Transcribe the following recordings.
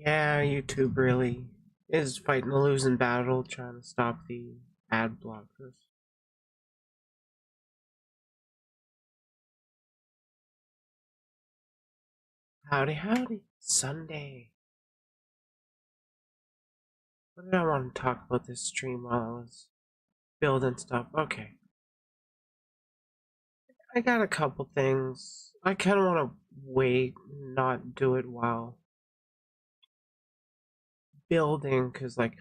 Yeah, YouTube really is fighting a losing battle trying to stop the ad blockers. Howdy, howdy. Sunday. What did I want to talk about this stream while I was building stuff? Okay. I got a couple things. I kind of want to wait, not do it while building, because, like,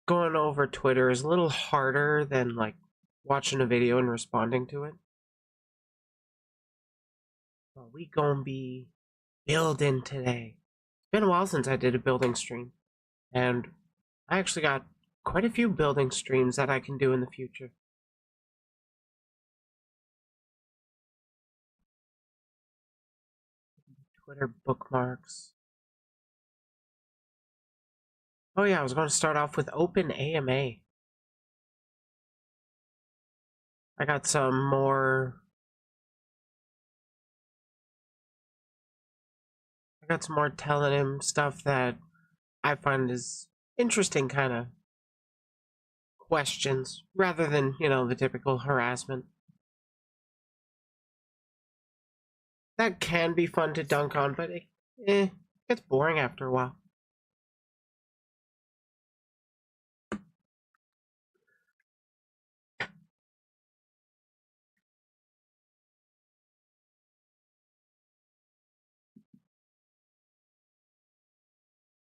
going over Twitter is a little harder than, like, watching a video and responding to it. Well, we gonna be building today. It's been a while since I did a building stream, and I actually got quite a few building streams that I can do in the future. Twitter bookmarks. Oh yeah, I was going to start off with Open AMA. I got some more telling him stuff that I find is interesting kind of questions rather than, the typical harassment. That can be fun to dunk on, but it gets boring after a while.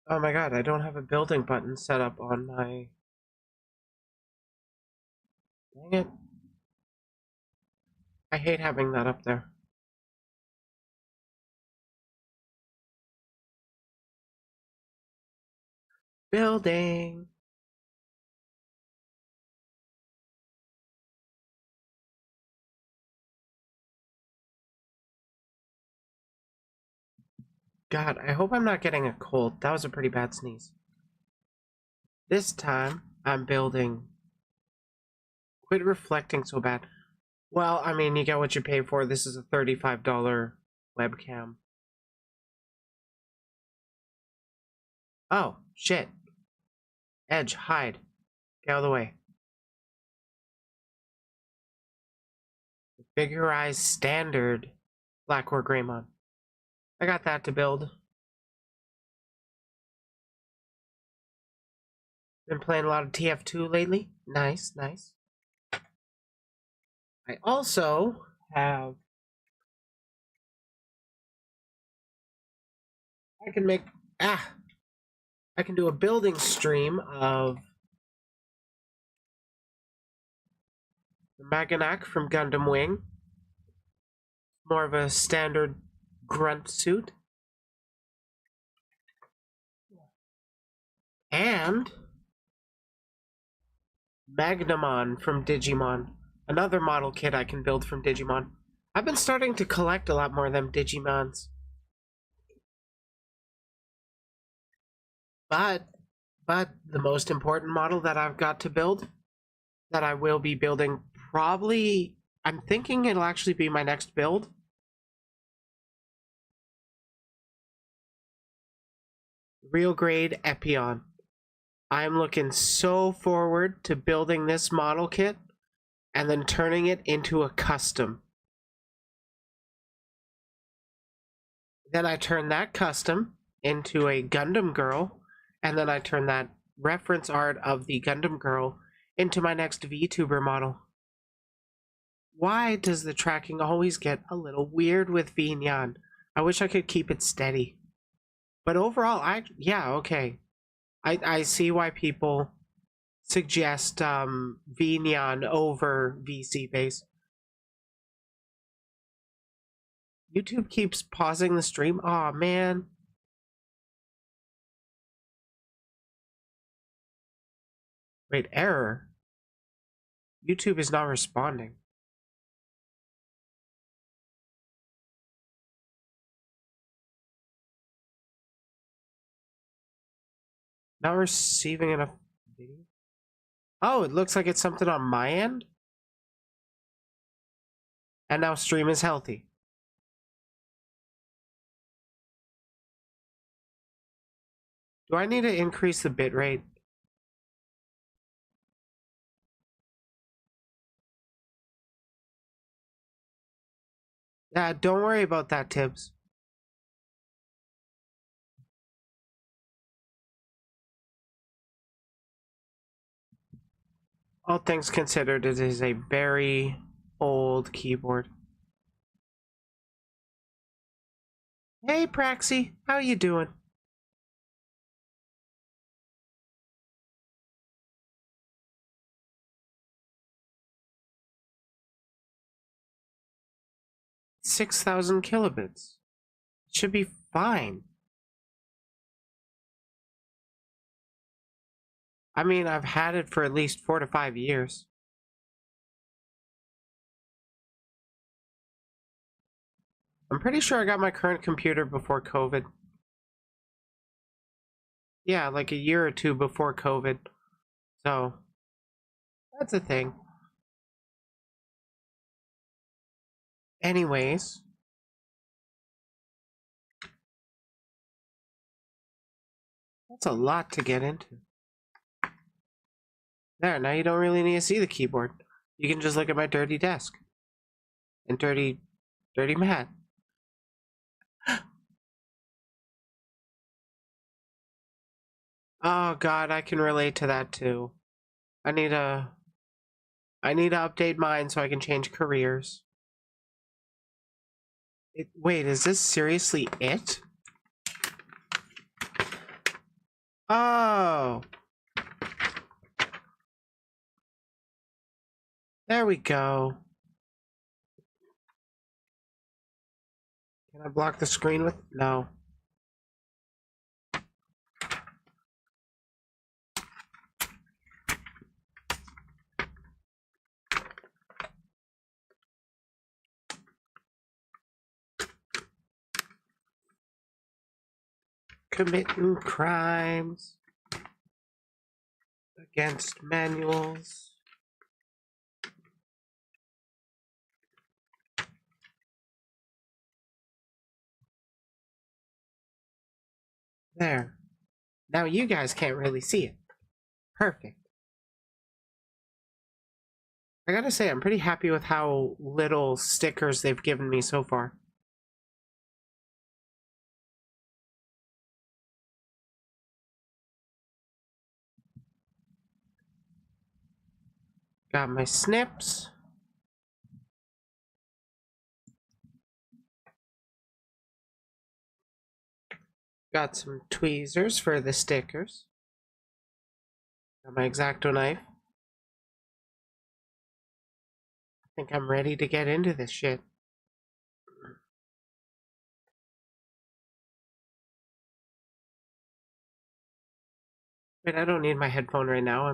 Oh my god, I don't have a building button set up on my... Dang it. I hate having that up there. Building. God, I hope I'm not getting a cold. That was a pretty bad sneeze. This time, I'm building. Quit reflecting so bad. Well, I mean, you get what you pay for. This is a $35 webcam. Oh, shit. Edge, hide. Get out of the way. Figurized standard Black War Greymon. I got that to build. Been playing a lot of TF2 lately. Nice, nice. I also have... I can do a building stream of the Maganak from Gundam Wing. More of a standard grunt suit. And Magnamon from Digimon. Another model kit I can build from Digimon. I've been starting to collect a lot more of them Digimons. But the most important model that I've got to build, that I will be building probably, I'm thinking it'll actually be my next build. Real grade Epion. I'm looking so forward to building this model kit and then turning it into a custom. Then I turn that custom into a Gundam girl, and then I turn that reference art of the Gundam girl into my next VTuber model. Why does the tracking always get a little weird with Vinyan? I wish I could keep it steady. But overall, yeah, okay. I see why people suggest Vinyan over VC base. YouTube keeps pausing the stream. Aw, man. Wait, error. YouTube is not responding. Not receiving enough video. Oh, it looks like it's something on my end. And now stream is healthy. Do I need to increase the bit rate? Yeah, don't worry about that, Tibbs. All things considered, it is a very old keyboard. Hey, Praxi, how you doing? $6,000 kilobits. Should be fine. I mean, I've had it for at least 4 to 5 years. I'm pretty sure I got my current computer before COVID. Yeah, like a year or two before COVID. So, that's a thing. Anyways, that's a lot to get into. There, now you don't really need to see the keyboard. You can just look at my dirty desk. And dirty mat. Oh god, I can relate to that too. I need to update mine so I can change careers. Wait, is this seriously it? Oh. There we go. Can I block the screen with? No. Committing crimes against manuals. There. Now you guys can't really see it. Perfect. I gotta say, I'm pretty happy with how little stickers they've given me so far. Got my snips. Got some tweezers for the stickers. Got my X-Acto knife. I think I'm ready to get into this shit. Wait, I don't need my headphone right now.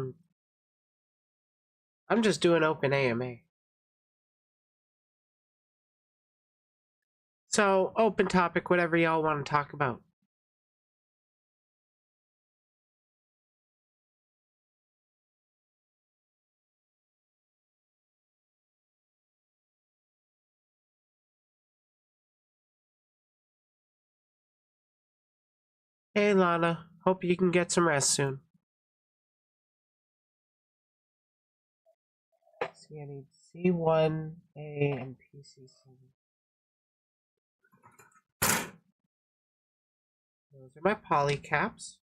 I'm just doing open AMA. So, open topic, whatever y'all want to talk about. Hey Lana, hope you can get some rest soon. See, I need C1A and PC7. Those are my poly caps.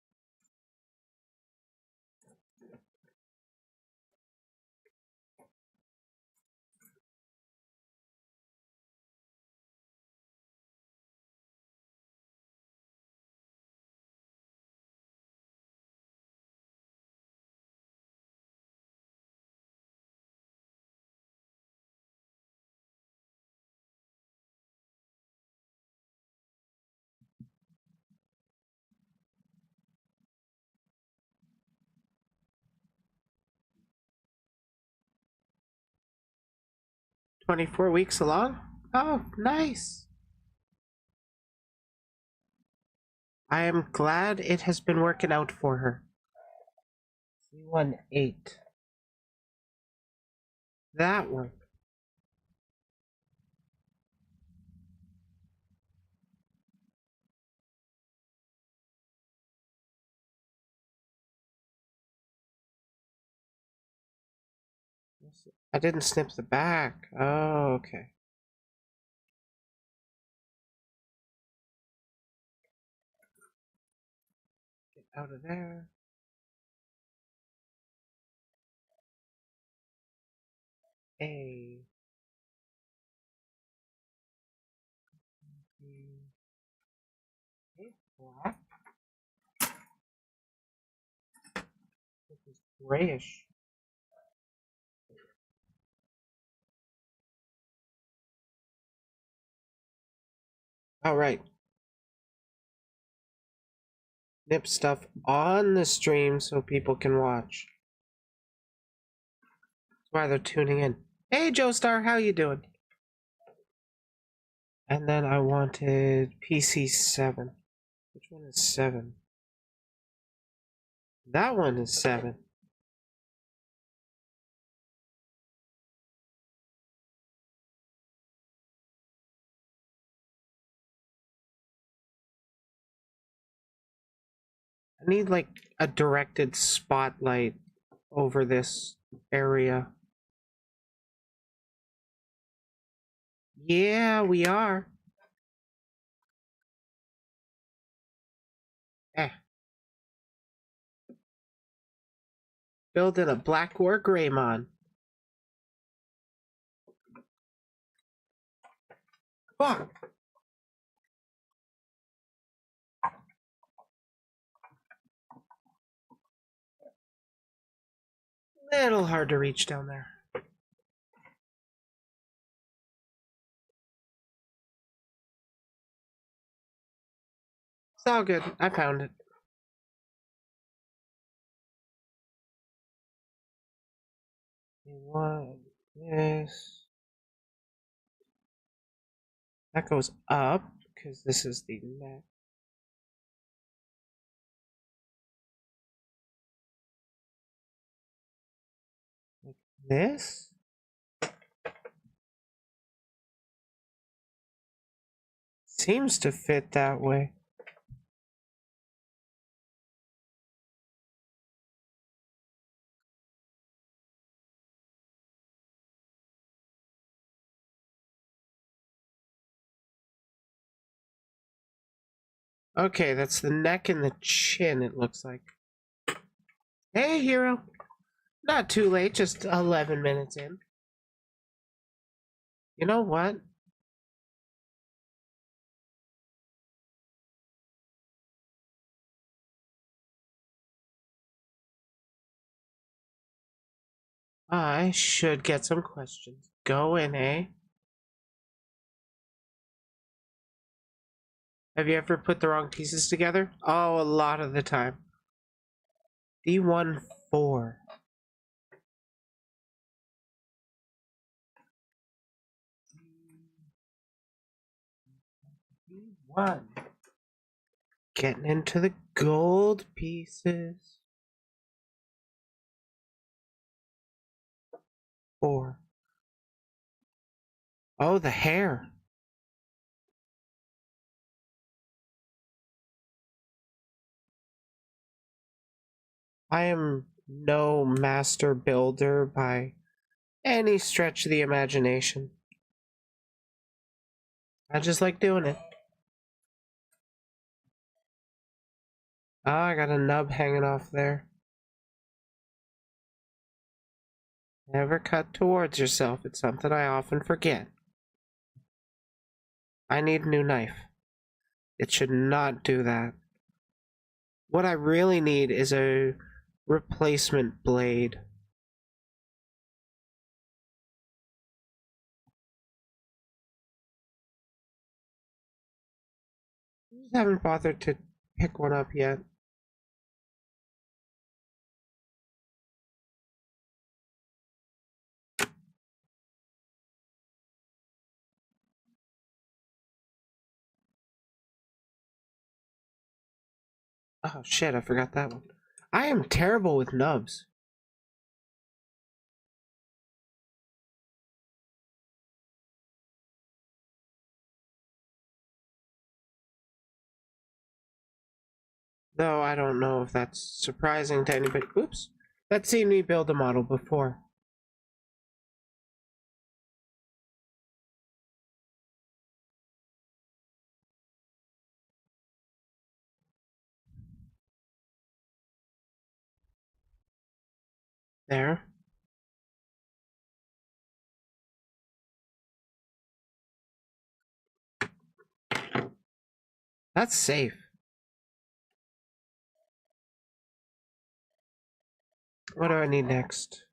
"24 weeks along? Oh, nice. I am glad it has been working out for her. C18. That one. I didn't snip the back. Oh, okay. Get out of there. A. Black. This is grayish. All right. Nip stuff on the stream so people can watch. That's why they're tuning in. Hey, Joe Star, how you doing? And then I wanted PC 7. Which one is 7? That one is 7. I need like a directed spotlight over this area. Yeah, we are. Eh. Building a black or Greymon. Fuck. Little hard to reach down there. It's all good. I found it. What this? That goes up because this is the neck. Like this? Seems to fit that way. Okay, that's the neck and the chin, it looks like. Hey, hero. Not too late, just 11 minutes in. You know what? I should get some questions. Go in, eh? Have you ever put the wrong pieces together? Oh, a lot of the time. D14. D1. Getting into the gold pieces. 4. Oh, the hair. I am no master builder by any stretch of the imagination. I just like doing it. Oh, I got a nub hanging off there. Never cut towards yourself. It's something I often forget. I need a new knife. It should not do that. What I really need is a replacement blade. I haven't bothered to pick one up yet. Oh shit, I forgot that one. I am terrible with nubs. Though I don't know if that's surprising to anybody. Oops. That's seen me build a model before. there. That's safe. What do I need next?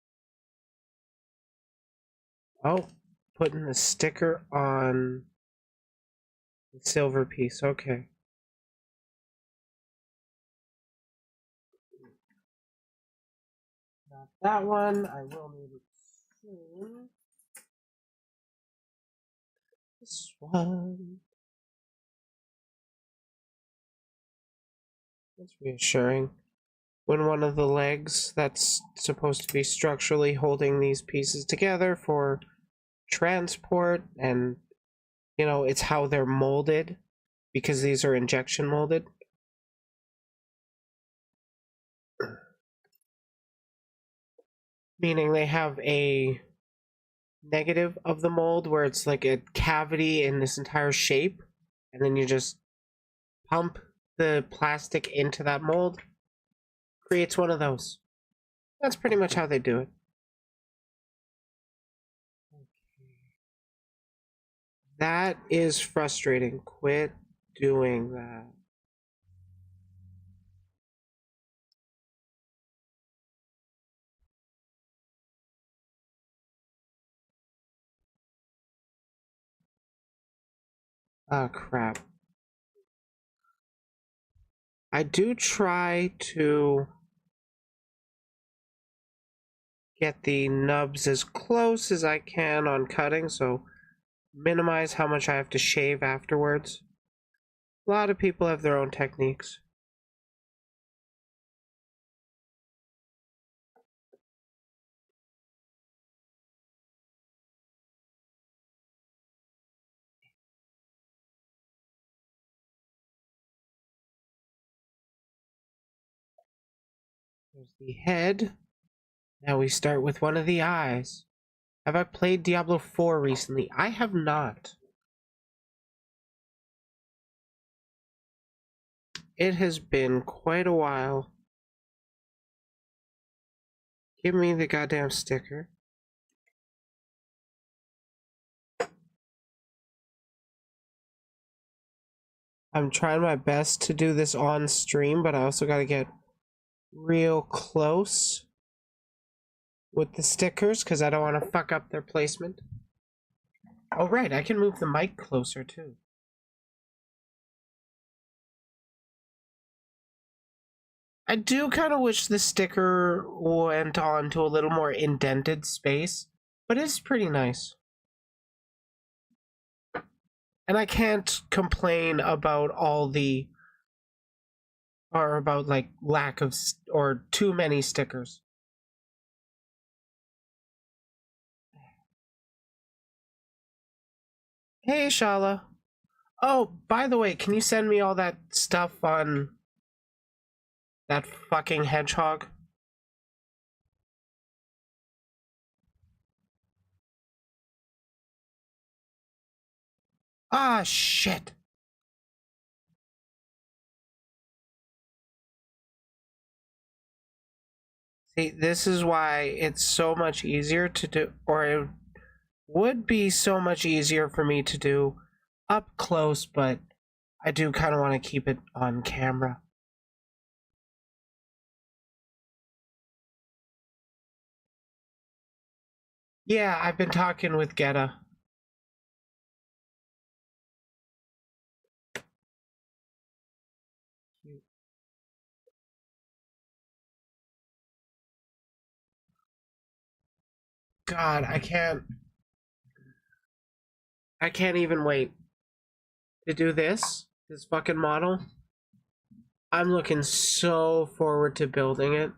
Oh, putting the sticker on the silver piece. Okay. Not that one. I will need it soon. This one. That's reassuring. When one of the legs that's supposed to be structurally holding these pieces together for transport, and you know, it's how they're molded because these are injection molded. Meaning they have a negative of the mold where it's like a cavity in this entire shape, and then you just pump the plastic into that mold, creates one of those. That's pretty much how they do it. That is frustrating. Quit doing that. Oh, crap. I do try to get the nubs as close as I can on cutting, so minimize how much I have to shave afterwards. A lot of people have their own techniques. There's the head. Now we start with one of the eyes. Have I played Diablo 4 recently? I have not. It has been quite a while. Give me the goddamn sticker. I'm trying my best to do this on stream, but I also gotta get real close with the stickers because I don't want to fuck up their placement. Oh, right, I can move the mic closer too. I do kind of wish the sticker went on to a little more indented space, but it's pretty nice. And I can't complain about all the, or about like lack of, or too many stickers. Hey, Shala. Oh, by the way, can you send me all that stuff on that fucking hedgehog? Ah, shit. See, this is why it's so much easier to do, or it would be so much easier for me to do up close, but I do kind of want to keep it on camera. Yeah, I've been talking with Geta. God, I can't even wait to do this fucking model. I'm looking so forward to building it.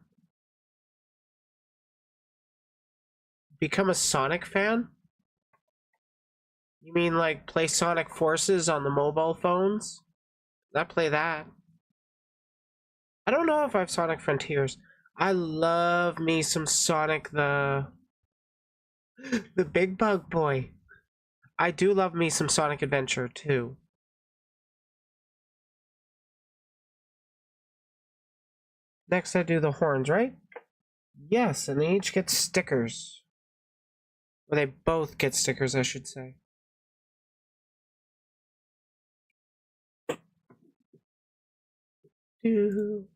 Become a Sonic fan? You mean like play Sonic Forces on the mobile phones? I play that. I don't know if I have Sonic Frontiers. I love me some Sonic the Big Bug Boy. I do love me some Sonic Adventure too. Next I do the horns, right? Yes, and they each get stickers. Or they both get stickers, I should say. Do.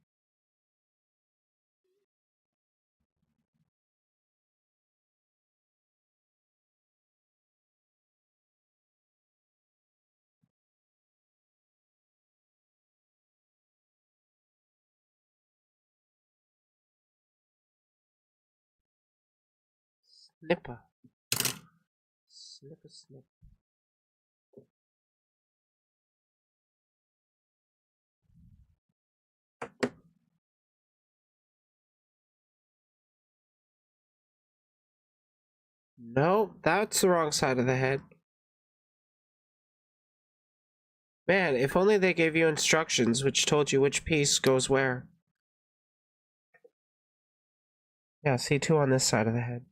Snipper. Snipper, snip. No, that's the wrong side of the head. Man, if only they gave you instructions which told you which piece goes where. Yeah, C2 on this side of the head.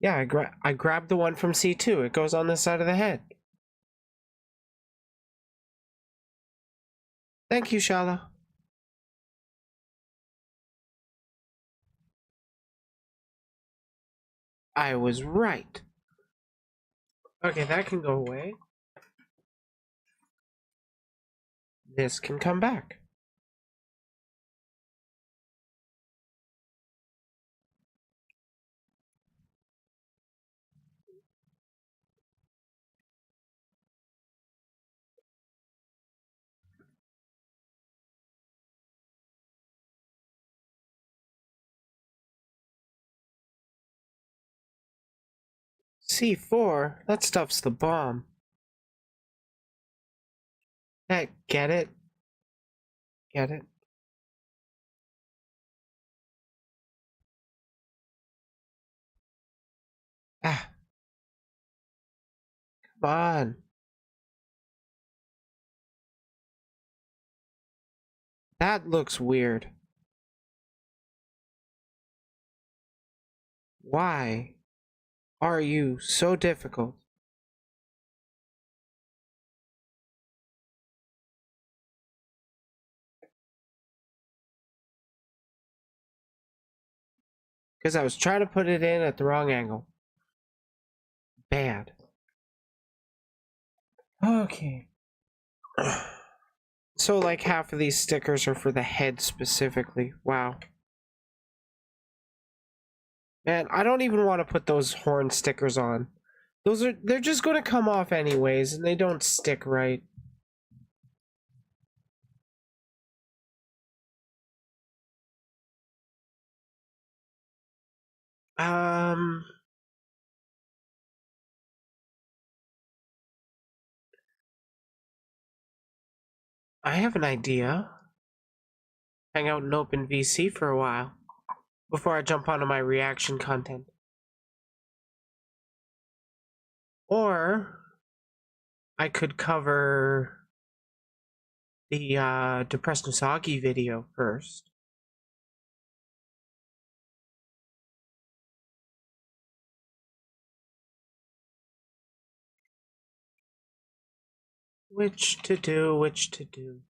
Yeah, I grabbed the one from C2. It goes on this side of the head. Thank you, Shala. I was right. Okay, that can go away. This can come back. C4? That stuff's the bomb. Heck, get it? Get it? Ah, come on. That looks weird. Why are you so difficult? Because I was trying to put it in at the wrong angle. Bad. Okay. So, like, half of these stickers are for the head specifically. Wow. Man, I don't even want to put those horn stickers on. They're just going to come off anyways, and they don't stick right. Um, I have an idea. Hang out in open VC for a while before I jump onto my reaction content. Or I could cover the Depressed Usagi video first. Which to do, which to do.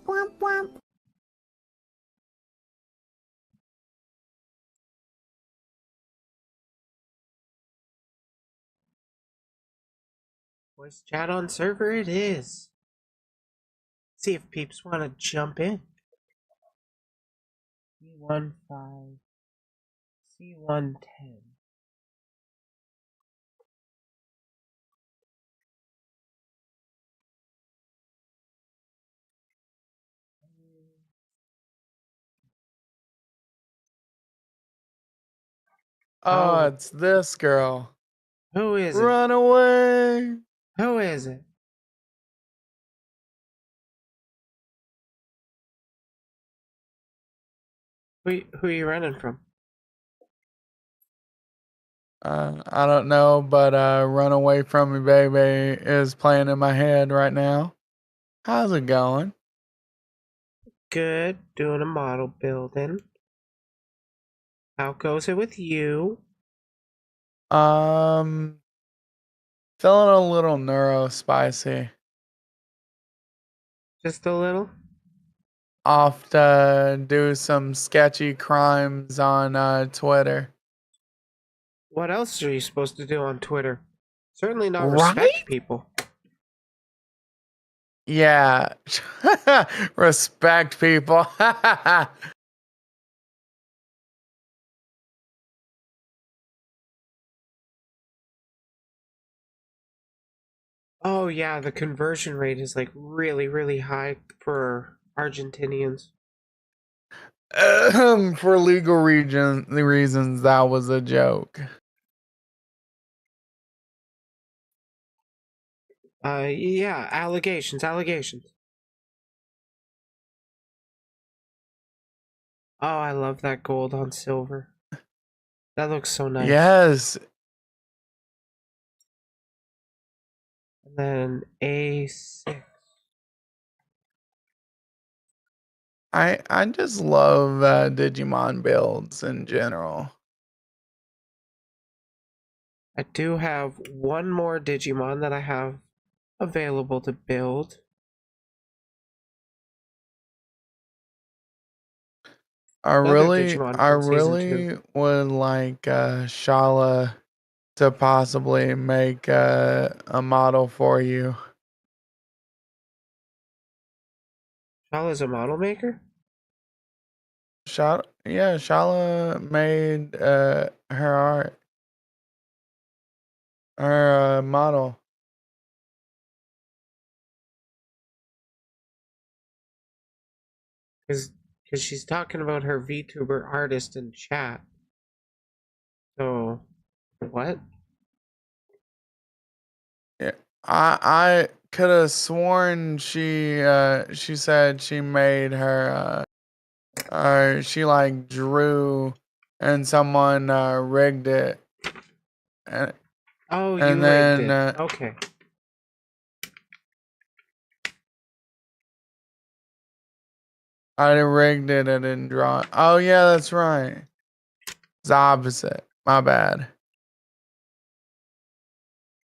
Womp womp. Voice chat on server it is. See if peeps want to jump in. C15, C110. Oh, it's this girl. Who is it? Run away. Who is it? Who are you running from? I don't know, but Run Away From Me Baby is playing in my head right now. How's it going? Good. Doing a model building. How goes it with you? Um, Feeling a little neuro spicy. Just a little? Off to do some sketchy crimes on Twitter. What else are you supposed to do on Twitter? Certainly not respect Right? people. Yeah. Respect people. Oh yeah, the conversion rate is like really, really high for Argentinians. For legal reasons, that was a joke. Yeah, allegations. Oh, I love that gold on silver. That looks so nice. Yes, And then A6. I just love Digimon builds in general. I do have one more Digimon that I have available to build. Another Digimon I from season 2. really would like Shala to possibly make a model for you. Shala's a model maker? Shala made her art, her model. Because she's talking about her VTuber artist in chat. So, what? Yeah, I could have sworn she said she made her or she like drew and someone rigged it and Oh, and you rigged then it. Okay. I rigged it and didn't draw it. Oh yeah, that's right. It's the opposite. My bad.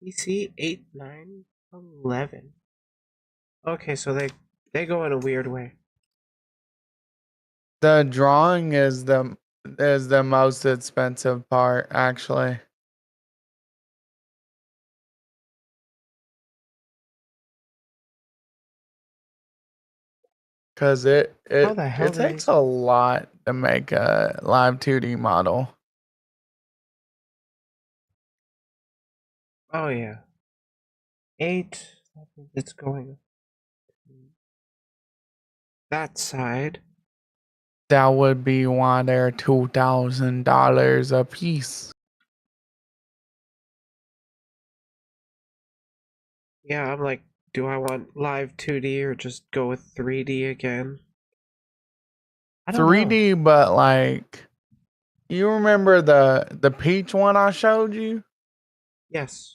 PC 8, 9, 11. Okay, so they go in a weird way. The drawing is the most expensive part actually. Cause How the hell it did I? takes a lot to make a live 2D model. Oh yeah, 8. It's going that side. That would be why they're $2,000 a piece. Yeah, I'm like, do I want live 2D or just go with 3D again? I don't know. 3D, but like you remember the peach one I showed you? Yes.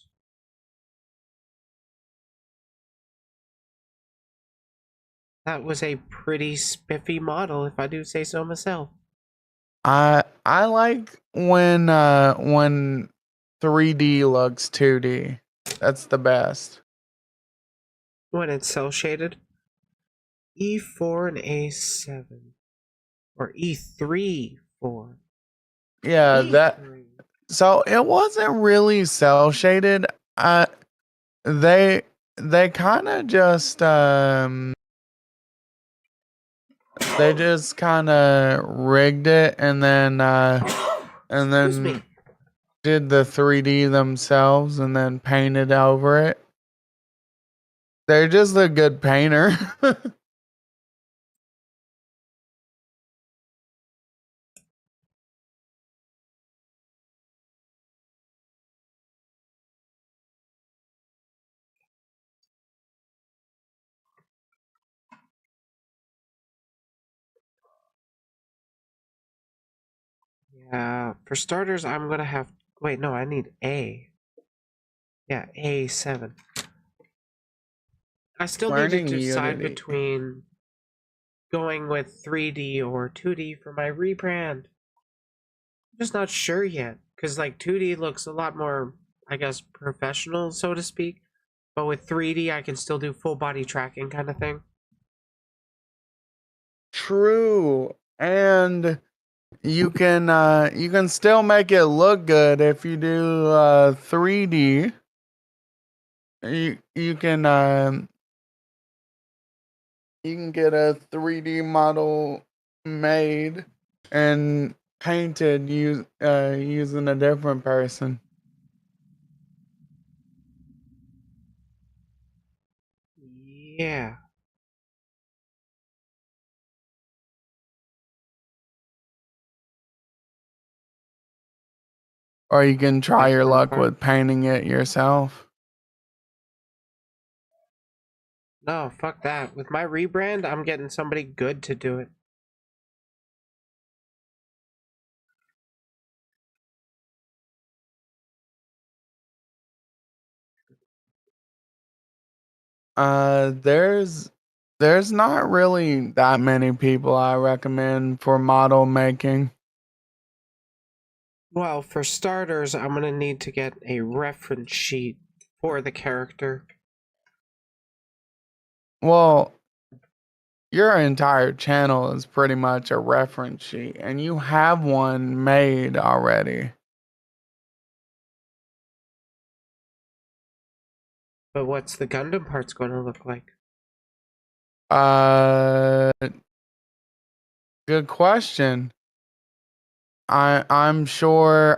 That was a pretty spiffy model, if I do say so myself. I like when 3D looks 2D. That's the best. When it's cell shaded. E4 and A7. Or E3 4. Yeah, that E3. so it wasn't really cell shaded. They they kind of just they just kind of rigged it and Excuse then me. did the 3D themselves and then painted over it. They're just a good painter. Yeah, for starters, I'm gonna have. Wait, no, I need A. Yeah, A7. I still need to Learning decide Unity. between going with 3D or 2D for my rebrand. I'm just not sure yet, because like 2D looks a lot more, I guess, professional, so to speak. But with 3D, I can still do full body tracking kind of thing. True. And you can still make it look good if you do 3D. You can you can get a 3D model made and painted using a different person. Yeah. Or you can try That your fun luck part. with painting it yourself. No, fuck that. With my rebrand, I'm getting somebody good to do it. There's not really that many people I recommend for model making. Well, for starters, I'm gonna need to get a reference sheet for the character. Well, your entire channel is pretty much a reference sheet, and you have one made already. But what's the Gundam parts going to look like? Uh, Good question. I'm sure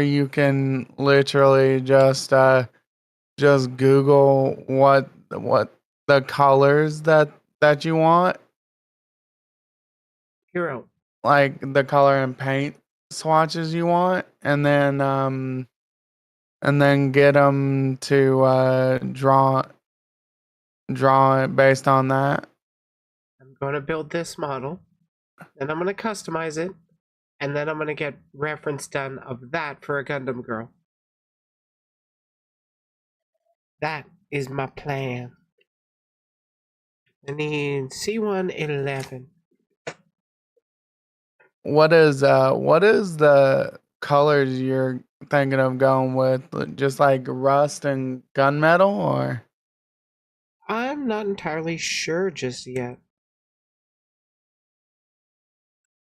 you can literally just Google what the colors that you want, Hero. like the color and paint swatches you want, and then get them to draw it based on that. I'm going to build this model, and I'm going to customize it, and then I'm going to get reference done of that for a Gundam girl. That is my plan. I need C111. What is the colors you're thinking of going with? Just like rust and gunmetal, or I'm not entirely sure just yet.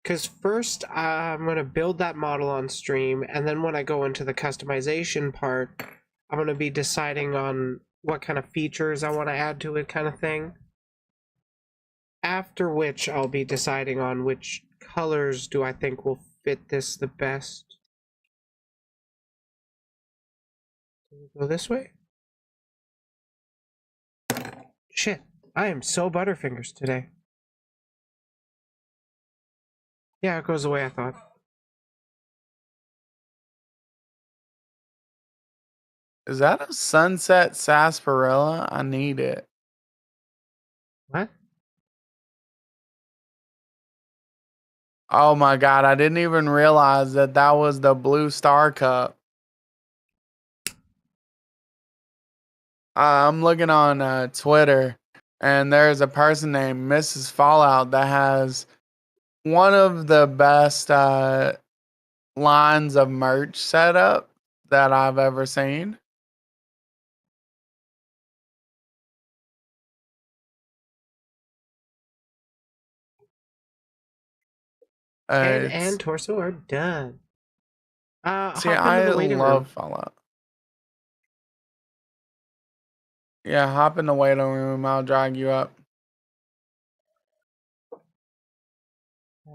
Because first, I'm going to build that model on stream, and then when I go into the customization part, I'm going to be deciding on what kind of features I want to add to it, kind of thing. After which, I'll be deciding on which colors do I think will fit this the best. Go this way? Shit, I am so Butterfingers today. Yeah, it goes the way I thought. is that a sunset sarsaparilla? I need it. What? Oh my god, I didn't even realize that was the blue star cup. I'm looking on Twitter, and there's a person named Mrs. Fallout that has one of the best lines of merch setup that I've ever seen. Head It's and torso are done. See, Hop into I the waiting love room. Fallout. Yeah, hop in the waiting room. I'll drag you up.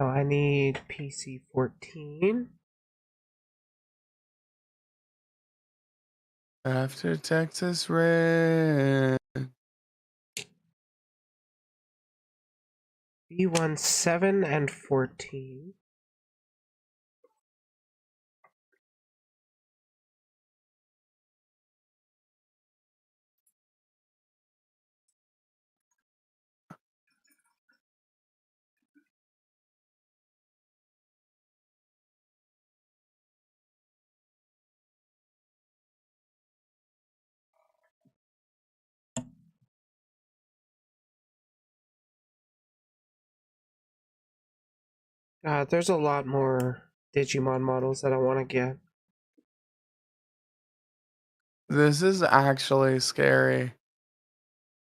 Oh, I need PC 14. After Texas Red. B1 7 and 14. There's a lot more Digimon models that I want to get. This is actually scary.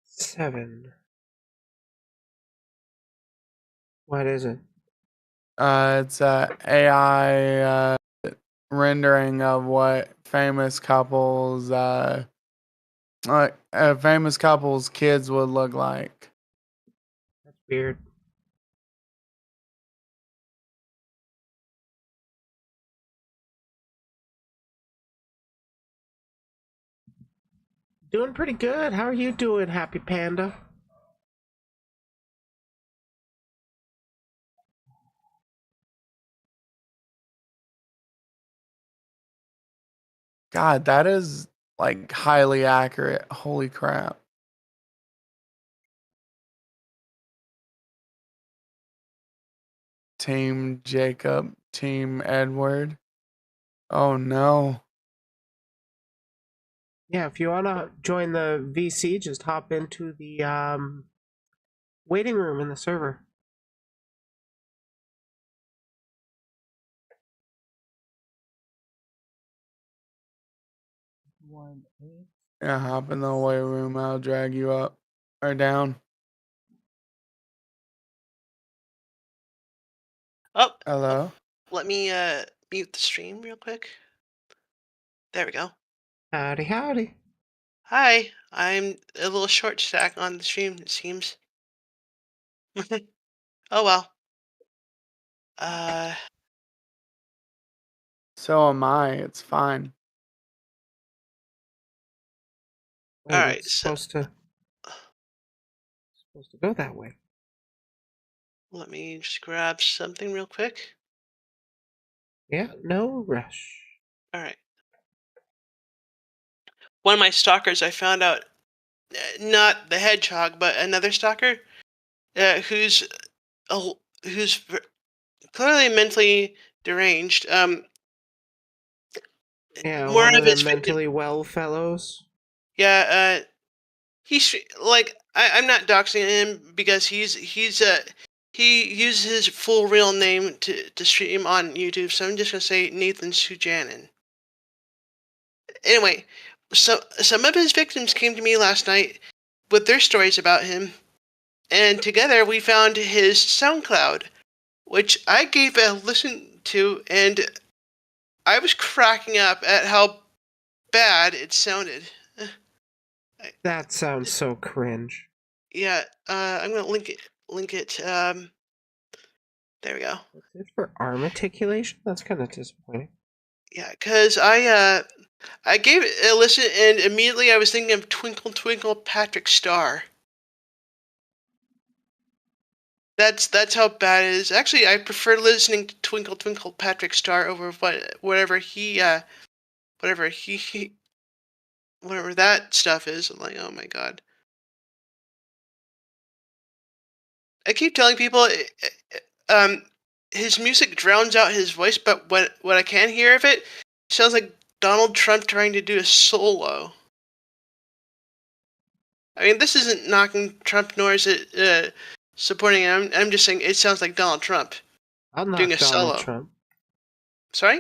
7. What is it? It's a AI rendering of what famous couples famous couples kids would look like. That's weird. Doing pretty good. How are you doing, Happy Panda? God, that is like highly accurate. Holy crap. Team Jacob, Team Edward. Oh no. Yeah, if you want to join the VC, just hop into the waiting room in the server. Yeah, hop in the weight room. I'll drag you up or down. Oh, Hello. let me mute the stream real quick. There we go. Howdy, howdy. Hi, I'm a little short stack on the stream, it seems. Oh well. Uh, So am I. It's fine. Wait, all right. it's So supposed to go that way. let me just grab something real quick. Yeah, no rush. All right. One of my stalkers, I found out, not the hedgehog, but another stalker, who's who's clearly mentally deranged. Yeah, More one of of them his victims. mentally well fellows. Yeah. He's like I'm not doxing him because he uses his full real name to stream on YouTube, so I'm just gonna say Nathan Sujanin. Anyway, so some of his victims came to me last night with their stories about him, and together we found his SoundCloud, which I gave a listen to, and I was cracking up at how bad it sounded. That sounds so cringe. Yeah, I'm gonna link it. Link it. There we go. That's it for arm articulation? That's kind of disappointing. Yeah, because I gave it a listen, and immediately I was thinking of Twinkle Twinkle Patrick Star. That's how bad it is. Actually, I prefer listening to Twinkle Twinkle Patrick Star over whatever whatever he whatever that stuff is. I'm like, oh my god. I keep telling people, um, his music drowns out his voice, but what I can hear of it sounds like Donald Trump trying to do a solo. I mean, this isn't knocking Trump, nor is it supporting him. I'm just saying it sounds like Donald Trump I'll doing knock a Donald solo. Trump. Sorry?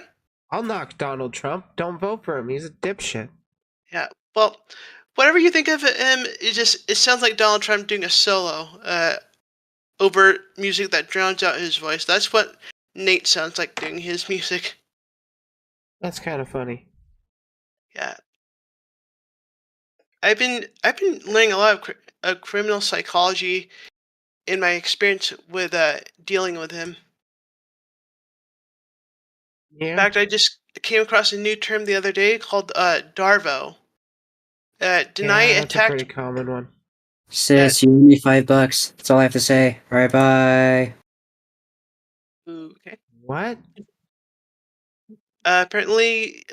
I'll knock Donald Trump. Don't vote for him. He's a dipshit. Yeah. Well, whatever you think of him, it sounds like Donald Trump doing a solo over music that drowns out his voice. That's what Nate sounds like doing his music. That's kind of funny. Yeah. I've been learning a lot of criminal psychology in my experience with dealing with him. In Yeah, fact, I just came across a new term the other day called Darvo. Deny yeah, that's a attack. pretty common one. Sis, you owe me $5. That's all I have to say. Alright, bye. Okay. What? Apparently,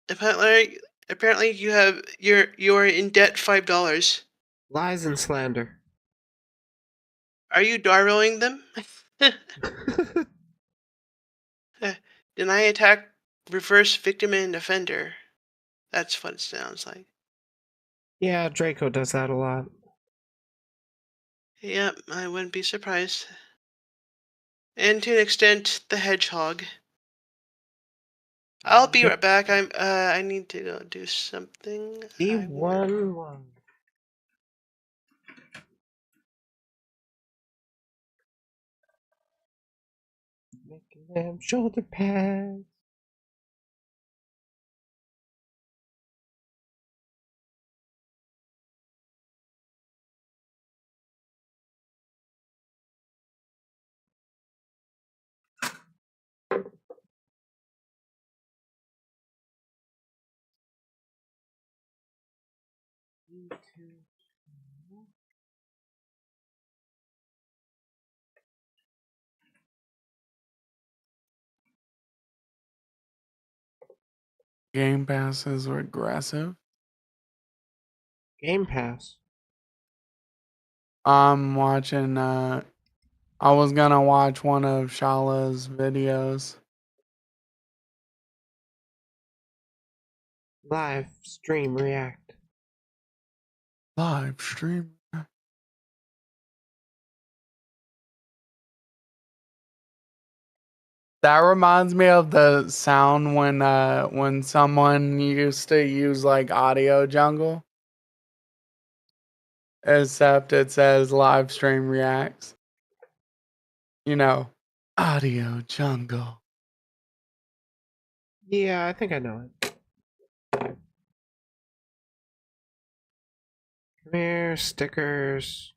apparently, you're in debt $5. Lies and slander. Are you Darvoing them? Deny attack, reverse victim and offender. That's what it sounds like. Yeah, Draco does that a lot. Yep, I wouldn't be surprised. and to an extent, the hedgehog. I'll be right back. I need to go do something. D11. Making them shoulder pads. Game Pass is regressive. Game Pass. I'm watching. I was gonna watch one of Shala's videos. Live stream react. Live stream. That reminds me of the sound when someone used to use like Audio Jungle. Except it says live stream reacts. You know, Audio Jungle. Yeah, I think I know it. Come here, stickers.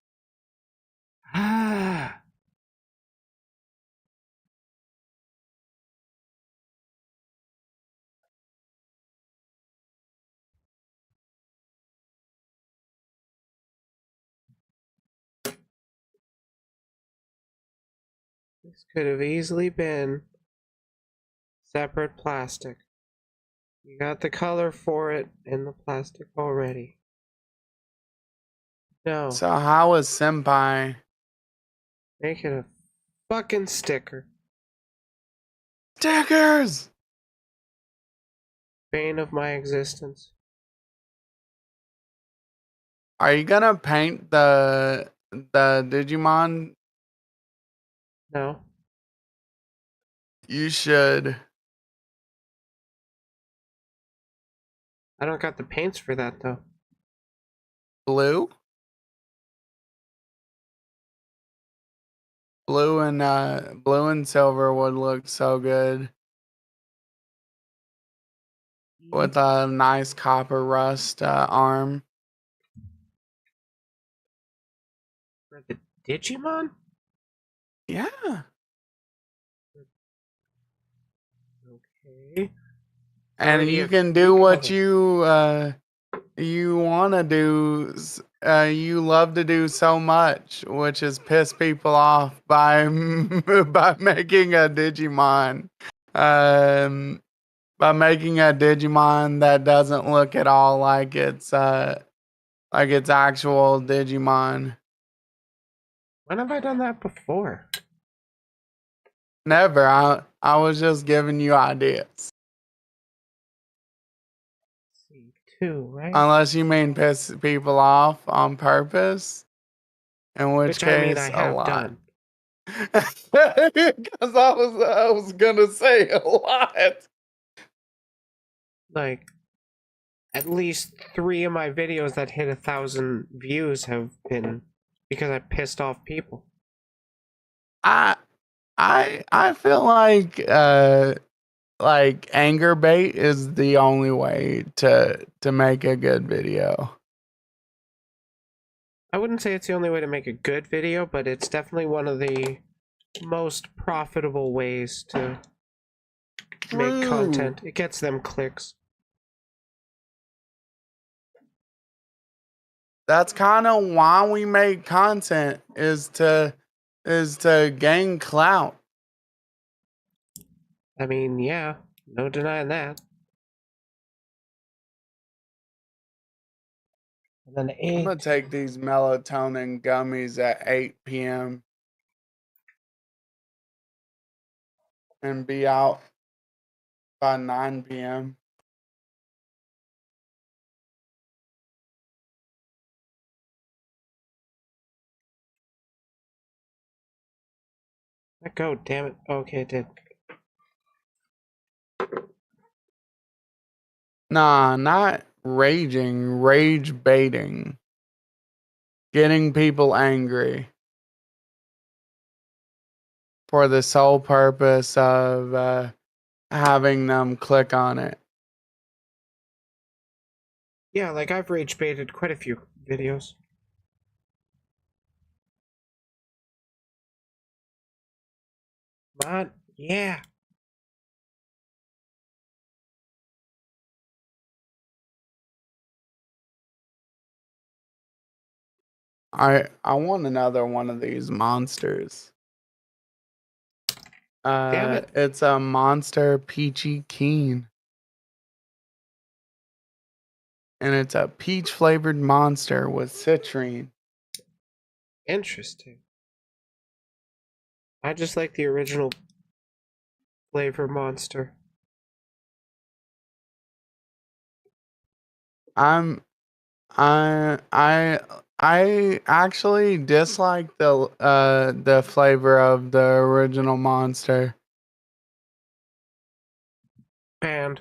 Ah. This could have easily been separate plastic. You got the color for it in the plastic already. No, So how is Senpai? make it a fucking sticker. Stickers! Bane of my existence. Are you gonna paint the Digimon? No. You should. I don't got the paints for that though. Blue? Blue and silver would look so good. With a nice copper rust arm. For the Digimon? Yeah. Okay. And Already you a can do what color. you want to do. You love to do so much, which is piss people off by by making a Digimon. By making a Digimon that doesn't look at all like it's actual Digimon. When have I done that before? Never. I was just giving you ideas. C2, right? Unless you mean piss people off on purpose. In which Which I mean case, I a have lot. done. Because I was gonna say a lot. Like, at least 3 of my videos that hit 1,000 views have been because I pissed off people. I feel like anger bait is the only way to make a good video. I wouldn't say it's the only way to make a good video, but it's definitely one of the most profitable ways to make True. content. It gets them clicks. That's kind of why we make content is to gain clout. I mean, yeah, no denying that. And then I'm 8. gonna take these melatonin gummies at 8 p.m. and be out by 9 p.m. Let go, damn it. Okay, it did. Nah, not raging, rage baiting. Getting people angry for the sole purpose of having them click on it. Yeah, like I've rage baited quite a few videos. But yeah. I want another one of these monsters. Damn it. It's a monster peachy keen. And it's a peach flavored monster with citrine. Interesting. I just like the original flavor monster. I actually dislike the flavor of the original monster. And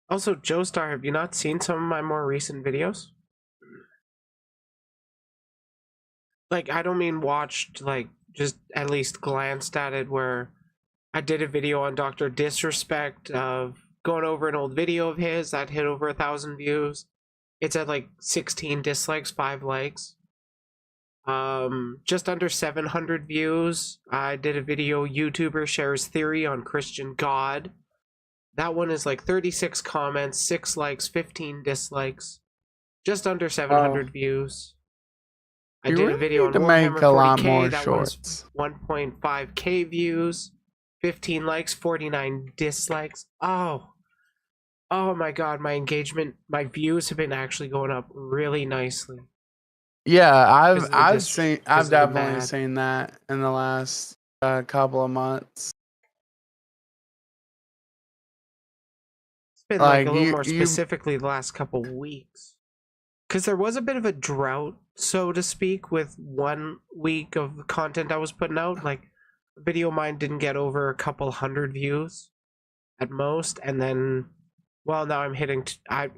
also, Joestar, have you not seen some of my more recent videos? Like, I don't mean watched, like, just at least glanced at it, where I did a video on Dr. Disrespect of going over an old video of his that hit over 1,000 views. It's at like 16 dislikes, 5 likes. Just under 700 views. I did a video, YouTuber shares theory on Christian God. That one is like 36 comments, 6 likes, 15 dislikes. Just under 700 views. I You did a really video need on to make Warhammer a lot 40k. more That shorts. one's 1.5k views, 15 likes, 49 dislikes. Oh my god, my engagement, my views have been actually going up really nicely. Yeah, Because of the I've because of the definitely mad. seen that in the last couple of months. It's been like Like a little more you specifically the last couple weeks. Because there was a bit of a drought, so to speak, with 1 week of content I was putting out. Like, a video of mine didn't get over a couple hundred views at most, and then, well, now I'm hitting.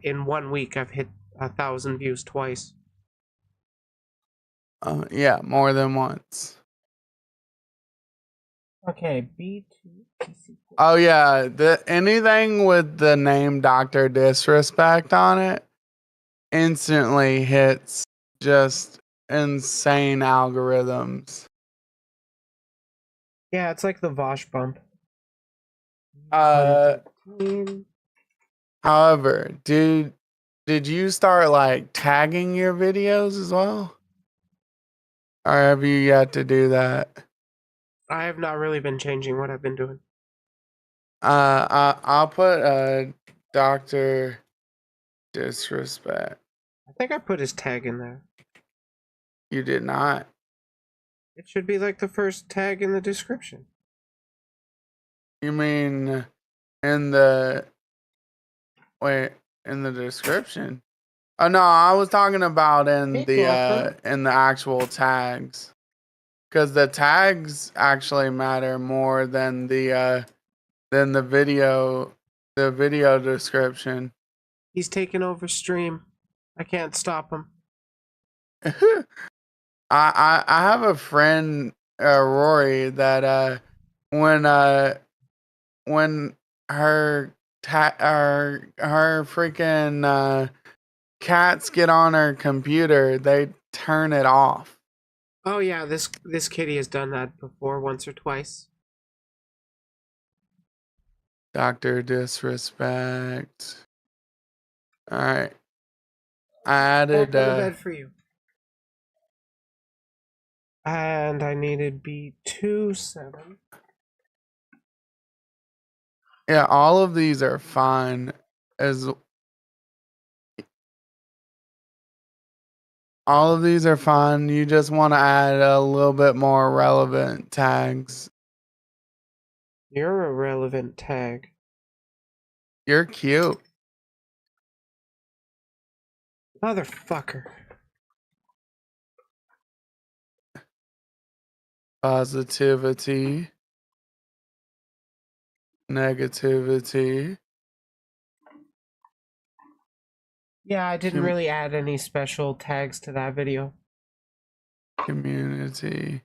In 1 week, I've hit 1,000 views twice. yeah, more than once. Okay, B2 PC. Oh yeah, anything with the name Dr. Disrespect on it instantly hits just insane algorithms. Yeah, it's like the Vosh bump. Uh 113. However, did you start like tagging your videos as well? Or have you yet to do I have not really been changing what I've been doing. I'll put Dr. Disrespect. I think I put his tag in there. You did not. It should be like the first tag in the description. You mean in the wait, in the description? Oh no, I was talking about in the actual tags. Cuz the tags actually matter more than the video description. He's taking over stream. I can't stop him. I have a friend Rory that when when her freaking cats get on her computer, they turn it off. Oh yeah, this kitty has done that before, once or twice. Dr. Disrespect. All right. I added Back on the bed for you. And I needed B27. yeah, all of these are fine as all of these are fine. You just want to add a little bit more relevant tags. You're a relevant tag. You're cute. Motherfucker. positivity, negativity, Yeah, I didn't com- really add any special tags to that video. community.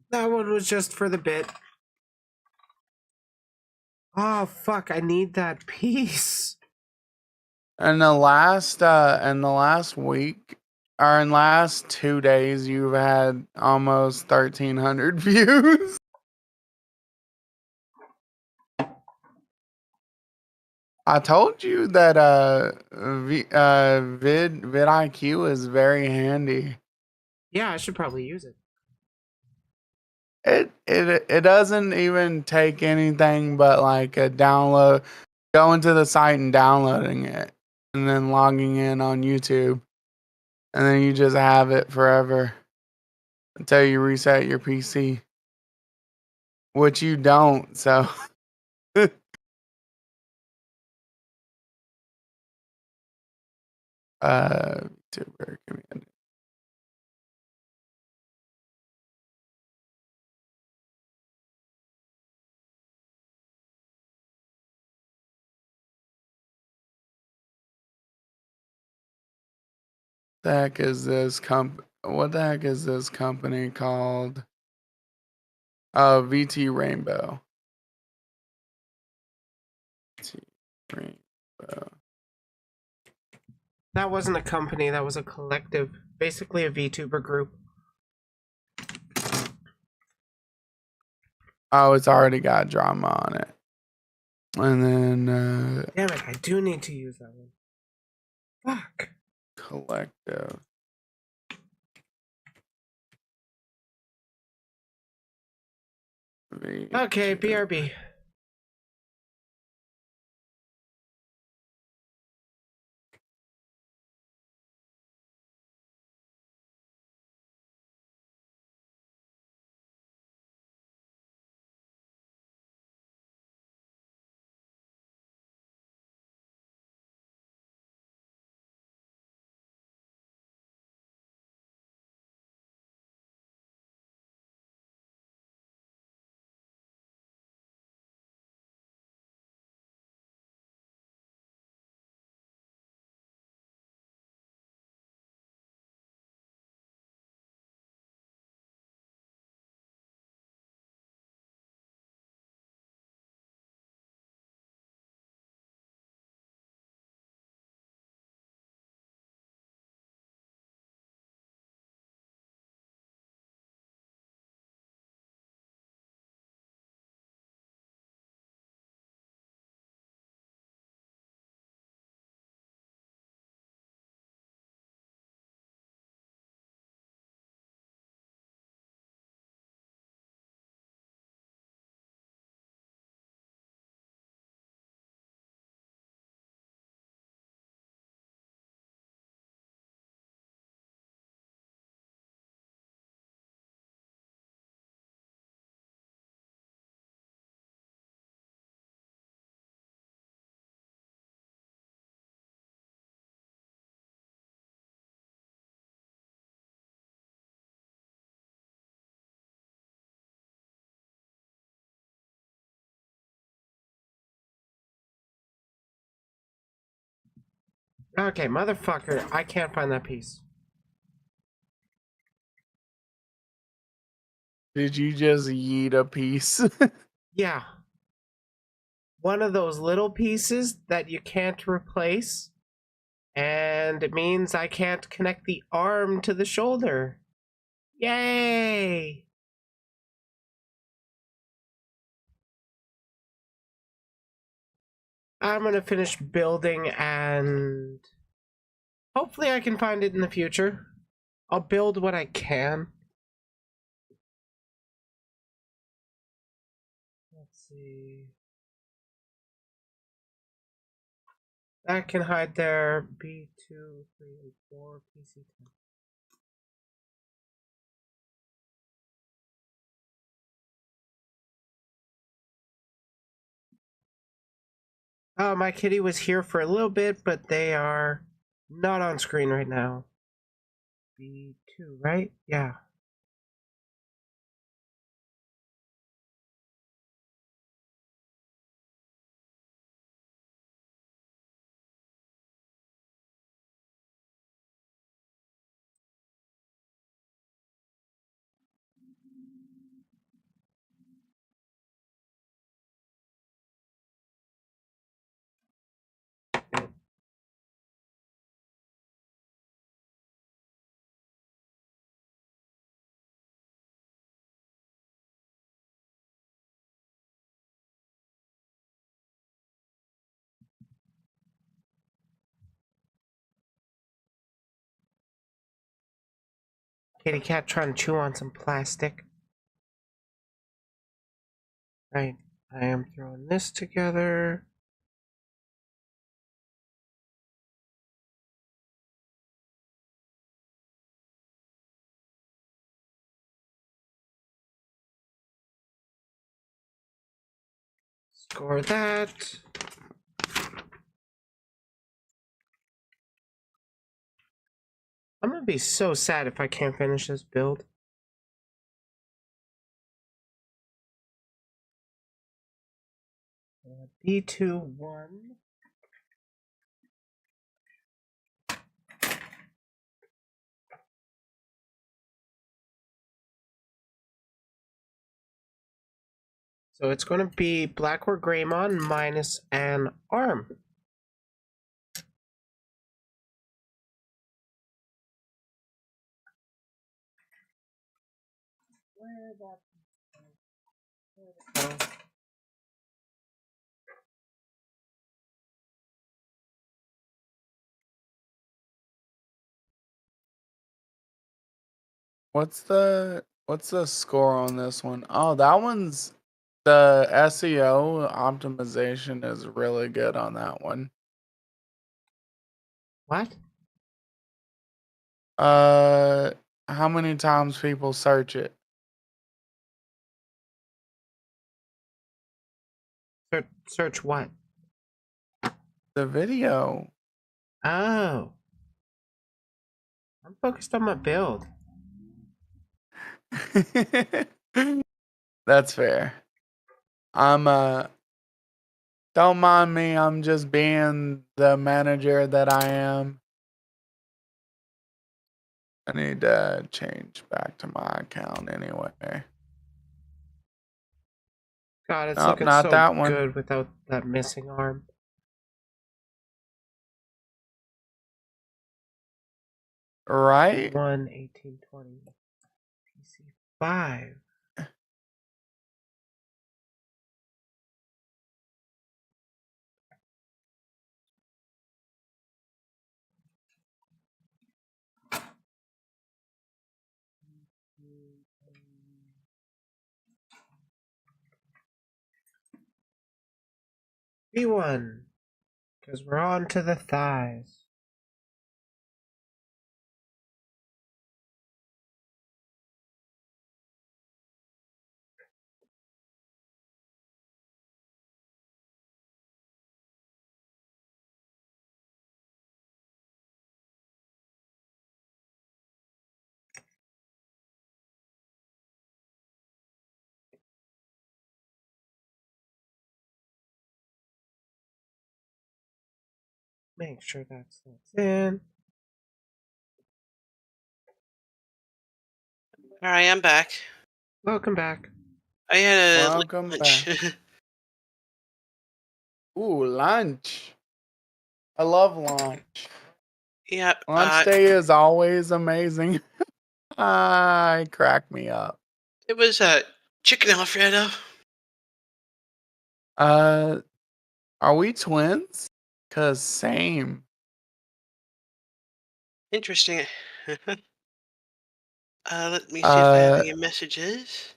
That one was just for the bit. Oh, fuck, I need that piece. In the last week, or in last 2 days, you've had almost 1,300 views. I told you that vidIQ is very handy. Yeah, I should probably use it. It doesn't even take anything but like a download, going to the site and downloading it, and then logging in on YouTube, and then you just have it forever until you reset your PC, which you don't. So YouTuber community. The heck is this what the heck is this company called? VT Rainbow. VT Rainbow. That wasn't a company, that was a collective. Basically a VTuber group. Oh, it's already got drama on it. And then Damn it, I do need to use that one. Fuck. collective. Okay, BRB. Okay, motherfucker, I can't find that piece. Did you just yeet a piece? Yeah. One of those little pieces that you can't replace. And it means I can't connect the arm to the shoulder. Yay! I'm gonna finish building and hopefully I can find it in the future. I'll build what I can. Let's see. That can hide there. B2, 3, and 4, PC10. My kitty was here for a little bit, but they are not on screen right now. B2, right? Yeah. Kitty cat trying to chew on some plastic. Right. I am throwing this together. Score that. I'm gonna be so sad if I can't finish this build. B2, 1. So it's going to be Blackwood Greymon minus an arm. What's the score on this one? Oh, that one's the SEO optimization is really good on that one. What? How many times people search it? Search what? The video. Oh. I'm focused on my build. That's fair. I'm don't mind me, I'm just being the manager that I am. I need to change back to my account anyway. God, it's Nope, looking not so that one. good without that missing arm. Right? 1, 18, 20. PC 5. B1. Because we're on to the thighs. Make sure that's in. All right, I'm back. Welcome back. I had a late Welcome lunch. back. Ooh, lunch. I love lunch. Yeah, Lunch day is always amazing. Crack me up. it was chicken Alfredo. Are we twins? Cause same. Interesting. Let me see if I have any messages.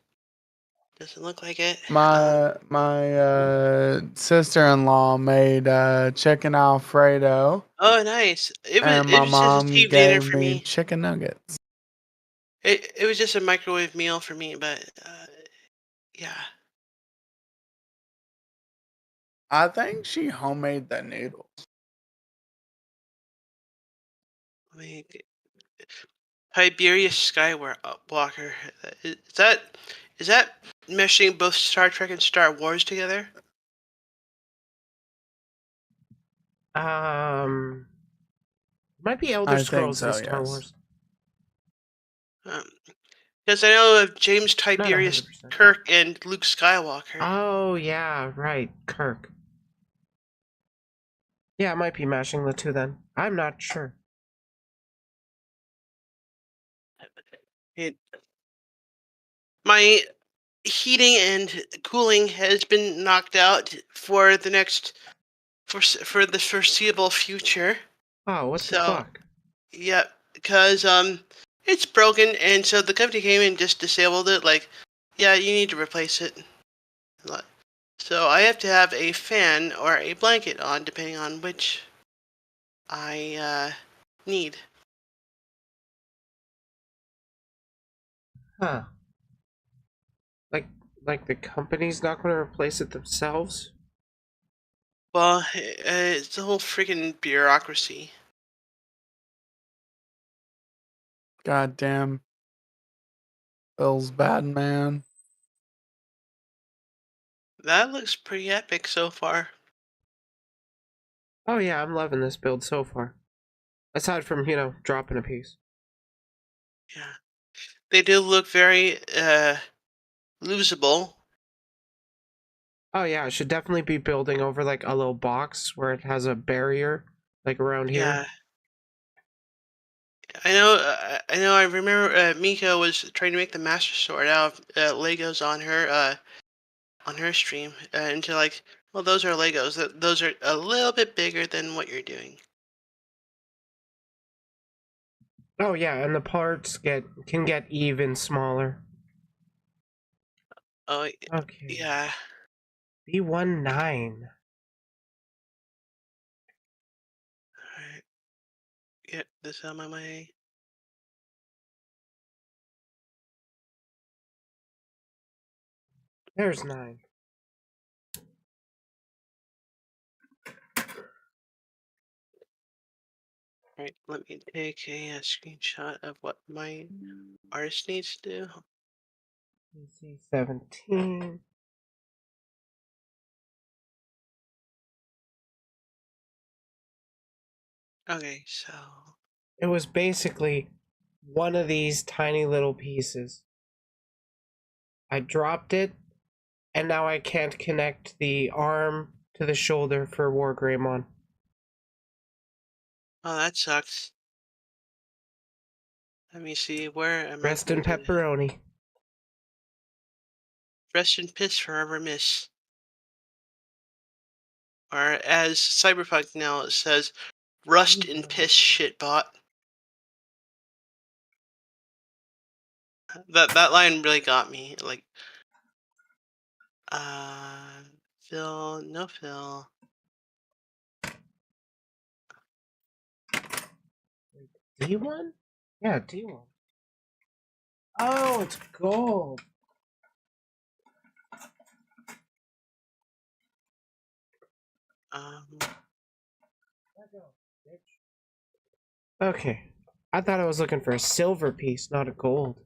Doesn't look like it. My sister-in-law made chicken Alfredo, Oh, nice. and It my was just a mom cheap dinner gave for me me. chicken nuggets. It was just a microwave meal for me, but yeah. I think she homemade the noodles. I mean, Tiberius Skywalker. Is that meshing both Star Trek and Star Wars together? Might be Elder I think Scrolls and so, Star yes. Wars. Because I know of James Not Tiberius 100%. Kirk and Luke Skywalker. Oh yeah, right, Kirk. Yeah, it might be mashing the two then. I'm not sure. It, my heating and cooling has been knocked out for for the foreseeable future. Oh, what the So fuck? yeah, because it's broken, and so the company came and just disabled it. Like, yeah, you need to replace it. So I have to have a fan or a blanket on, depending on which I need. Huh. Like like the company's not gonna replace it themselves? Well, it's the whole freaking bureaucracy. Goddamn. Bill's bad man. That looks pretty epic so far. Oh yeah, I'm loving this build so far. Aside from, dropping a piece. Yeah, they do look very losable. Oh yeah, I should definitely be building over like a little box where it has a barrier, like around here. Yeah, I know. I know. I remember Miko was trying to make the Master Sword out of Legos on her stream, and to like, well, those are Legos. Those are a little bit bigger than what you're doing. Oh yeah, and the parts can get even smaller. Oh Okay. yeah. B19. All right. Get this out of my way. There's 9. All right. Let me take a screenshot of what my artist needs to do. PC17. Okay, so It was basically one of these tiny little pieces. I dropped it, and now I can't connect the arm to the shoulder for War Greymon. oh, that sucks. Let me see. Where am I Rest in going to pepperoni. rest in piss forever, miss? Or as Cyberpunk now it says, rust in piss shitbot. That line really got me. Like, Phil, no Phil. D1? Yeah, D1. Oh, it's gold. Um, Okay. I thought I was looking for a silver piece, not a gold.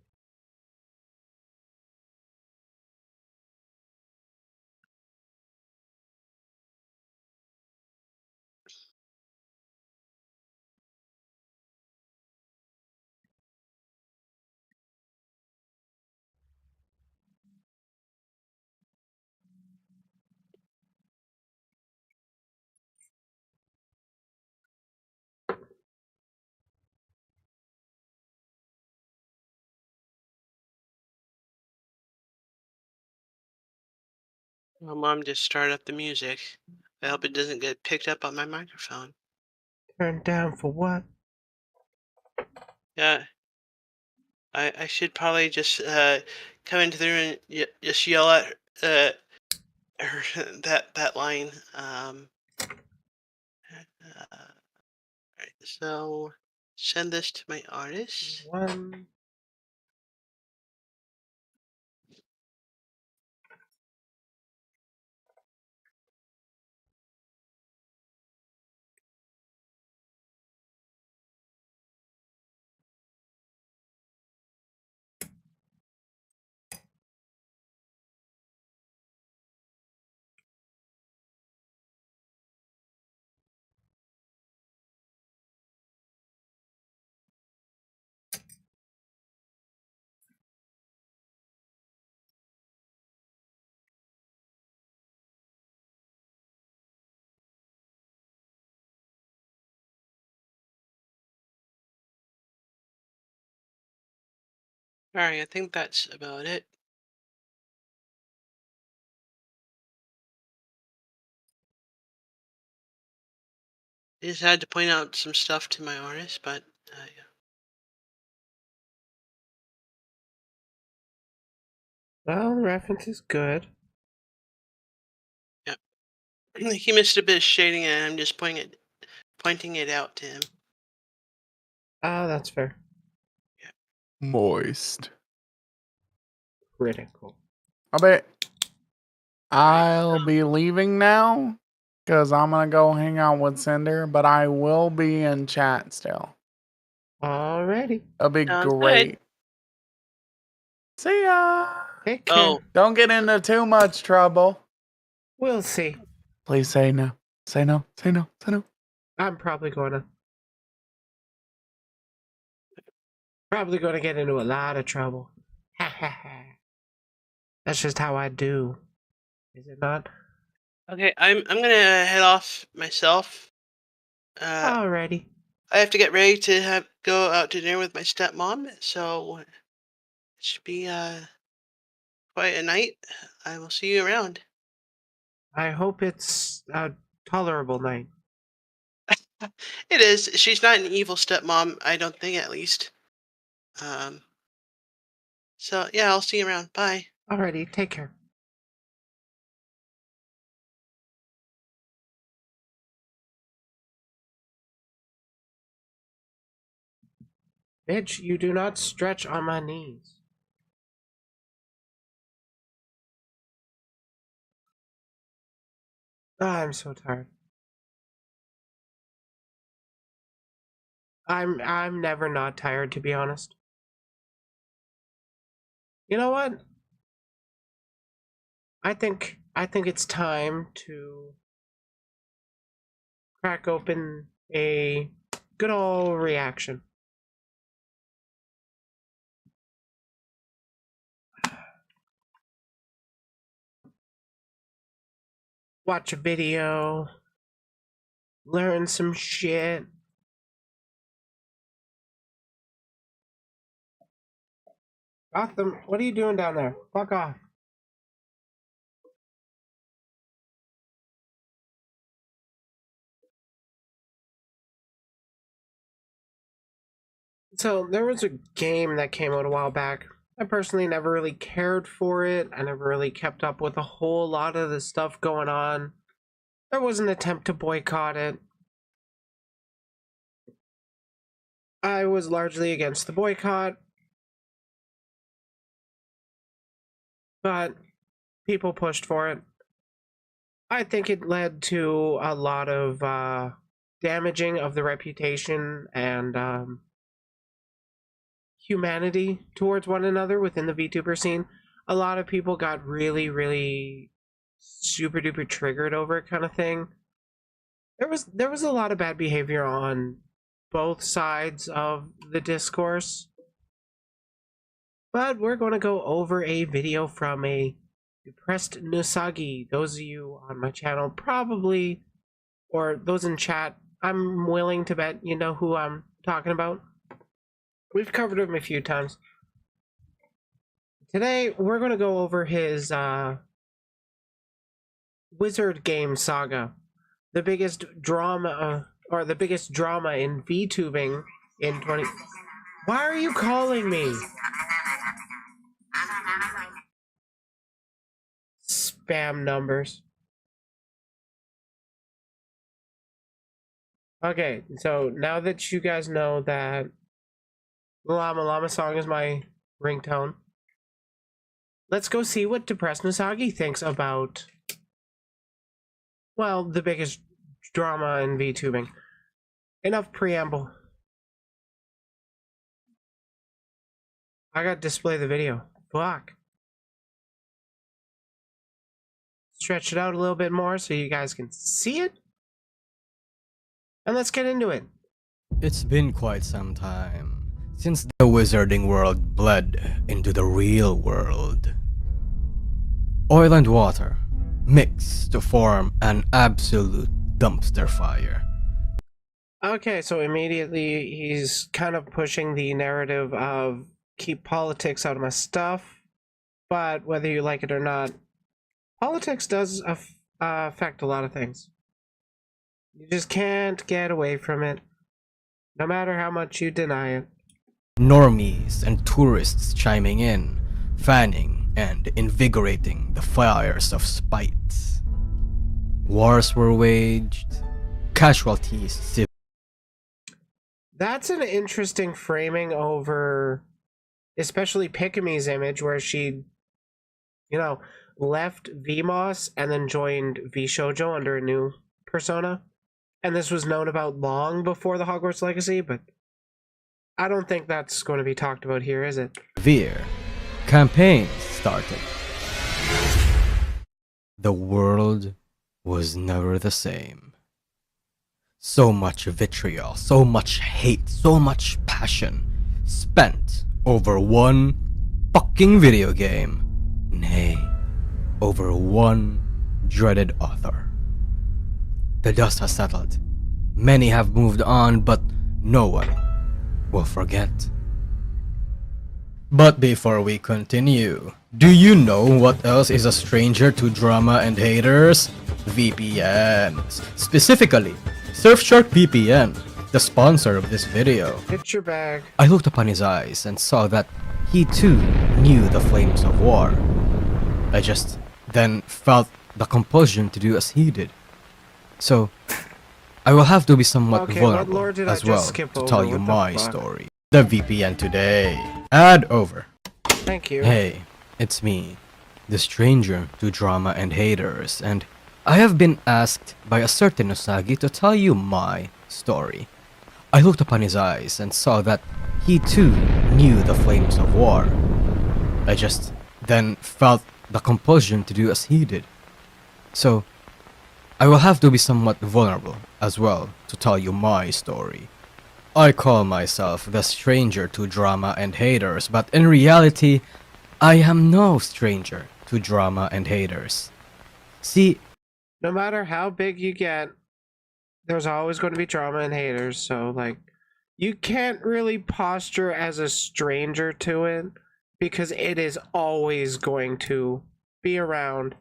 my mom just started up the music. I hope it doesn't get picked up on my microphone. Turned down for what? Yeah, I should probably just come into the room and just yell at her that line. Alright, so send this to my artist. One. Alright, I think that's about it. I just had to point out some stuff to my artist, but Well, the reference is good. yeah. He missed a bit of shading, and I'm just pointing it out to him. Oh, that's fair. Moist. Critical. I'll be leaving now because I'm gonna go hang out with Cinder, but I will be in chat still. Alrighty. It'll be Sounds good. great. See ya. Take care. Oh, Don't get into too much trouble. We'll see. Please say no. Say no. Say no. Say no. I'm probably gonna get into a lot of trouble. Ha ha ha. That's just how I do. Is it not? okay. I'm gonna head off myself. Alrighty. I have to get ready to go out to dinner with my stepmom, so it should be quite a night. I will see you around. I hope it's a tolerable night. It is. She's not an evil stepmom, I don't think, at least. So yeah, I'll see you around. Bye. Alrighty, take care. Bitch, you do not stretch on my knees. I'm so tired. I'm never not tired, to be honest. You know what? I think it's time to crack open a good old reaction. Watch a video, learn some shit. Gotham, what are you doing down there? Fuck off. So, there was a game that came out a while back. I personally never really cared for it. I never really kept up with a whole lot of the stuff going on. There was an attempt to boycott it. I was largely against the boycott. But people pushed for it. I think it led to a lot of damaging of the reputation and humanity towards one another within the VTuber scene. A lot of people got really, really super duper triggered over it, kind of thing. There was a lot of bad behavior on both sides of the discourse. But we're going to go over a video from a depressed Nusagi. Those of you on my channel probably, or those in chat, I'm willing to bet you know who I'm talking about. We've covered him a few times. Today, we're going to go over his Wizard game saga. The biggest drama, or the biggest drama in VTubing in 20... Why are you calling me? Spam numbers. Okay, so now that you guys know that the Llama Llama song is my ringtone, let's go see what Depressed Nusagi thinks about, well, the biggest drama in VTubing. Enough preamble. I gotta display the video. Fuck. Stretch it out a little bit more so you guys can see it. And let's get into it. It's been quite some time since the wizarding world bled into the real world. Oil and water mix to form an absolute dumpster fire. Okay, so immediately he's kind of pushing the narrative of keep politics out of my stuff, but whether you like it or not, politics does affect a lot of things. You just can't get away from it, no matter how much you deny it. Normies and tourists chiming in, fanning and invigorating the fires of spite. Wars were waged, casualties. That's an interesting framing over, especially Pikami's image, where she, left VMOS and then joined VShojo under a new persona. And this was known about long before the Hogwarts Legacy, but I don't think that's going to be talked about here, is it? Severe campaigns started. The world was never the same. So much vitriol, so much hate, so much passion spent over one fucking video game. Nay, over one dreaded author. The dust has settled. Many have moved on, but no one will forget. But before we continue, do you know what else is a stranger to drama and haters? VPNs. Specifically, Surfshark VPN, the sponsor of this video. Hit your bag. I looked upon his eyes and saw that he too knew the flames of war. I just then felt the compulsion to do as he did. So, I will have to be somewhat Okay, what vulnerable lore did I as just well skip to over? tell you What the my fuck? story. The VPN today. Add over. Thank you. Hey, it's me, the stranger to drama and haters, and I have been asked by a certain Usagi to tell you my story. I looked upon his eyes and saw that he too knew the flames of war. I just then felt the compulsion to do as he did. So, I will have to be somewhat vulnerable as well to tell you my story. I call myself the stranger to drama and haters, but in reality, I am no stranger to drama and haters. See, No matter how big you get, there's always going to be drama and haters, so, you can't really posture as a stranger to it, because it is always going to be around.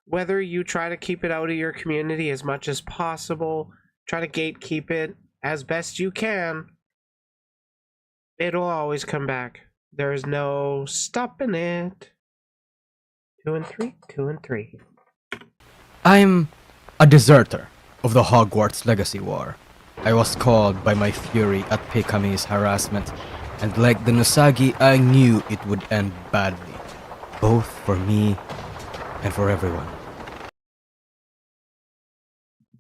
Whether you try to keep it out of your community as much as possible, try to gatekeep it as best you can, it'll always come back. There's no stopping it. 2 and 3, 2 and 3. I'm a deserter of the Hogwarts Legacy War. I was called by my fury at Pikami's harassment, and like the Nusagi, I knew it would end badly, both for me and for everyone.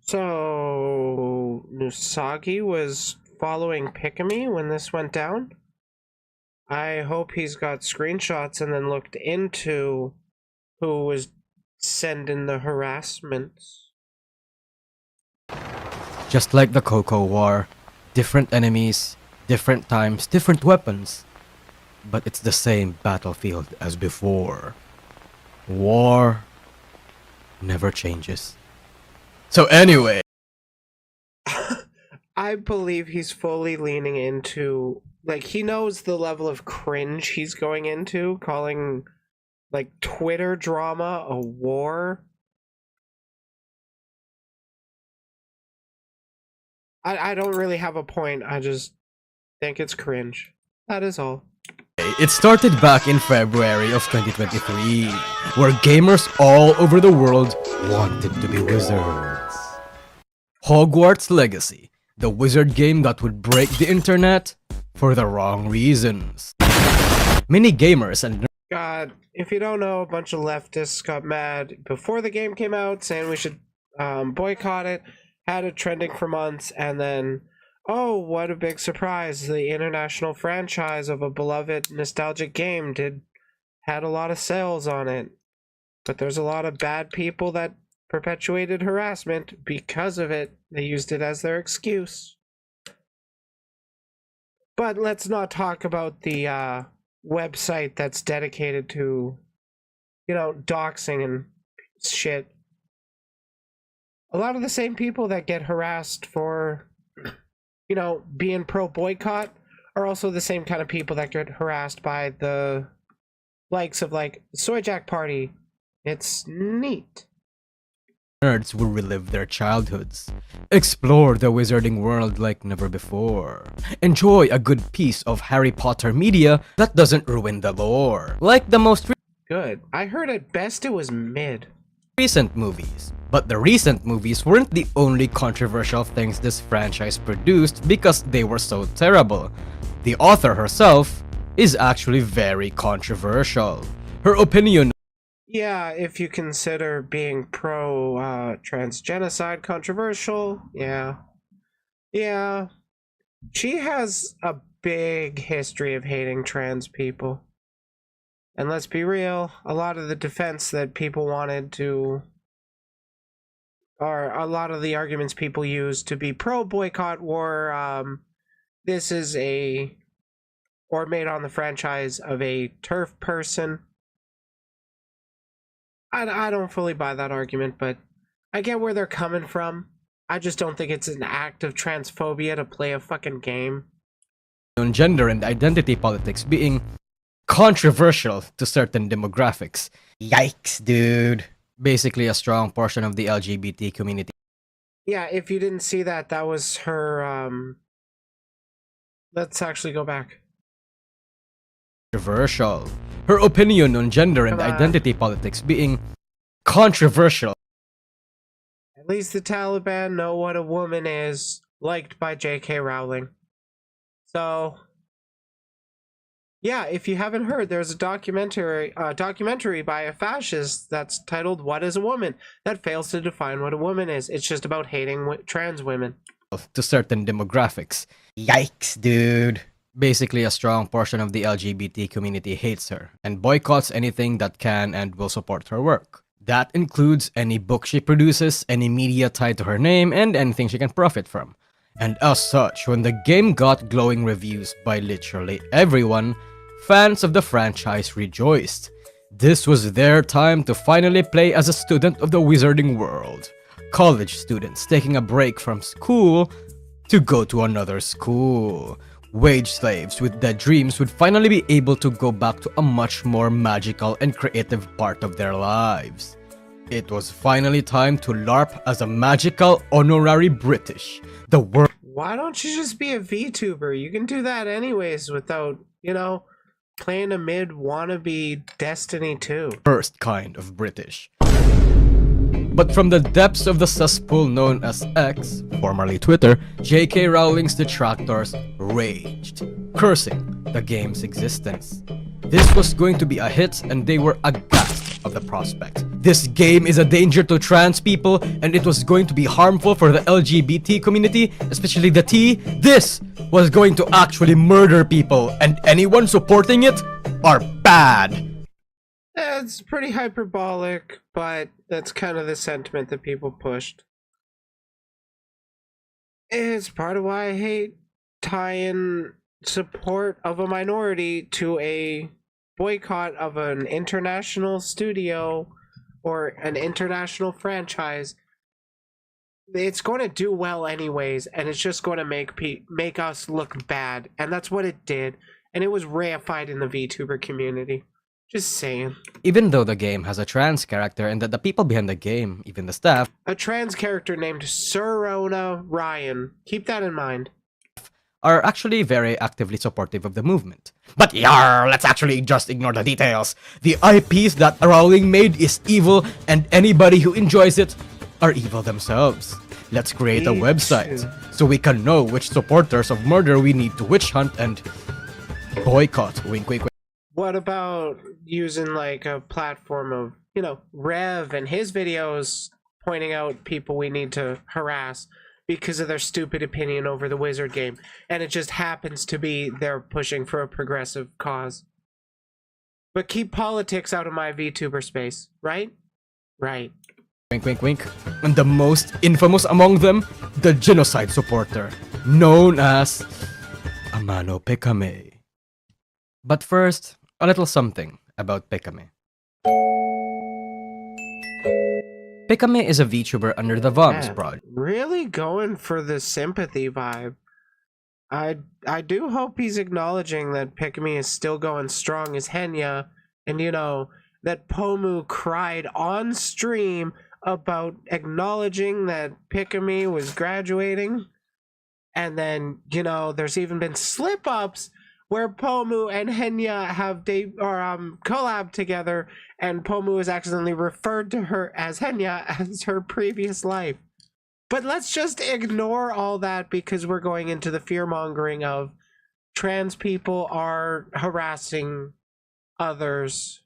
So, Nusagi was following Pikami when this went down? I hope he's got screenshots and then looked into who was sending the harassments. Just like the Cocoa War, different enemies, different times, different weapons. But it's the same battlefield as before. War never changes. So anyway, I believe he's fully leaning into, he knows the level of cringe he's going into, calling, Twitter drama a war. I don't really have a point, I just think it's cringe. That is all. it started back in February of 2023, where gamers all over the world wanted to be wizards. Hogwarts Legacy, the wizard game that would break the internet for the wrong reasons. Many gamers and God, if you don't know, a bunch of leftists got mad before the game came out, saying we should boycott it, had it trending for months, and then, oh, what a big surprise, the international franchise of a beloved nostalgic game had a lot of sales on it. But there's a lot of bad people that perpetuated harassment because of it. They used it as their excuse. But let's not talk about the website that's dedicated to, doxing and shit. A lot of the same people that get harassed for, being pro boycott are also the same kind of people that get harassed by the likes of like Soy Jack Party. It's neat. Nerds will relive their childhoods, explore the wizarding world like never before, enjoy a good piece of Harry Potter media that doesn't ruin the lore, like the most Good. I heard at best it was mid. recent movies. But the recent movies weren't the only controversial things this franchise produced because they were so terrible. The author herself is actually very controversial. Her opinion Yeah, if you consider being pro transgenocide controversial, yeah. Yeah. She has a big history of hating trans people. And let's be real, a lot of the defense that people wanted to, or a lot of the arguments people used to be pro boycott were, this is a, or made on the franchise of a turf person. I don't fully buy that argument, but I get where they're coming from. I just don't think it's an act of transphobia to play a fucking game. on gender and identity politics being controversial to certain demographics. Yikes, dude. Basically a strong portion of the LGBT community Yeah, if you didn't see that, that was her, let's actually go back. controversial. Her opinion on gender and Come on. identity politics being controversial. At least the Taliban know what a woman is, liked by J.K. Rowling. So, yeah, if you haven't heard, there's a documentary by a fascist that's titled "What is a Woman?" that fails to define what a woman is. It's just about hating trans women. To certain demographics. Yikes, dude. Basically, a strong portion of the LGBT community hates her and boycotts anything that can and will support her work. That includes any book she produces, any media tied to her name, and anything she can profit from. And as such, when the game got glowing reviews by literally everyone, fans of the franchise rejoiced. This was their time to finally play as a student of the wizarding world. College students taking a break from school to go to another school. Wage slaves with their dreams would finally be able to go back to a much more magical and creative part of their lives. It was finally time to LARP as a magical honorary British. The world Why don't you just be a VTuber? You can do that anyways without, playing a mid wannabe Destiny 2. first kind of British. But from the depths of the cesspool known as X, formerly Twitter, J.K. Rowling's detractors raged, cursing the game's existence. This was going to be a hit and they were aghast of the prospect. This game is a danger to trans people and it was going to be harmful for the LGBT community, especially the T. This was going to actually murder people and anyone supporting it are bad. It's pretty hyperbolic, but that's kind of the sentiment that people pushed. It's part of why I hate tying support of a minority to a boycott of an international studio or an international franchise. It's going to do well anyways, and it's just going to make us look bad, and that's what it did, and it was reified in the VTuber community. Just saying. Even though the game has a trans character and that the people behind the game, even the staff, A trans character named Serona Ryan. Keep that in mind. are actually very actively supportive of the movement. But let's actually just ignore the details. The IPs that Rowling made is evil and anybody who enjoys it are evil themselves. Let's create a website so we can know which supporters of murder we need to witch hunt and boycott. Wink, wink, wink. What about using like a platform of, Rev and his videos pointing out people we need to harass because of their stupid opinion over the wizard game, and it just happens to be they're pushing for a progressive cause. But keep politics out of my VTuber space, right? Right. Wink, wink, wink. And the most infamous among them, the genocide supporter, known as Amano Pekame. But first, a little something about Pekame. Pekame is a VTuber under the Voms Man, project. really going for the sympathy vibe. I do hope he's acknowledging that Pikami is still going strong as Henya, and that Pomu cried on stream about acknowledging that Pikami was graduating, and then there's even been slip ups where Pomu and Henya have collab together, and Pomu has accidentally referred to her as Henya as her previous life. But let's just ignore all that because we're going into the fear mongering of trans people are harassing others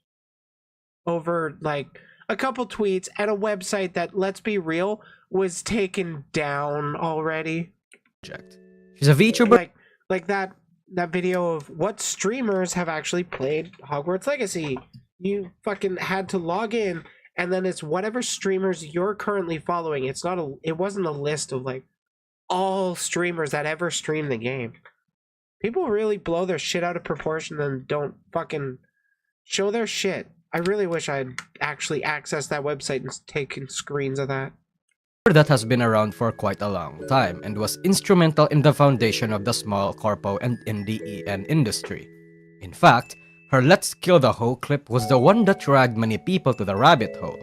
over like a couple tweets and a website that, let's be real, was taken down already. She's a VTuber. Like that video of what streamers have actually played Hogwarts Legacy. You fucking had to log in, and then it's whatever streamers you're currently following. It wasn't a list of like all streamers that ever streamed the game. People really blow their shit out of proportion and don't fucking show their shit. I really wish I'd actually accessed that website and taken screens of that. That has been around for quite a long time and was instrumental in the foundation of the small corpo and indie EN industry. In fact, her "Let's Kill the Hoe" clip was the one that dragged many people to the rabbit hole,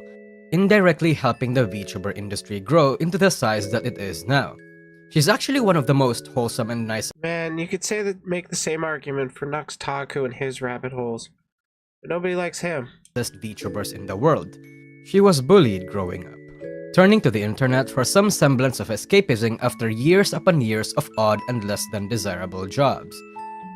indirectly helping the VTuber industry grow into the size that it is now. She's actually one of the most wholesome and nice. Man, you could make the same argument for Nux Taku and his rabbit holes, but nobody likes him. VTubers in the world. She was bullied growing up, turning to the internet for some semblance of escapism after years upon years of odd and less than desirable jobs.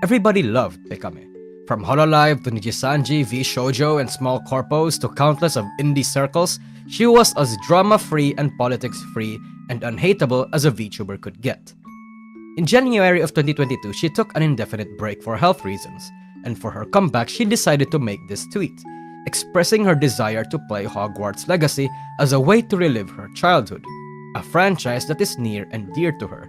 Everybody loved Pikami. From Hololive to Nijisanji, V Shoujo, and small corpos to countless of indie circles, she was as drama-free and politics-free and unhateable as a VTuber could get. In January of 2022, she took an indefinite break for health reasons, and for her comeback, she decided to make this tweet, expressing her desire to play Hogwarts Legacy as a way to relive her childhood, a franchise that is near and dear to her.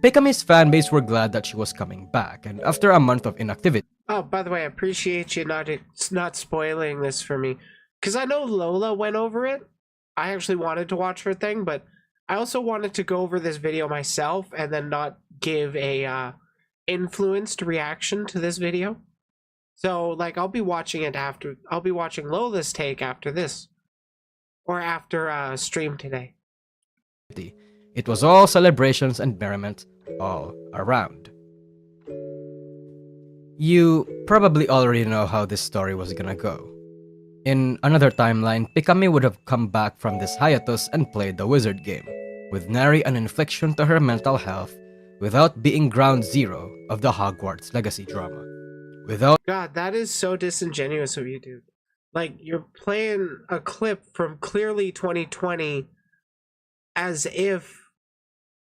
Pikami's fanbase were glad that she was coming back, and after a month of inactivity... Oh, by the way, I appreciate you not spoiling this for me, because I know Lola went over it. I actually wanted to watch her thing, but I also wanted to go over this video myself and then not give a influenced reaction to this video. So, like, I'll be watching Lola's take after this, or after stream today. It was all celebrations and merriment all around. You probably already know how this story was gonna go. In another timeline, Pikami would have come back from this hiatus and played the wizard game, with nary an infliction to her mental health, without being ground zero of the Hogwarts Legacy drama. God, that is so disingenuous of you, dude. Like, you're playing a clip from clearly 2020 as if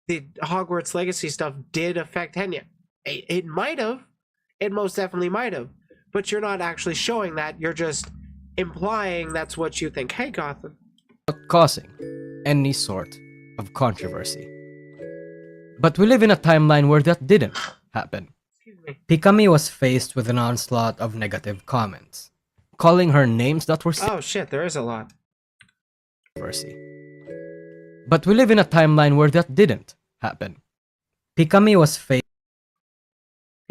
the Hogwarts Legacy stuff did affect Henya. It might have. It most definitely might have. But you're not actually showing that. You're just implying that's what you think. Hey, Gotham. Without causing any sort of controversy. But we live in a timeline where that didn't happen. Pikami was faced with an onslaught of negative comments, calling her names that were... Oh shit, there is a lot. But we live in a timeline where that didn't happen. Pikami was faced...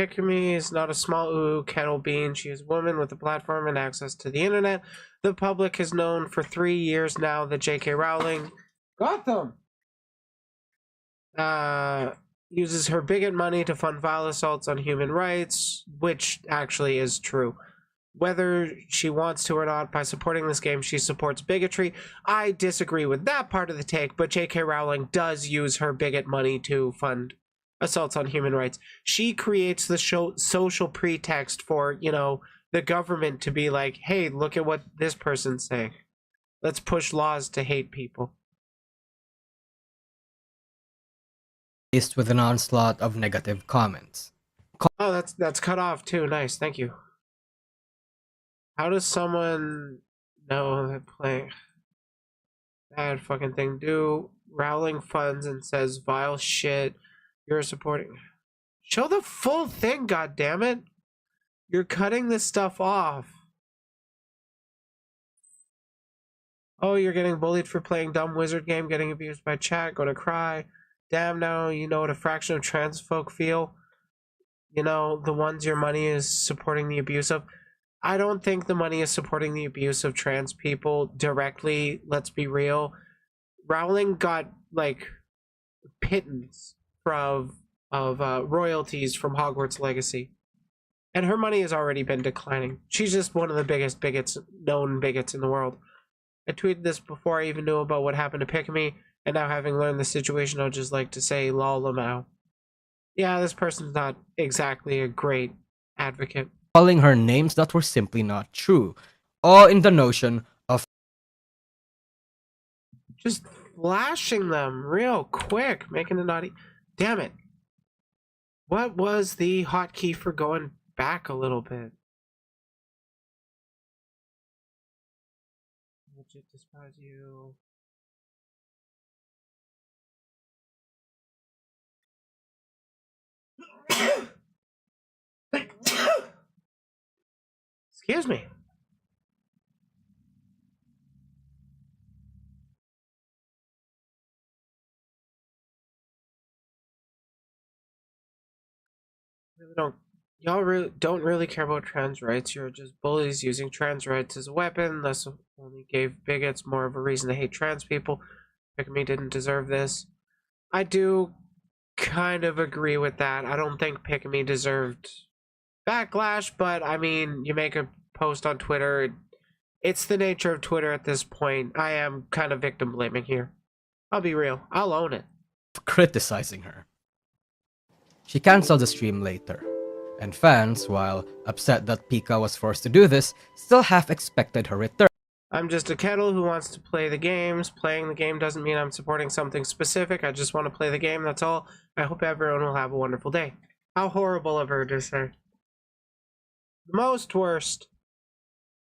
Pikami is not a small kettle bean. She is a woman with a platform and access to the internet. The public has known for 3 years now that J.K. Rowling... Gotham! Uses her bigot money to fund vile assaults on human rights, which actually is true. Whether she wants to or not, by supporting this game, she supports bigotry. I disagree with that part of the take, but J.K. Rowling does use her bigot money to fund assaults on human rights. She creates the social pretext for, the government to be like, hey, look at what this person's saying. Let's push laws to hate people. Faced with an onslaught of negative comments. Oh, that's cut off too. Nice, thank you. How does someone know that playing that fucking thing do Rowling funds and says vile shit? You're supporting. Show the full thing, goddammit. You're cutting this stuff off. Oh, you're getting bullied for playing dumb wizard game, getting abused by chat, gonna cry. damn, now you know what a fraction of trans folk feel. You know, the ones your money is supporting the abuse of. I don't think the money is supporting the abuse of trans people directly. Let's be real. Rowling got like pittance of royalties from Hogwarts Legacy, and her money has already been declining. She's just one of the biggest known bigots in the world. I tweeted this before I even knew about what happened to Pick-Me, and now having learned the situation, I'd just like to say, lol, Lamau. Yeah, this person's not exactly a great advocate. Calling her names that were simply not true, all in the notion of Just flashing them real quick, making it naughty. Damn it. What was the hotkey for going back a little bit? Legit despise you. Excuse me. Y'all don't really care about trans rights. You're just bullies using trans rights as a weapon. Thus only gave bigots more of a reason to hate trans people. Pick-Me didn't deserve this. I do kind of agree with that. I don't think Pick-Me deserved backlash, but I mean, you make a post on Twitter. It's the nature of Twitter at this point. I am kind of victim blaming here. I'll be real. I'll own it. criticizing her. She canceled the stream later, and fans, while upset that Pika was forced to do this, still half expected her return. I'm just a kettle who wants to play the games. Playing the game doesn't mean I'm supporting something specific. I just want to play the game, that's all. I hope everyone will have a wonderful day. How horrible of her to say. The most worst.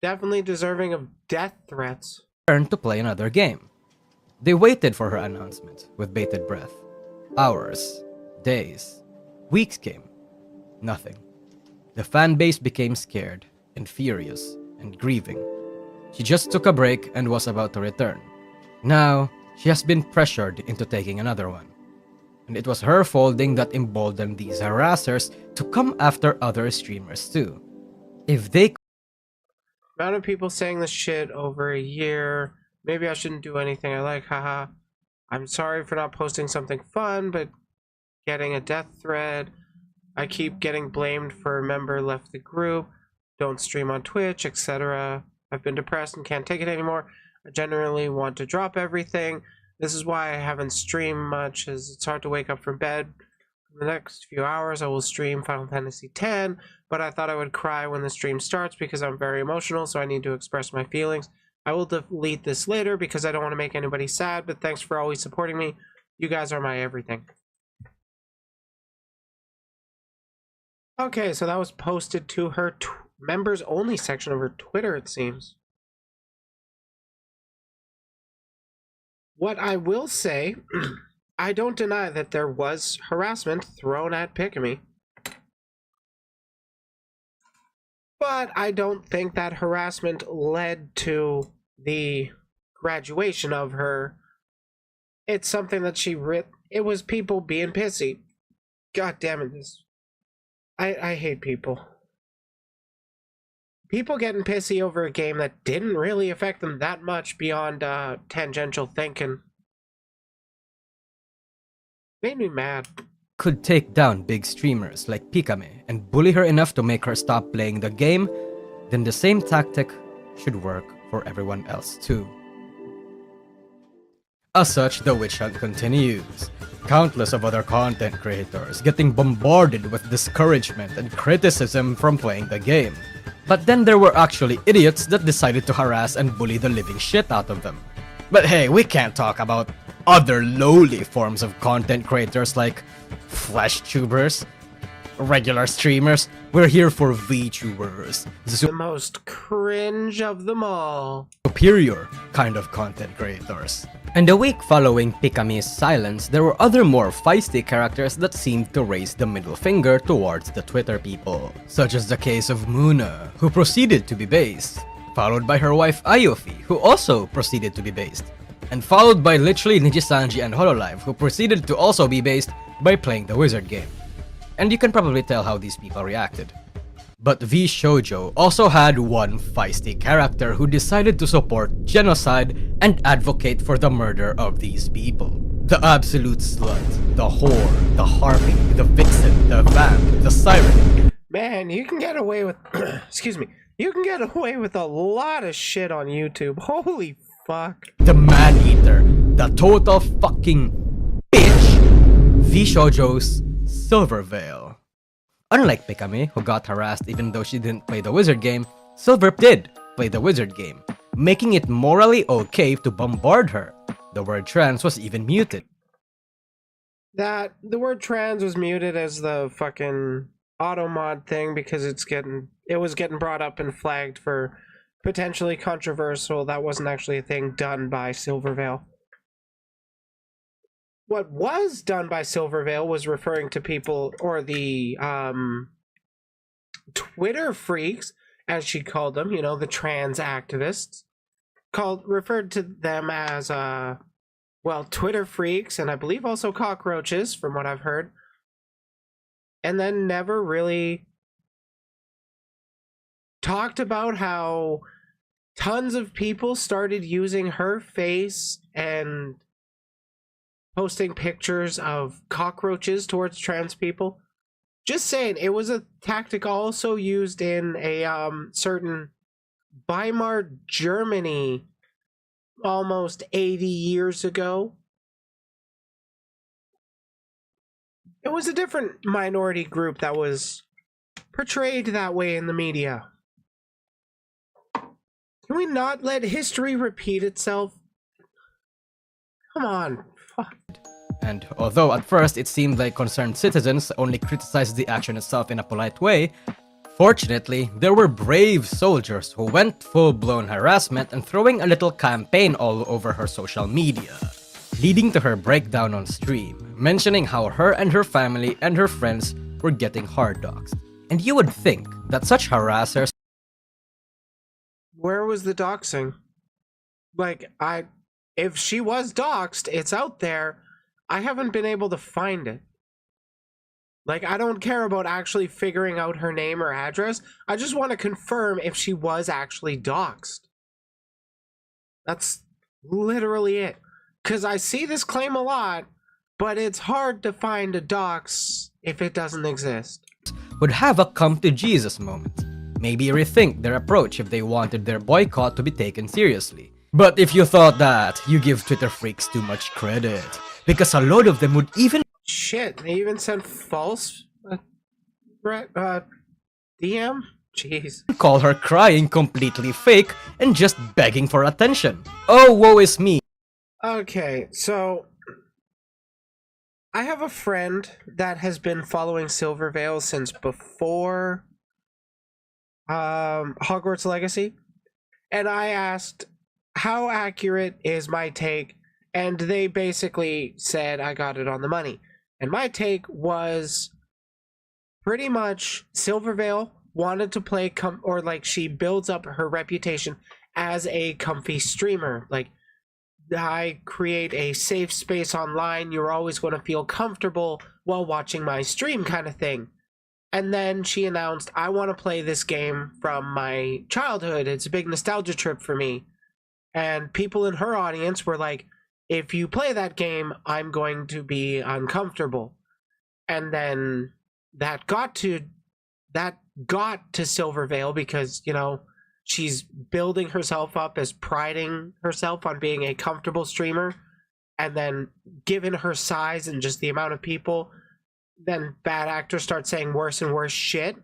Definitely deserving of death threats. To play another game. They waited for her announcement with bated breath. Hours, days, weeks came. Nothing. The fan base became scared and furious and grieving. She just took a break and was about to return. Now, she has been pressured into taking another one. And it was her folding that emboldened these harassers to come after other streamers too. If they Amount of people saying this shit over a year. Maybe I shouldn't do anything I like, haha. I'm sorry for not posting something fun, but getting a death threat. I keep getting blamed for a member left the group. Don't stream on Twitch, etc. I've been depressed and can't take it anymore. I generally want to drop everything. This is why I haven't streamed much, as it's hard to wake up from bed. In the next few hours, I will stream Final Fantasy X, but I thought I would cry when the stream starts because I'm very emotional, so I need to express my feelings. I will delete this later because I don't want to make anybody sad, but thanks for always supporting me. You guys are my everything. Okay, so that was posted to her members only section of her Twitter, it seems. What I will say, I don't deny that there was harassment thrown at Pick-Me. But I don't think that harassment led to the graduation of her. It's something that it was people being pissy. God damn it, this. I hate people. People getting pissy over a game that didn't really affect them that much beyond tangential thinking. Made me mad. could take down big streamers like Pikame and bully her enough to make her stop playing the game, then the same tactic should work for everyone else too. As such, the witch hunt continues. Countless of other content creators getting bombarded with discouragement and criticism from playing the game. But then there were actually idiots that decided to harass and bully the living shit out of them. But hey, we can't talk about other lowly forms of content creators like flash tubers, regular streamers. We're here for VTubers, The most cringe of them all. superior kind of content creators. And the week following Pikame's silence, there were other more feisty characters that seemed to raise the middle finger towards the Twitter people, such as the case of Muna, who proceeded to be based, followed by her wife Ayofi, who also proceeded to be based. and followed by literally Nijisanji and Hololive, who proceeded to also be based by playing the wizard game. And you can probably tell how these people reacted. But V Shoujo also had one feisty character who decided to support genocide and advocate for the murder of these people. The absolute slut, the whore, the harpy, the vixen, the vamp, the siren. Man, you can get away with excuse me. You can get away with a lot of shit on YouTube. Holy fuck. The man-eater, the total fucking bitch, V Shoujo's Silvervale. Unlike Pikami, who got harassed even though she didn't play the wizard game, Silver did play the wizard game, making it morally okay to bombard her. The word trans was even muted. The word trans was muted as the fucking auto mod thing because it was getting brought up and flagged for potentially controversial. That wasn't actually a thing done by Silvervale. What was done by Silvervale was referring to people, or the Twitter freaks, as she called them, you know, the trans activists, referred to them as Twitter freaks, and I believe also cockroaches, from what I've heard. And then never really talked about how tons of people started using her face and posting pictures of cockroaches towards trans people. Just saying, it was a tactic also used in a certain Weimar Germany almost 80 years ago. It was a different minority group that was portrayed that way in the media. Can we not let history repeat itself? Come on. Fuck. And although at first it seemed like concerned citizens only criticized the action itself in a polite way, fortunately, there were brave soldiers who went full-blown harassment and throwing a little campaign all over her social media, leading to her breakdown on stream, mentioning how her and her family and her friends were getting hard doxed. And you would think that such harassers... Where was the doxing? Like, if she was doxed, it's out there. I haven't been able to find it. Like, I don't care about actually figuring out her name or address. I just want to confirm if she was actually doxed. That's literally it. Because I see this claim a lot, but it's hard to find a dox if it doesn't exist. Would have a come to Jesus moment. Maybe rethink their approach if they wanted their boycott to be taken seriously. But if you thought that, you give Twitter freaks too much credit. Because a load of them would even... Shit, they even sent false DM? Jeez. call her crying completely fake and just begging for attention. Oh, woe is me. Okay, so I have a friend that has been following Silvervale since before Hogwarts Legacy, and I asked how accurate is my take, and they basically said I got it on the money. And my take was pretty much Silvervale wanted to play she builds up her reputation as a comfy streamer. Like, I create a safe space online, you're always going to feel comfortable while watching my stream, kind of thing. And then she announced, I want to play this game from my childhood. It's a big nostalgia trip for me. And people in her audience were like, if you play that game, I'm going to be uncomfortable. And then that got to Silvervale because, you know, she's building herself up as priding herself on being a comfortable streamer. And then given her size and just the amount of people, then bad actors start saying worse and worse shit.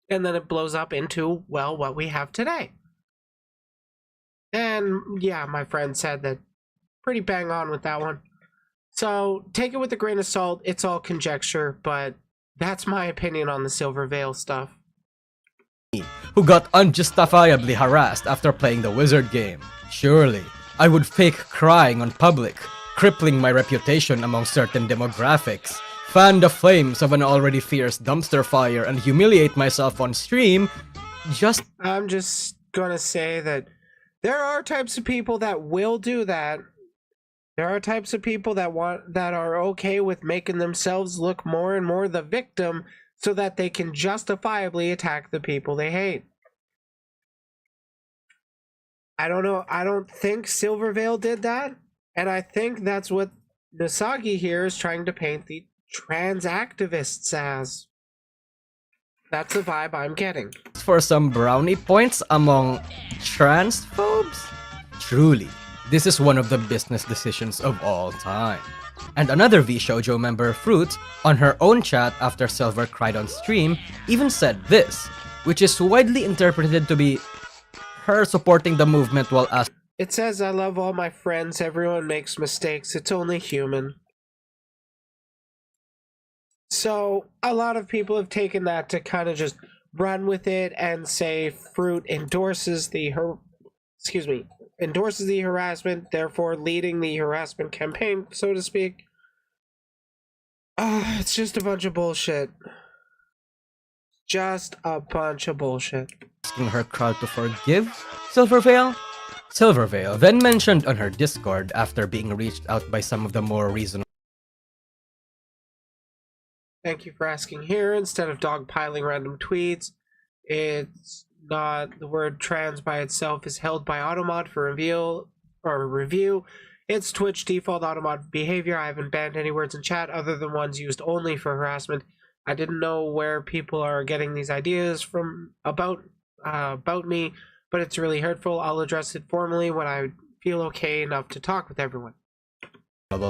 And then it blows up into, well, what we have today. And yeah, my friend said that pretty bang on with that one. So take it with a grain of salt. It's all conjecture, but that's my opinion on the Silvervale stuff. Who got unjustifiably harassed after playing the wizard game. Surely, I would fake crying on public, crippling my reputation among certain demographics, fan the flames of an already fierce dumpster fire, and humiliate myself on stream, I'm just gonna say that There are types of people that will do that. There are types of people that are okay with making themselves look more and more the victim so that they can justifiably attack the people they hate. I don't know. I don't think Silvervale did that. And I think that's what Nasagi here is trying to paint the trans activists as. That's the vibe I'm getting. For some brownie points among transphobes? Truly, this is one of the business decisions of all time. And another V-Shoujo member, Fruit, on her own chat after Silver cried on stream, even said this, which is widely interpreted to be her supporting the movement while asking. It says, I love all my friends, everyone makes mistakes, it's only human. So, a lot of people have taken that to kind of just run with it and say Fruit endorses the harassment, therefore leading the harassment campaign, so to speak. It's just a bunch of bullshit. Just a bunch of bullshit. Asking her crowd to forgive Silvervale? Silvervale then mentioned on her Discord after being reached out by some of the more reasonable. Thank you for asking here. Instead of dogpiling random tweets, it's not the word trans by itself is held by Automod for review. It's Twitch default Automod behavior. I haven't banned any words in chat other than ones used only for harassment. I didn't know where people are getting these ideas from about me, but it's really hurtful. I'll address it formally when I feel okay enough to talk with everyone.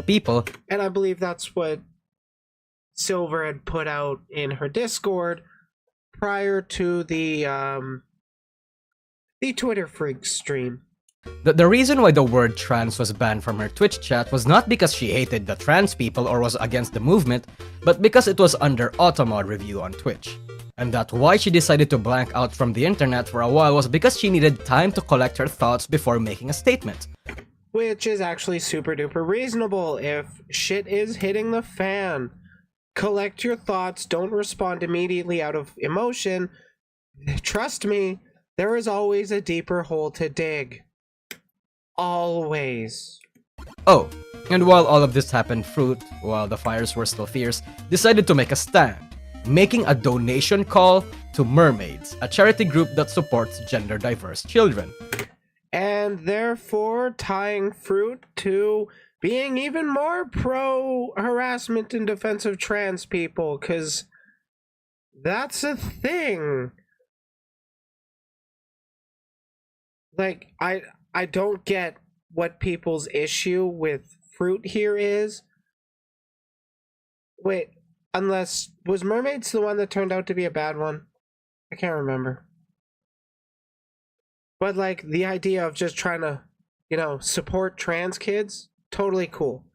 People. And I believe that's what Silver had put out in her Discord prior to the Twitter Freaks stream. The reason why the word trans was banned from her Twitch chat was not because she hated the trans people or was against the movement, but because it was under Automod review on Twitch. And that why she decided to blank out from the internet for a while was because she needed time to collect her thoughts before making a statement. Which is actually super duper reasonable if shit is hitting the fan. Collect your thoughts, don't respond immediately out of emotion. Trust me, there is always a deeper hole to dig. Always. Oh, and while all of this happened, Fruit, while the fires were still fierce, decided to make a stand, making a donation call to Mermaids, a charity group that supports gender-diverse children. And therefore tying Fruit to being even more pro-harassment and defense of trans people, because that's a thing. Like, I don't get what people's issue with Fruit here is. Wait, unless, was Mermaids the one that turned out to be a bad one? I can't remember. But, like, the idea of just trying to, support trans kids, totally cool.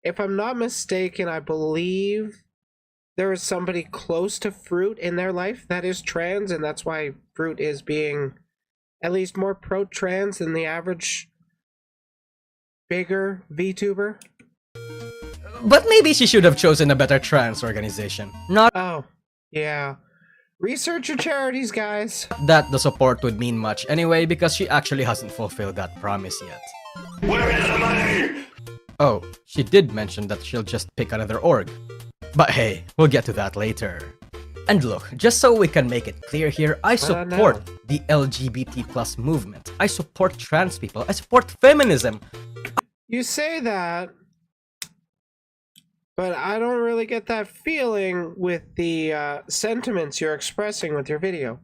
If I'm not mistaken, I believe there is somebody close to Fruit in their life that is trans, and that's why Fruit is being at least more pro-trans than the average bigger VTuber. But maybe she should have chosen a better trans organization. Not Oh, yeah. Research your charities, guys. that the support would mean much anyway, because she actually hasn't fulfilled that promise yet. Where is the money? Oh, she did mention that she'll just pick another org. But hey, we'll get to that later. And look, just so we can make it clear here, I support the LGBT plus movement. I support trans people. I support feminism. You say that, but I don't really get that feeling with the sentiments you're expressing with your video.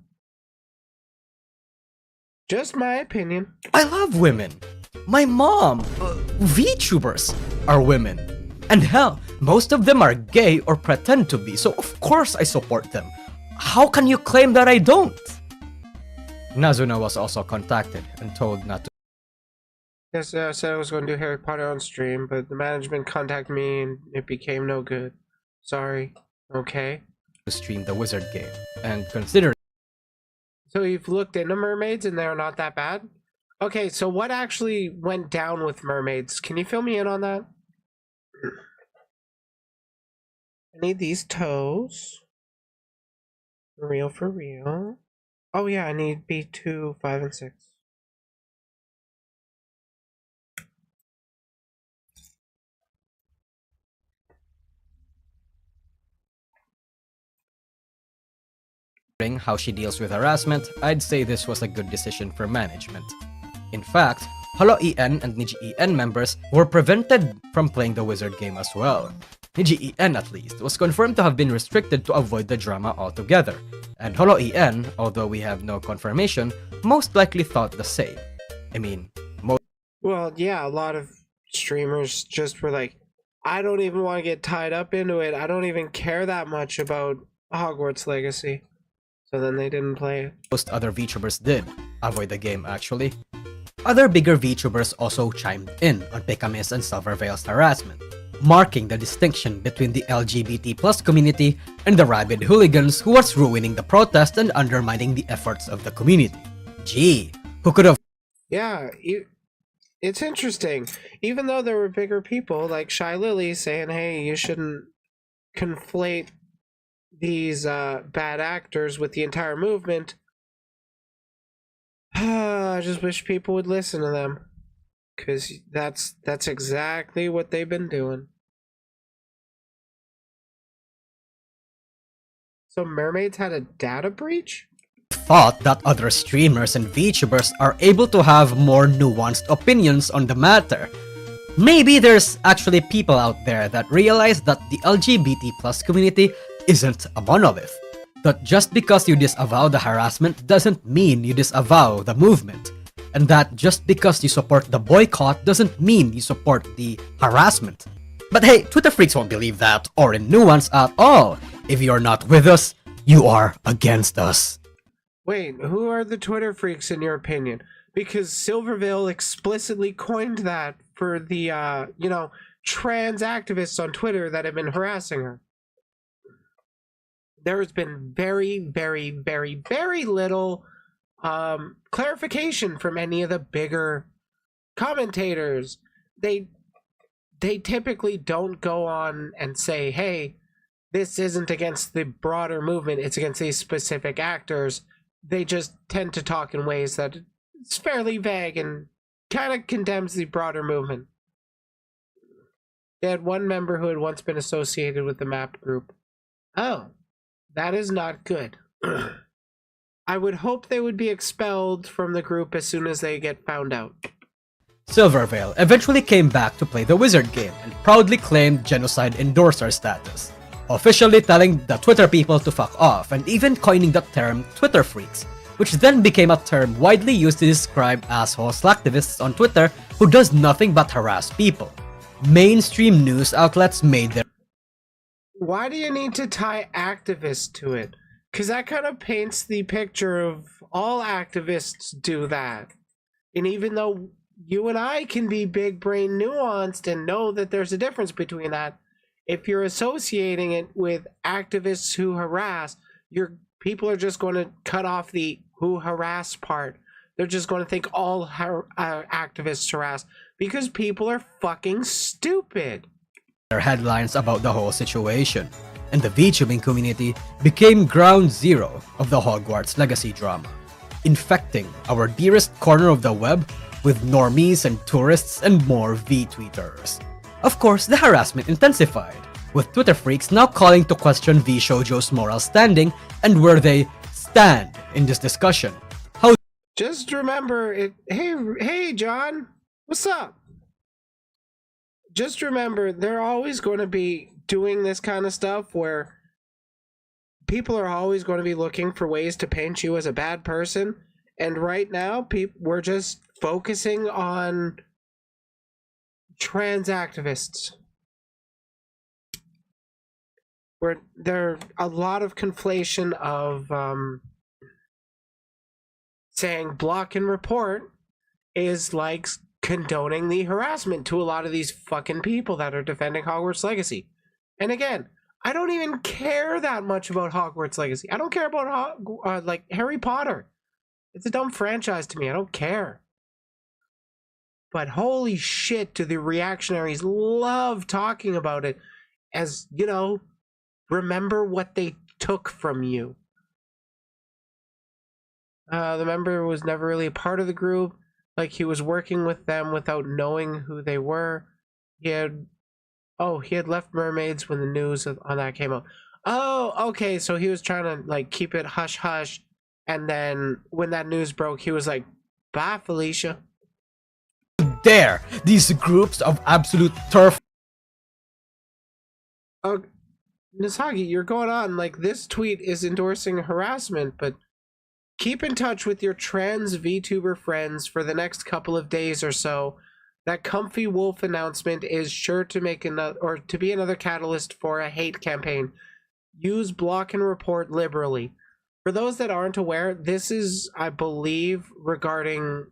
Just my opinion. I love women. My mom, VTubers, are women. And hell, most of them are gay or pretend to be, so of course I support them. How can you claim that I don't? Nazuna was also contacted and told not to Yes, I said I was going to do Harry Potter on stream, but the management contacted me and it became no good. Sorry. Okay. stream the wizard game. And considering So you've looked into mermaids and they're not that bad? Okay, so what actually went down with mermaids? Can you fill me in on that? I need these toes. For real, for real. Oh yeah, I need B2, 5, and 6. how she deals with harassment, I'd say this was a good decision for management. In fact, Holo EN and Niji EN members were prevented from playing the wizard game as well. Niji EN, at least, was confirmed to have been restricted to avoid the drama altogether, and Holo EN, although we have no confirmation, most likely thought the same. I mean, Well, yeah, a lot of streamers just were like, I don't even want to get tied up into it. I don't even care that much about Hogwarts Legacy. So then they didn't play it. most other VTubers did avoid the game actually. Other bigger VTubers also chimed in on Pekamis and Silverveil's harassment, marking the distinction between the LGBT plus community and the rabid hooligans who was ruining the protest and undermining the efforts of the community. Gee, who could have Yeah, it's interesting. Even though there were bigger people like Shy Lily saying, hey, you shouldn't conflate these bad actors with the entire movement, I just wish people would listen to them. Because that's exactly what they've been doing. So mermaids had a data breach? thought that other streamers and VTubers are able to have more nuanced opinions on the matter. Maybe there's actually people out there that realize that the LGBT plus community isn't a monolith. That just because you disavow the harassment doesn't mean you disavow the movement. And that just because you support the boycott doesn't mean you support the harassment. But hey, Twitter freaks won't believe that, or in nuance at all. If you're not with us, you are against us. Wait, who are the Twitter freaks in your opinion? Because Silverveil explicitly coined that for the, trans activists on Twitter that have been harassing her. There's been very, very, very, very little clarification from any of the bigger commentators. They typically don't go on and say, hey, this isn't against the broader movement, it's against these specific actors. They just tend to talk in ways that it's fairly vague and kind of condemns the broader movement. They had one member who had once been associated with the MAP group. Oh, that is not good. I would hope they would be expelled from the group as soon as they get found out. Silverveil eventually came back to play the wizard game and proudly claimed genocide endorser status, officially telling the Twitter people to fuck off and even coining the term Twitter freaks, which then became a term widely used to describe asshole slacktivists on Twitter who does nothing but harass people. Mainstream news outlets made their Why do you need to tie activists to it? Because that kind of paints the picture of all activists do that. And even though you and I can be big brain nuanced and know that there's a difference between that, if you're associating it with activists who harass, people are just going to cut off the who harass part. They're just going to think all activists harass because people are fucking stupid. headlines about the whole situation, and the VTubing community became ground zero of the Hogwarts Legacy drama, infecting our dearest corner of the web with normies and tourists and more V-tweeters. Of course, the harassment intensified, with Twitter freaks now calling to question V-Shoujo's moral standing and where they stand in this discussion. How Just remember it. Hey, John, what's up? Just remember, they're always going to be doing this kind of stuff where people are always going to be looking for ways to paint you as a bad person. And right now, we're just focusing on trans activists. Where there are a lot of conflation of saying block and report is like condoning the harassment to a lot of these fucking people that are defending Hogwarts Legacy. And again, I don't even care that much about Hogwarts Legacy. I don't care about like Harry Potter. It's a dumb franchise to me. I don't care. But holy shit, do the reactionaries love talking about it as, remember what they took from you. The member was never really a part of the group. Like, he was working with them without knowing who they were. He had left Mermaids when the news on that came out. Oh, okay. So he was trying to like keep it hush hush, and then when that news broke, he was like, "Bye, Felicia." Dare these groups of absolute turf. Oh, Nisagi, you're going on like this tweet is endorsing harassment, but keep in touch with your trans VTuber friends for the next couple of days or so. That Comfy Wolf announcement is sure to make another or to be another catalyst for a hate campaign. Use block and report liberally. For those that aren't aware, this is, I believe, regarding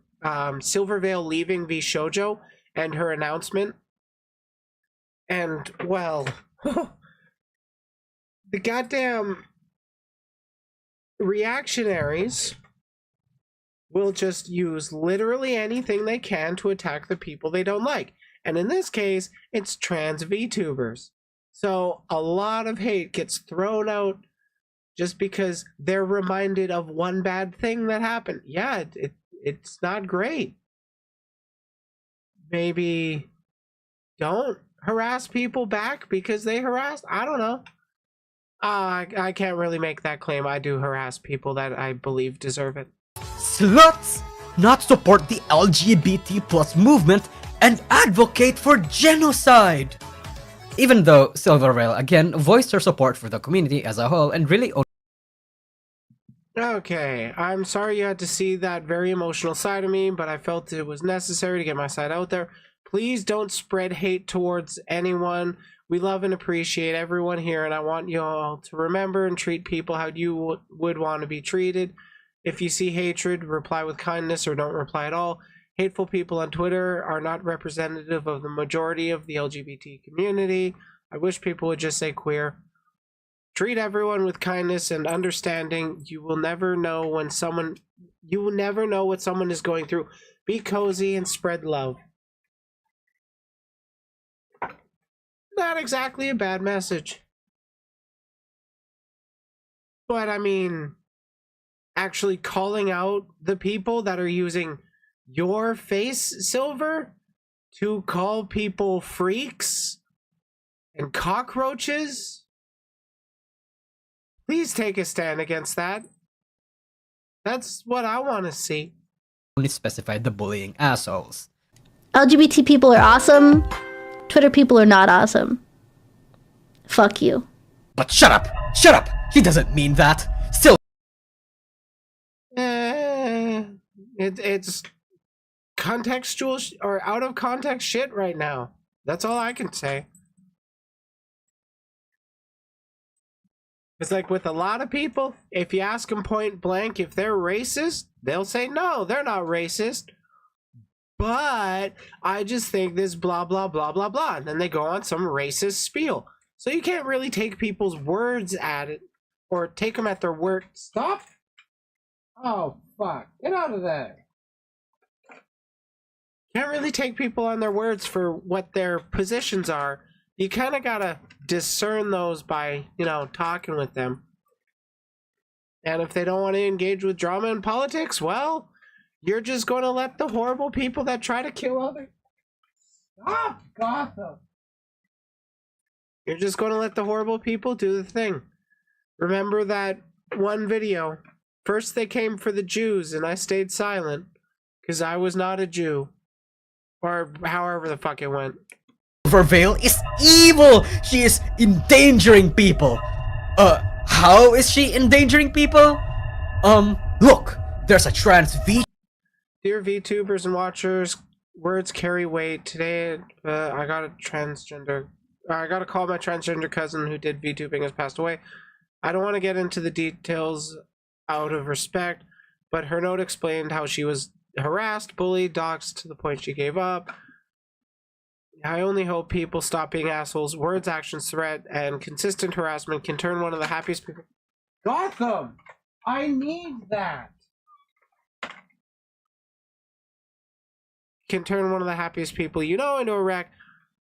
Silvervale leaving V Shoujo and her announcement. And, well, the goddamn reactionaries will just use literally anything they can to attack the people they don't like. And in this case, it's trans VTubers. So a lot of hate gets thrown out just because they're reminded of one bad thing that happened. Yeah, it's not great. Maybe don't harass people back because they harassed. I don't know. I can't really make that claim. I do harass people that I believe deserve it. Sluts not support the LGBT plus movement and advocate for genocide. Even though Silvervale again voiced her support for the community as a whole and really. Okay, I'm sorry you had to see that very emotional side of me, but I felt it was necessary to get my side out there. Please don't spread hate towards anyone. We love and appreciate everyone here, and I want you all to remember and treat people how you would want to be treated. If you see hatred, reply with kindness or don't reply at all. Hateful people on Twitter are not representative of the majority of the LGBT community. I wish people would just say queer. Treat everyone with kindness and understanding. You will never know what someone is going through. Be cozy and spread love. Not exactly a bad message. But I mean, actually calling out the people that are using your face, Silver, to call people freaks and cockroaches. Please take a stand against that. That's what I want to see. Only specified the bullying assholes. LGBT people are awesome. Twitter people are not awesome. Fuck you. But shut up! Shut up! He doesn't mean that. Still. It's contextual or out of context shit right now. That's all I can say. It's like with a lot of people, if you ask them point blank if they're racist, they'll say no, they're not racist. But I just think this blah blah blah blah blah, and then they go on some racist spiel. So you can't really take people's words at it or take them at their word. Stop. Oh fuck, get out of there. Can't really take people on their words for what their positions are. You kind of gotta discern those by, talking with them. And if they don't want to engage with drama and politics, well, you're just going to let the horrible people that try to kill others. Stop, Gotham! You're just going to let the horrible people do the thing. Remember that one video. First they came for the Jews, and I stayed silent, because I was not a Jew. Or however the fuck it went. Silvervale is evil! She is endangering people! How is she endangering people? Look! There's a trans V. Dear VTubers and watchers, words carry weight. Today, I got a call my transgender cousin who did VTubing has passed away. I don't want to get into the details out of respect, but her note explained how she was harassed, bullied, doxxed to the point she gave up. I only hope people stop being assholes. Words, actions, threat, and consistent harassment can turn one of the happiest people. Gotham! I need that! Can turn one of the happiest people into a wreck.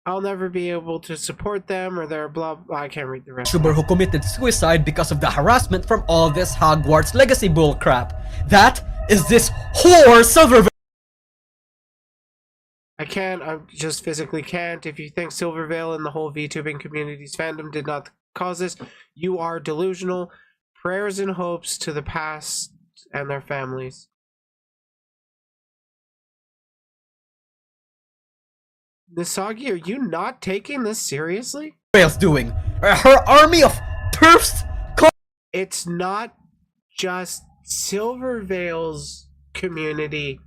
I'll never be able to support them or their blah. I can't read the rest. YouTuber who committed suicide because of the harassment from all this Hogwarts legacy bullcrap. That is this whore Silvervale. I can't. I just physically can't. If you think Silvervale and the whole VTubing community's fandom did not calls this, you are delusional. Prayers and hopes to the past and their families. Nisagi, are you not taking this seriously? Whales doing? Her army of turfs? It's not just Silvervale's community.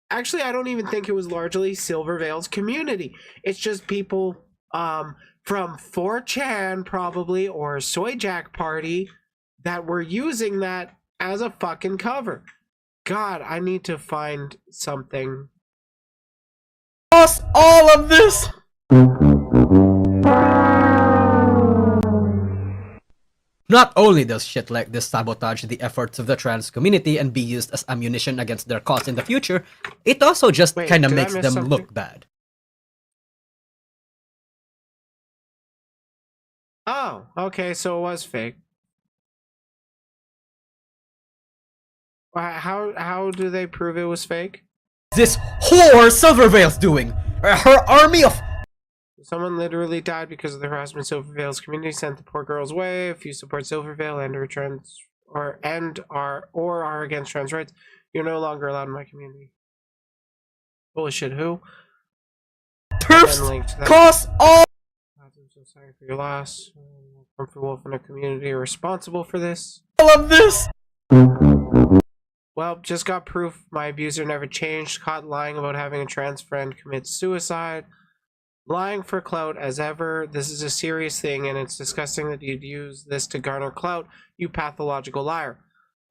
Actually, I don't even think it was largely Silvervale's community. It's just people from 4chan probably, or Soy Jack Party, that were using that as a fucking cover. God, I need to find something. All of this? Not only does shit like this sabotage the efforts of the trans community and be used as ammunition against their cause in the future, it also just Wait, kinda did I makes miss them something? look bad. Oh, okay, so it was fake. How do they prove it was fake? This whore Silvervale's doing? Her army of Someone literally died because of the harassment. Silvervale's community sent the poor girl's way. If you support Silvervale and or trans or are against trans rights, you're no longer allowed in my community. Bullshit. Who? turfs Link to that. costs all I'm so sorry for your loss. Comfort Wolf in a community are responsible for this. of this? Well, just got proof my abuser never changed. Caught lying about having a trans friend commit suicide. Lying for clout as ever. This is a serious thing, and it's disgusting that you'd use this to garner clout, you pathological liar.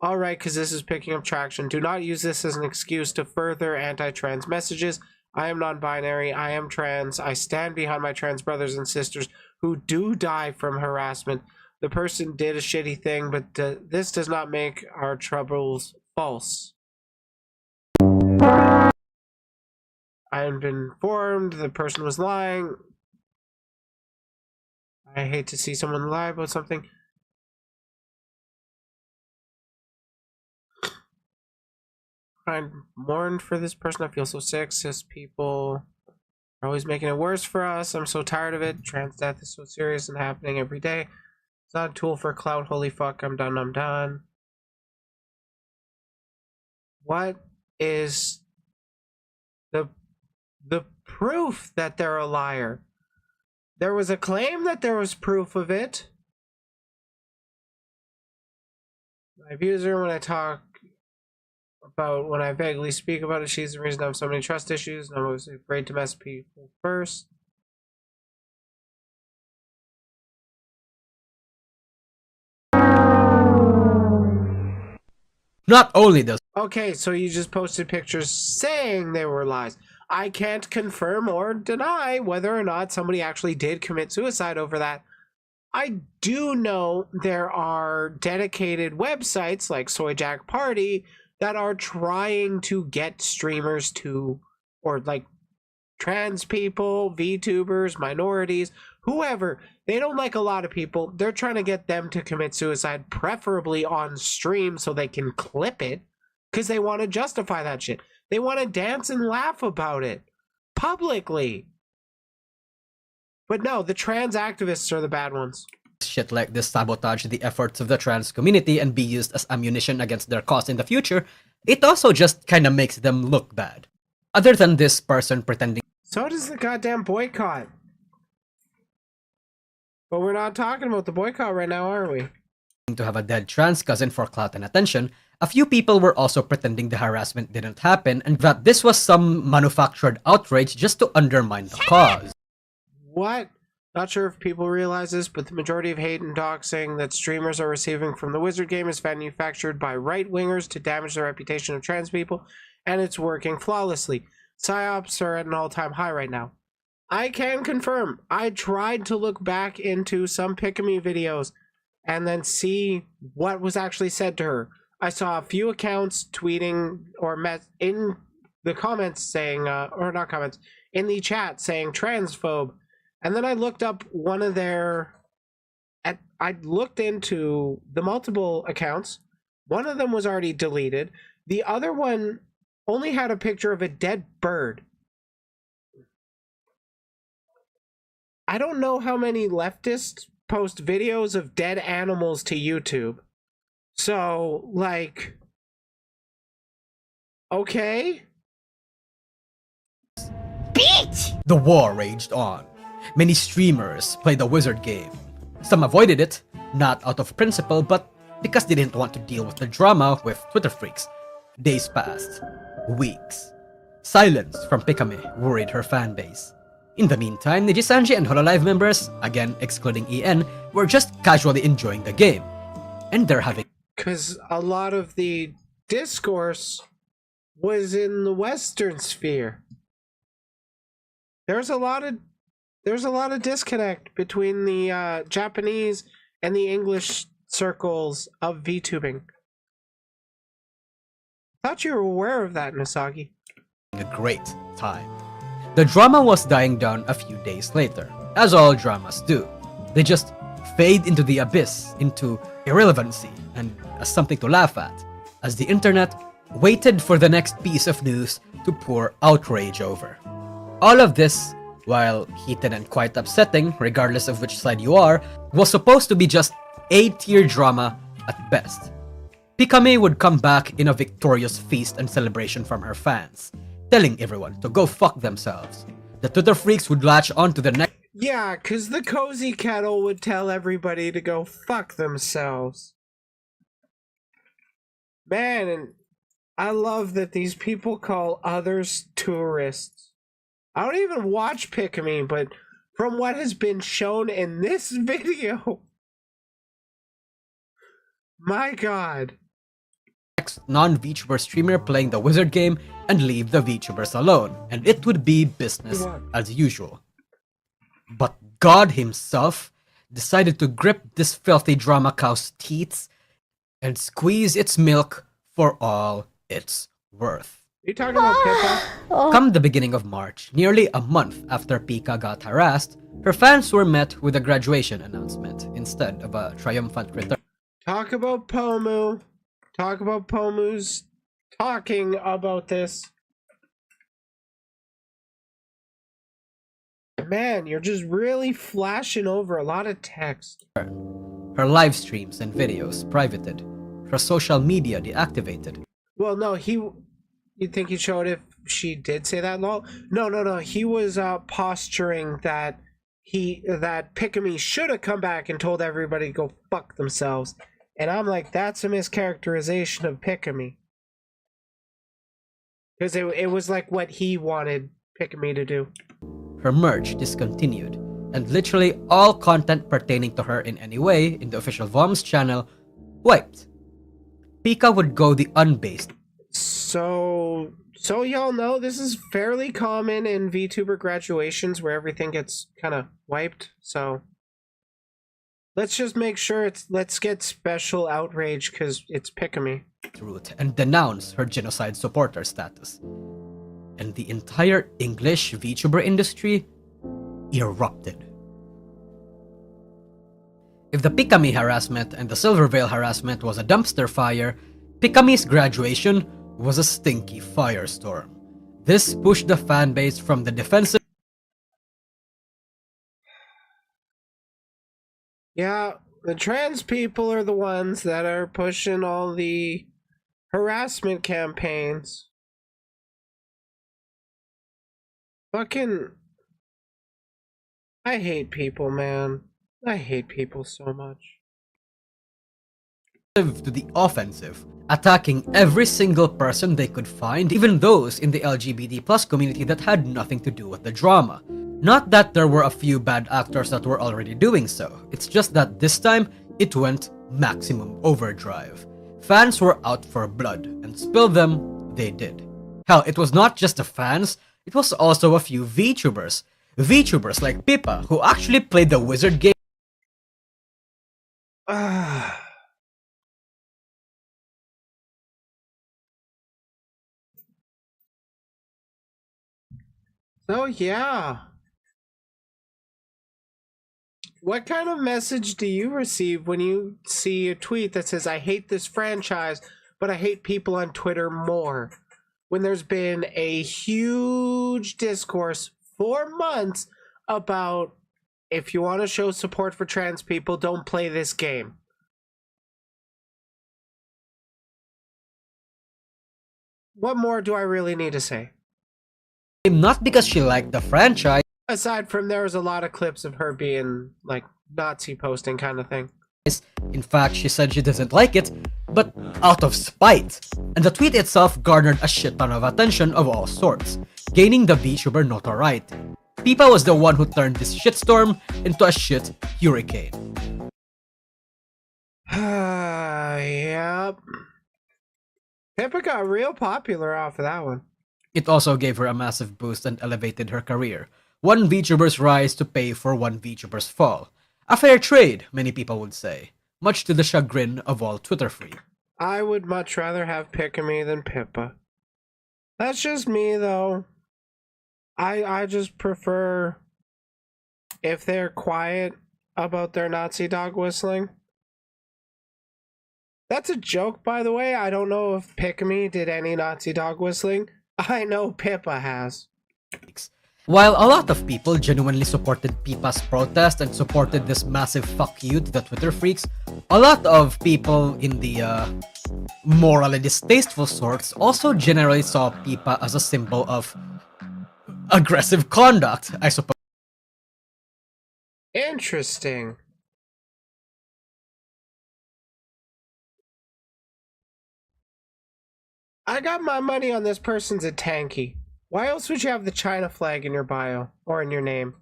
Alright, because this is picking up traction. Do not use this as an excuse to further anti-trans messages. I am non-binary. I am trans. I stand behind my trans brothers and sisters who do die from harassment. The person did a shitty thing, but this does not make our troubles false. I have been informed the person was lying. I hate to see someone lie about something. I mourned for this person. I feel so sick. Cis people are always making it worse for us. I'm so tired of it. Trans death is so serious and happening every day. It's not a tool for clout. Holy fuck, I'm done. I'm done. What is the proof that they're a liar? There was a claim that there was proof of it. My abuser, when I vaguely speak about it, she's the reason I have so many trust issues, and I'm always afraid to mess people first. Not only does Okay, so you just posted pictures saying they were lies. I can't confirm or deny whether or not somebody actually did commit suicide over that. I do know there are dedicated websites like Soy Jack Party that are trying to get streamers to, or like trans people, VTubers, minorities, whoever. They don't like a lot of people. They're trying to get them to commit suicide, preferably on stream so they can clip it, because they want to justify that shit. They want to dance and laugh about it publicly. But no, the trans activists are the bad ones. shit like this sabotage the efforts of the trans community and be used as ammunition against their cause in the future, it also just kinda makes them look bad. Other than this person pretending So does the goddamn boycott. But we're not talking about the boycott right now, are we? to have a dead trans cousin for clout and attention, a few people were also pretending the harassment didn't happen and that this was some manufactured outrage just to undermine the cause. What? Not sure if people realize this, but the majority of hate and doxing that streamers are receiving from the Wizard game is manufactured by right-wingers to damage the reputation of trans people, and it's working flawlessly. PsyOps are at an all-time high right now. I can confirm, I tried to look back into some Pick-a-Me videos and then see what was actually said to her. I saw a few accounts tweeting or in the comments saying, or not comments, in the chat saying transphobe. And then I looked up one of their, I looked into the multiple accounts. One of them was already deleted. The other one only had a picture of a dead bird. I don't know how many leftist post videos of dead animals to YouTube. So, like, okay. The war raged on. Many streamers played the wizard game. Some avoided it, not out of principle, but because they didn't want to deal with the drama with Twitter freaks. Days passed. Weeks. Silence from Pikami worried her fanbase. In the meantime, Nijisanji and Hololive members, again excluding EN, were just casually enjoying the game. And they're having... Because a lot of the discourse was in the Western sphere. There's a lot of disconnect between the Japanese and the English circles of VTubing. Thought you were aware of that, Misagi. a great time. The drama was dying down a few days later, as all dramas do. They just fade into the abyss, into irrelevancy, and as something to laugh at, as the internet waited for the next piece of news to pour outrage over. All of this, while heated and quite upsetting, regardless of which side you are, was supposed to be just A-tier drama at best. Pikami would come back in a victorious feast and celebration from her fans, telling everyone to go fuck themselves. The Twitter freaks would latch on to the next... Yeah, because the Cozy Kettle would tell everybody to go fuck themselves. Man, and I love that these people call others tourists. I don't even watch Pikami, but from what has been shown in this video, my god. next non-VTuber streamer playing the wizard game and leave the VTubers alone, and it would be business as usual. But God himself decided to grip this filthy drama cow's teats and squeeze its milk for all it's worth. Are you talking about Pippa? Come the beginning of March, nearly a month after Pika got harassed, her fans were met with a graduation announcement instead of a triumphant return. Talk about Pomu. Talk about Pomu's talking about this. Man, you're just really flashing over a lot of text. Her live streams and videos privated, her social media deactivated. Well, no, you'd think he showed if she did say that, lol? No. He was posturing that that Pikami should have come back and told everybody to go fuck themselves. And I'm like, that's a mischaracterization of Pikami. Because it was like what he wanted Pikami to do. Her merch discontinued, and literally all content pertaining to her in any way in the official VOMS channel wiped. Pika would go the unbased. So y'all know this is fairly common in VTuber graduations where everything gets kind of wiped. So let's just make sure let's get special outrage because it's Pikami. Route and denounce her genocide supporter status. And the entire English VTuber industry erupted. If the Pikami harassment and the Silver Veil harassment was a dumpster fire, Pikami's graduation was a stinky firestorm. This pushed the fanbase from the defensive. Yeah, the trans people are the ones that are pushing all the harassment campaigns. Fucking... I hate people, man. I hate people so much. To the offensive, attacking every single person they could find, even those in the LGBT+ community that had nothing to do with the drama. Not that there were a few bad actors that were already doing so, it's just that this time, it went maximum overdrive. Fans were out for blood, and spill them, they did. Hell, it was not just the fans, it was also a few VTubers. VTubers like Pippa, who actually played the wizard game. So yeah. What kind of message do you receive when you see a tweet that says, I hate this franchise, but I hate people on Twitter more? When there's been a huge discourse for months about If you want to show support for trans people, don't play this game. What more do I really need to say? Not because she liked the franchise, Aside from there was a lot of clips of her being like Nazi posting kind of thing. in fact, she said she doesn't like it, but out of spite. And the tweet itself garnered a shit ton of attention of all sorts, gaining the VTuber notoriety. Pippa was the one who turned this shitstorm into a shit hurricane. Yep. Pippa got real popular off of that one. It also gave her a massive boost and elevated her career. One VTuber's rise to pay for one VTuber's fall. A fair trade, many people would say, much to the chagrin of all Twitter freaks. I would much rather have Pick-a-Me than Pippa. That's just me, though. I just prefer if they're quiet about their Nazi dog whistling. That's a joke, by the way. I don't know if Pick-a-Me did any Nazi dog whistling. I know Pippa has. While a lot of people genuinely supported Pippa's protest and supported this massive fuck you to the Twitter freaks, a lot of people in the morally distasteful sorts also generally saw Pippa as a symbol of aggressive conduct, I suppose. Interesting. I got my money on this person's a tanky. Why else would you have the China flag in your bio or in your name?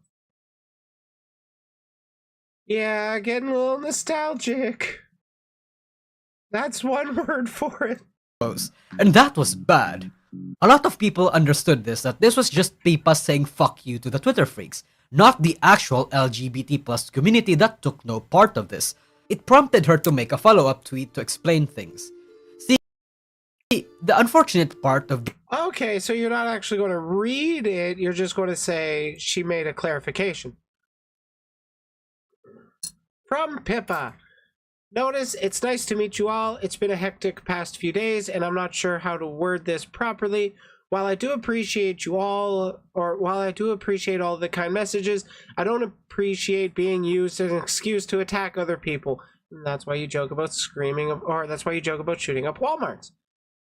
Yeah, getting a little nostalgic. That's one word for it. And that was bad. A lot of people understood that this was just Pippa saying fuck you to the Twitter freaks, not the actual LGBT plus community that took no part of this. It prompted her to make a follow-up tweet to explain things. See, the unfortunate part of Okay, so you're not actually going to read it, you're just going to say she made a clarification. From Pippa. Notice, it's nice to meet you all. It's been a hectic past few days, and I'm not sure how to word this properly. While I do appreciate you all, or while I do appreciate all the kind messages, I don't appreciate being used as an excuse to attack other people. And that's why you joke about screaming, or that's why you joke about shooting up Walmarts.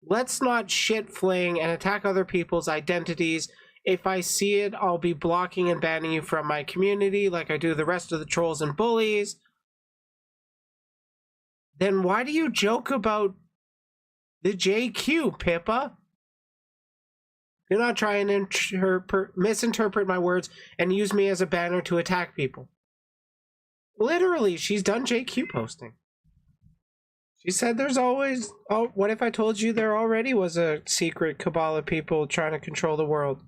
Let's not shit fling and attack other people's identities. If I see it, I'll be blocking and banning you from my community like I do the rest of the trolls and bullies. Then why do you joke about the JQ, Pippa? You're not trying to misinterpret my words and use me as a banner to attack people. Literally, she's done JQ posting. She said there's always... Oh, what if I told you there already was a secret cabal of people trying to control the world?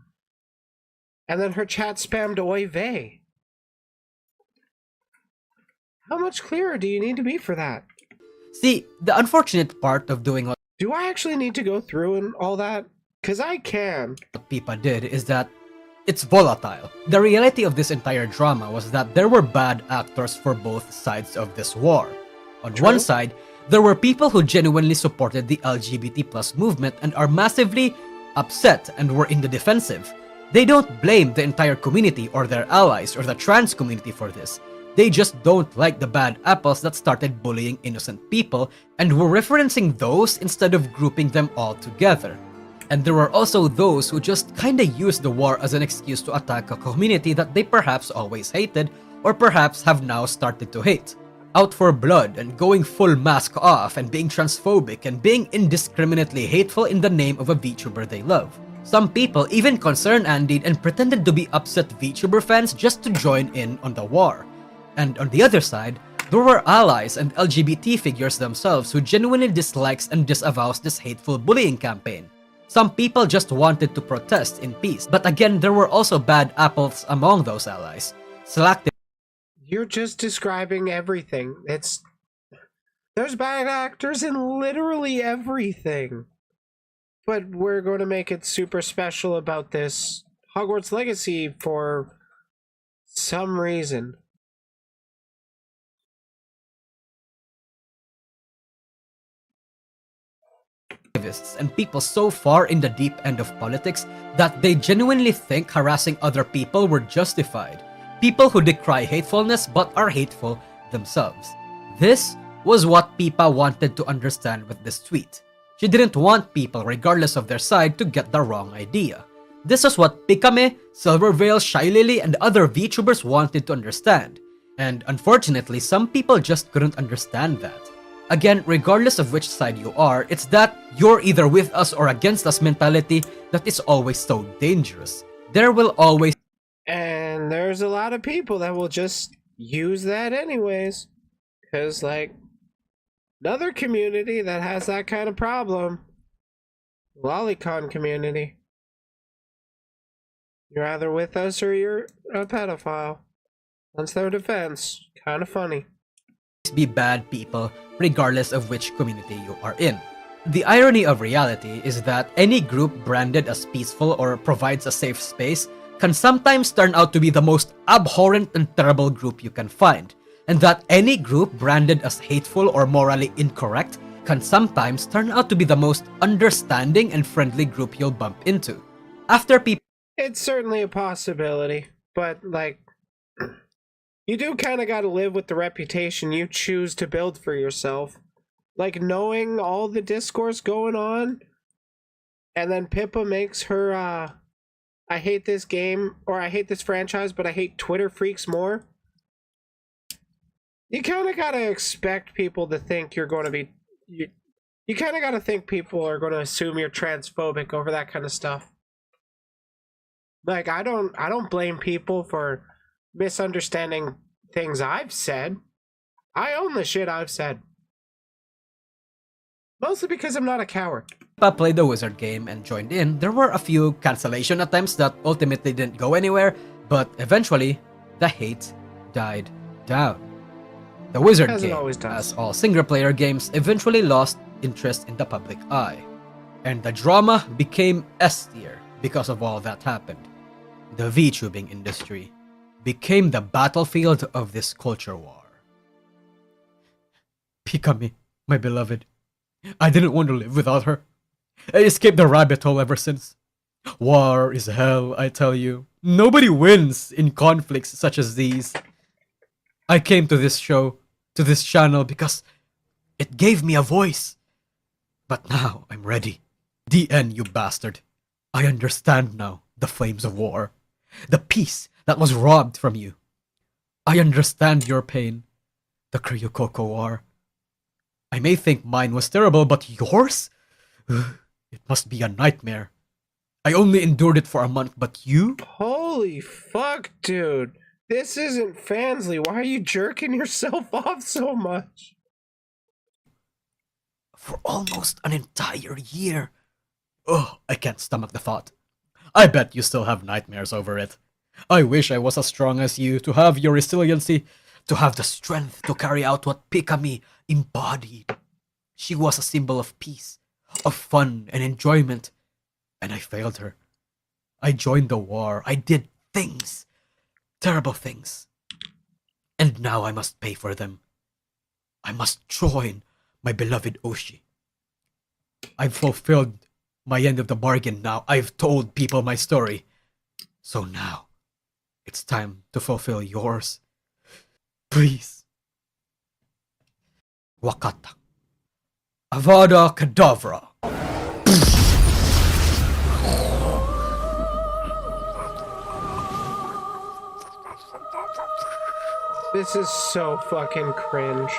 And then her chat spammed oy vey. How much clearer do you need to be for that? See, the unfortunate part of doing what Do I actually need to go through and all that? Because I can. Pippa did is that it's volatile. The reality of this entire drama was that there were bad actors for both sides of this war. On True. one side, there were people who genuinely supported the LGBT plus movement and are massively upset and were in the defensive. They don't blame the entire community or their allies or the trans community for this. They just don't like the bad apples that started bullying innocent people and were referencing those instead of grouping them all together. And there were also those who just kinda used the war as an excuse to attack a community that they perhaps always hated or perhaps have now started to hate. Out for blood and going full mask off and being transphobic and being indiscriminately hateful in the name of a VTuber they love. Some people even concerned Andied and pretended to be upset VTuber fans just to join in on the war. And on the other side, there were allies and LGBT figures themselves who genuinely dislikes and disavows this hateful bullying campaign. Some people just wanted to protest in peace, but again there were also bad apples among those allies. Selective. You're just describing everything. There's bad actors in literally everything. But we're going to make it super special about this Hogwarts Legacy for some reason. And people so far in the deep end of politics that they genuinely think harassing other people were justified. People who decry hatefulness but are hateful themselves. This was what Pipa wanted to understand with this tweet. She didn't want people, regardless of their side, to get the wrong idea. This is what Pikame, Silverveil, Shy Lily, and other VTubers wanted to understand. And unfortunately, some people just couldn't understand that. Again, regardless of which side you are, it's that you're either with us or against us mentality that is always so dangerous. There will always... And there's a lot of people that will just use that anyways. Because, like, another community that has that kind of problem, Lolicon community. You're either with us or you're a pedophile. That's their defense. Kind of funny. Be bad people, regardless of which community you are in. The irony of reality is that any group branded as peaceful or provides a safe space can sometimes turn out to be the most abhorrent and terrible group you can find, and that any group branded as hateful or morally incorrect can sometimes turn out to be the most understanding and friendly group you'll bump into. After people... It's certainly a possibility, but, like, you do kind of got to live with the reputation you choose to build for yourself. Like, knowing all the discourse going on, and then Pippa makes her, I hate this game, or I hate this franchise, but I hate Twitter freaks more. You kind of got to expect people to think you're going to be... You kind of got to think people are going to assume you're transphobic over that kind of stuff. Like, I don't blame people for misunderstanding things I've said. I own the shit I've said. Mostly because I'm not a coward. Pipa played the wizard game and joined in, there were a few cancellation attempts that ultimately didn't go anywhere, but eventually, the hate died down. The wizard As it game, always does. as all single-player games, eventually lost interest in the public eye. And the drama became S tier because of all that happened. The VTubing industry became the battlefield of this culture war. Pikami, my beloved. I didn't want to live without her. I escaped the rabbit hole ever since. War is hell, I tell you. Nobody wins in conflicts such as these. I came to this show, to this channel, because it gave me a voice. But now I'm ready. DN, you bastard. I understand now the flames of war. The peace that was robbed from you. I understand your pain. The Kryukoko War. I may think mine was terrible, but yours? It must be a nightmare. I only endured it for a month, but you? Holy fuck, dude. This isn't Fansly. Why are you jerking yourself off so much? For almost an entire year. Oh, I can't stomach the thought. I bet you still have nightmares over it. I wish I was as strong as you, to have your resiliency, to have the strength to carry out what Pikami embodied. She was a symbol of peace, of fun and enjoyment, and I failed her. I joined the war. I did things, terrible things, and now I must pay for them. I must join my beloved Oshi. I've fulfilled my end of the bargain now. I've told people my story. So now, it's time to fulfill yours. Please. Wakata. Avada Kedavra. This is so fucking cringe.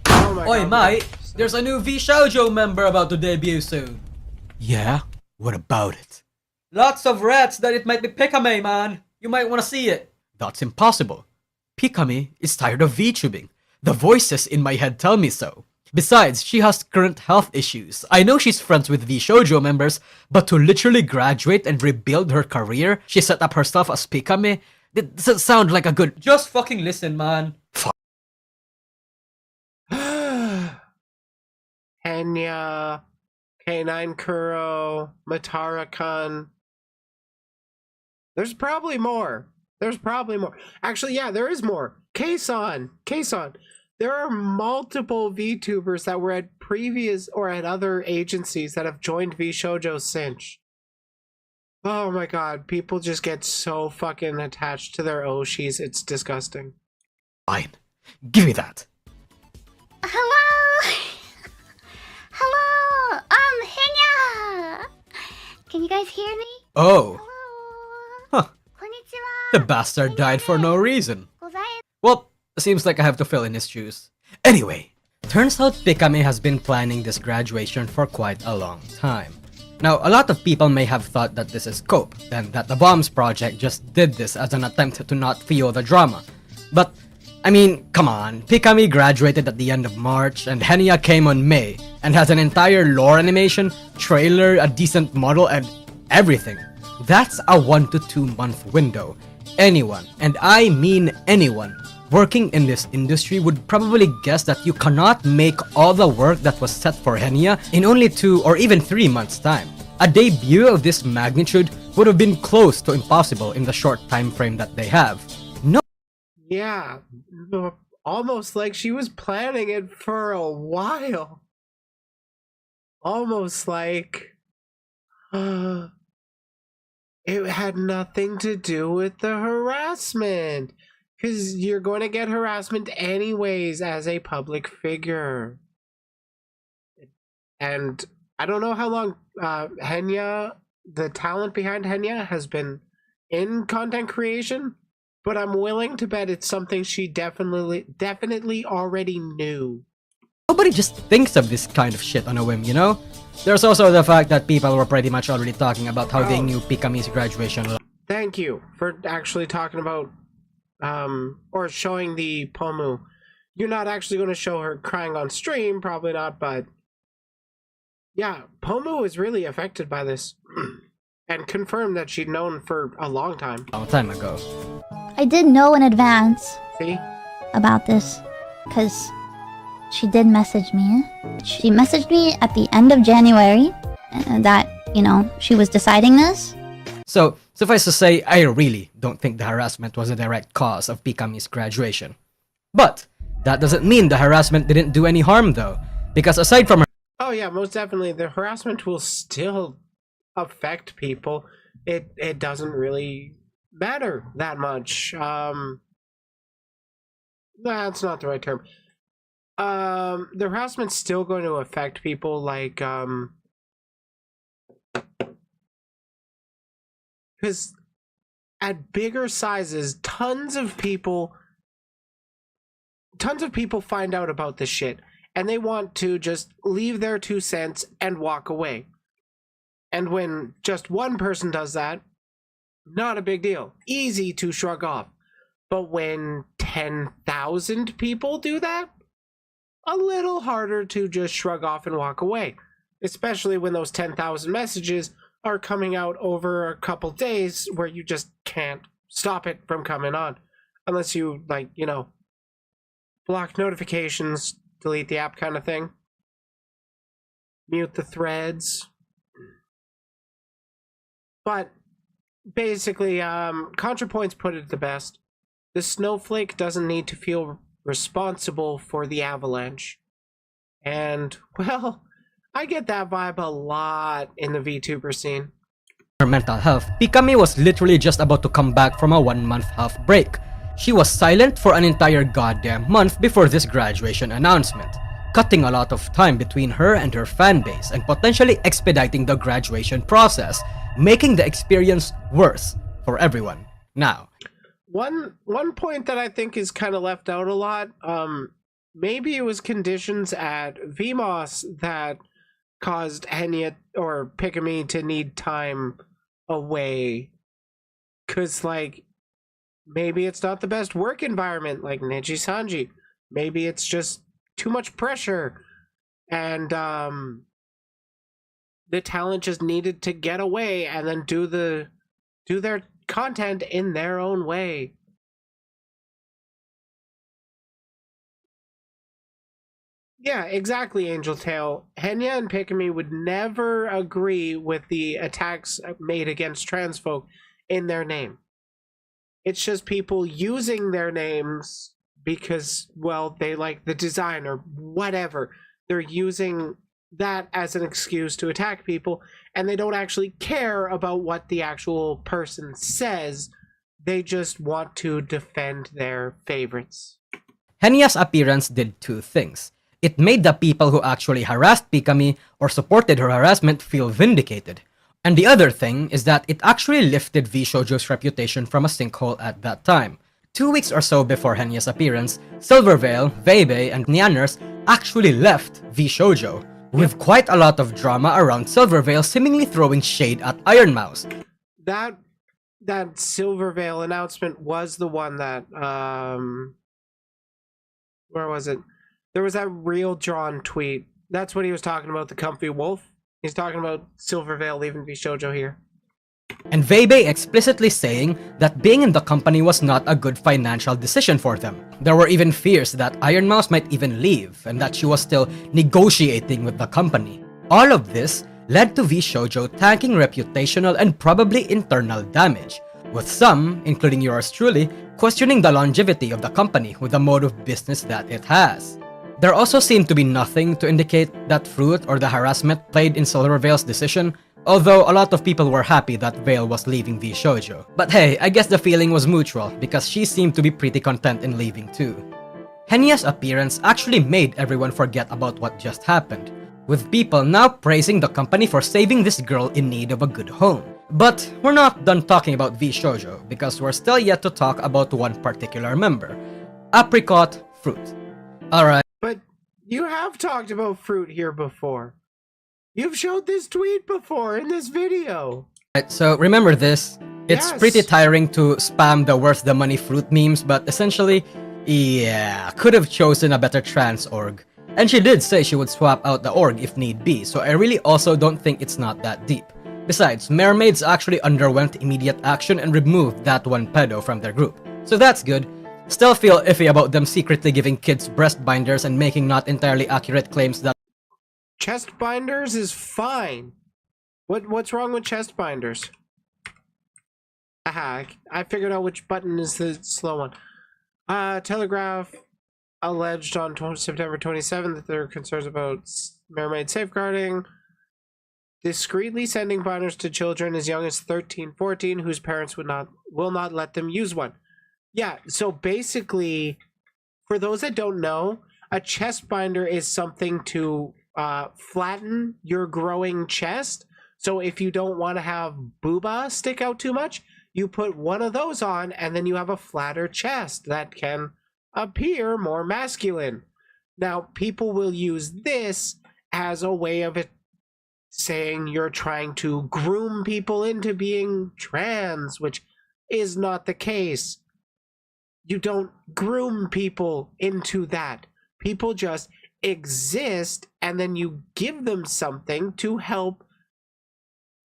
Oh my Oi, God. mate, there's a new V-Shoujo member about to debut soon. Yeah? What about it? Lots of rats that it might be Pikame, man. You might want to see it. That's impossible. Pikame is tired of VTubing. The voices in my head tell me so. Besides, she has current health issues. I know she's friends with V-Shoujo members, but to literally graduate and rebuild her career, she set up herself as Pikame? It doesn't sound like a good... Just fucking listen, man. Henya, K9 Kuro, Matara-kun. There's probably more. There's probably more. Actually, yeah, there is more. Kason. There are multiple VTubers that were at previous or at other agencies that have joined VShojo since. Oh my god, people just get so fucking attached to their Oshis, it's disgusting. Fine. Give me that. Hello! Hello! Henya! Can you guys hear me? Oh, Hello! huh. Konnichiwa! The bastard died for no reason. Gozai- Well, seems like I have to fill in his shoes. Anyway, turns out Pikami has been planning this graduation for quite a long time. Now, a lot of people may have thought that this is cope, and that the Bombs Project just did this as an attempt to not feel the drama. But, I mean, come on, Pikami graduated at the end of March, and Henya came on May, and has an entire lore animation, trailer, a decent model, and everything. That's a 1 to 2 month window. Anyone, and I mean anyone, working in this industry would probably guess that you cannot make all the work that was set for Henya in only 2 or even 3 months' time. A debut of this magnitude would have been close to impossible in the short time frame that they have. No. Yeah, almost like she was planning it for a while. Almost like it had nothing to do with the harassment. Because you're going to get harassment anyways as a public figure. And I don't know how long Henya, the talent behind Henya, has been in content creation, but I'm willing to bet it's something she definitely already knew. Nobody just thinks of this kind of shit on a whim, you know? There's also the fact that people were pretty much already talking about how they knew Pikami's graduation. Thank you for actually talking about or showing the Pomu. You're not actually going to show her crying on stream, probably not, but yeah, Pomu is really affected by this and confirmed that she'd known for a long time. A long time ago. I did know in advance See? about this, because she did message me. She messaged me at the end of January that, you know, she was deciding this. So, suffice to say, I really don't think the harassment was a direct cause of Pikami's graduation. But, that doesn't mean the harassment didn't do any harm though, because aside from her— Oh yeah, most definitely. The harassment will still affect people. It doesn't really matter that much. That's not the right term. The harassment's still going to affect people, like because at bigger sizes, tons of people find out about this shit, and they want to just leave their 2 cents and walk away. And when just one person does that, not a big deal. Easy to shrug off. But when 10,000 people do that, a little harder to just shrug off and walk away. Especially when those 10,000 messages are coming out over a couple days where you just can't stop it from coming on. Unless you, like, you know, block notifications, delete the app kind of thing. Mute the threads. But basically, ContraPoints put it the best. The snowflake doesn't need to feel responsible for the avalanche. And, well, I get that vibe a lot in the VTuber scene. mental health, Pikami was literally just about to come back from a 1-month half break. She was silent for an entire goddamn month before this graduation announcement, cutting a lot of time between her and her fanbase and potentially expediting the graduation process, making the experience worse for everyone. Now, one point that I think is kind of left out a lot, maybe it was conditions at VMOS that caused Henya or Pikami to need time away. Cause like maybe it's not the best work environment like Neji Sanji. Maybe it's just too much pressure. And the talent just needed to get away and then do their content in their own way. Yeah, exactly, Angel Tail. Henya and Pikami would never agree with the attacks made against trans folk in their name. It's just people using their names because, well, they like the design or whatever. They're using that as an excuse to attack people, and they don't actually care about what the actual person says. They just want to defend their favorites. Henya's appearance did two things. It made the people who actually harassed Pikami or supported her harassment feel vindicated. And the other thing is that it actually lifted V Shoujo's reputation from a sinkhole at that time. 2 weeks or so before Henya's appearance, Silvervale, Veibe, and Nyanners actually left V Shoujo, with quite a lot of drama around Silvervale seemingly throwing shade at Iron Mouse. That Silvervale announcement was the one that where was it? There was that real drawn tweet. That's what he was talking about, the comfy wolf. He's talking about Silvervale leaving V Shoujo here. And Veibe explicitly saying that being in the company was not a good financial decision for them. There were even fears that Iron Mouse might even leave, and that she was still negotiating with the company. All of this led to V Shoujo tanking reputational and probably internal damage, with some, including yours truly, questioning the longevity of the company with the mode of business that it has. There also seemed to be nothing to indicate that Fruit or the harassment played in Silvervale's decision, although a lot of people were happy that Vale was leaving V Shoujo. But hey, I guess the feeling was mutual because she seemed to be pretty content in leaving too. Henya's appearance actually made everyone forget about what just happened, with people now praising the company for saving this girl in need of a good home. But we're not done talking about V Shoujo because we're still yet to talk about one particular member, Apricot Fruit. Alright. But you have talked about Fruit here before. You've showed this tweet before in this video. Right, so remember this. It's Yes. pretty tiring to spam the worth the money Fruit memes, but essentially, yeah, could have chosen a better trans org. And she did say she would swap out the org if need be, so I really also don't think it's not that deep. Besides, Mermaids actually underwent immediate action and removed that one pedo from their group, so that's good. Still feel iffy about them secretly giving kids breast binders and making not entirely accurate claims that Chest binders is fine. What's wrong with chest binders? Aha, I figured out which button is the slow one. Telegraph alleged on September 27th that there are concerns about mermaid safeguarding, discreetly sending binders to children as young as 13, 14 whose parents will not let them use one. Yeah, so basically, for those that don't know, a chest binder is something to flatten your growing chest. So if you don't want to have booba stick out too much, you put one of those on and then you have a flatter chest that can appear more masculine. Now, people will use this as a way of it saying you're trying to groom people into being trans, which is not the case. You don't groom people into that. People just exist, and then you give them something to help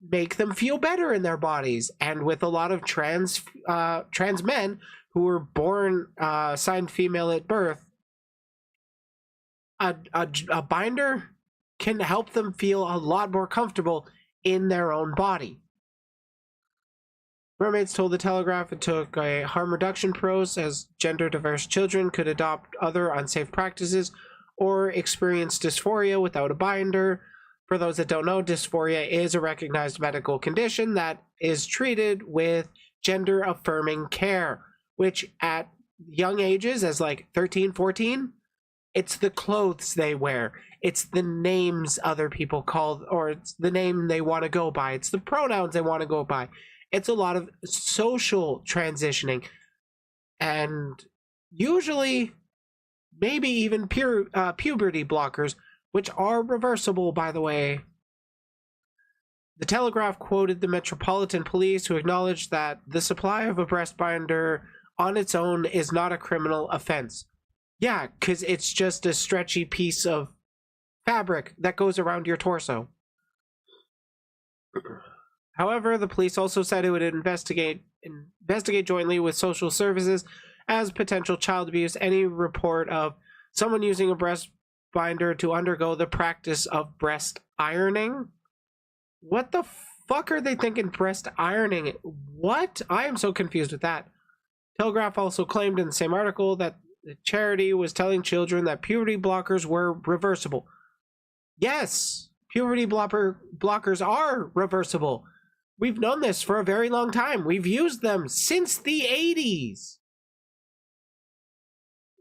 make them feel better in their bodies. And with a lot of trans men who were born signed female at birth, a binder can help them feel a lot more comfortable in their own body. Mermaids told the Telegraph it took a harm reduction approach as gender diverse children could adopt other unsafe practices or experience dysphoria without a binder. For those that don't know, dysphoria is a recognized medical condition that is treated with gender affirming care, which at young ages, as like 13, 14, it's the clothes they wear. It's the names other people call, or it's the name they want to go by. It's the pronouns they want to go by. It's a lot of social transitioning. And usually, maybe even puberty blockers, which are reversible, by the way. The Telegraph quoted the Metropolitan Police, who acknowledged that the supply of a breast binder on its own is not a criminal offense. Yeah, because it's just a stretchy piece of fabric that goes around your torso. However, the police also said it would investigate jointly with social services as potential child abuse any report of someone using a breast binder to undergo the practice of breast ironing. What the fuck are they thinking breast ironing? What? I am so confused with that. Telegraph also claimed in the same article that the charity was telling children that puberty blockers were reversible. Yes, puberty blockers are reversible. We've known this for a very long time. We've used them since the 80s.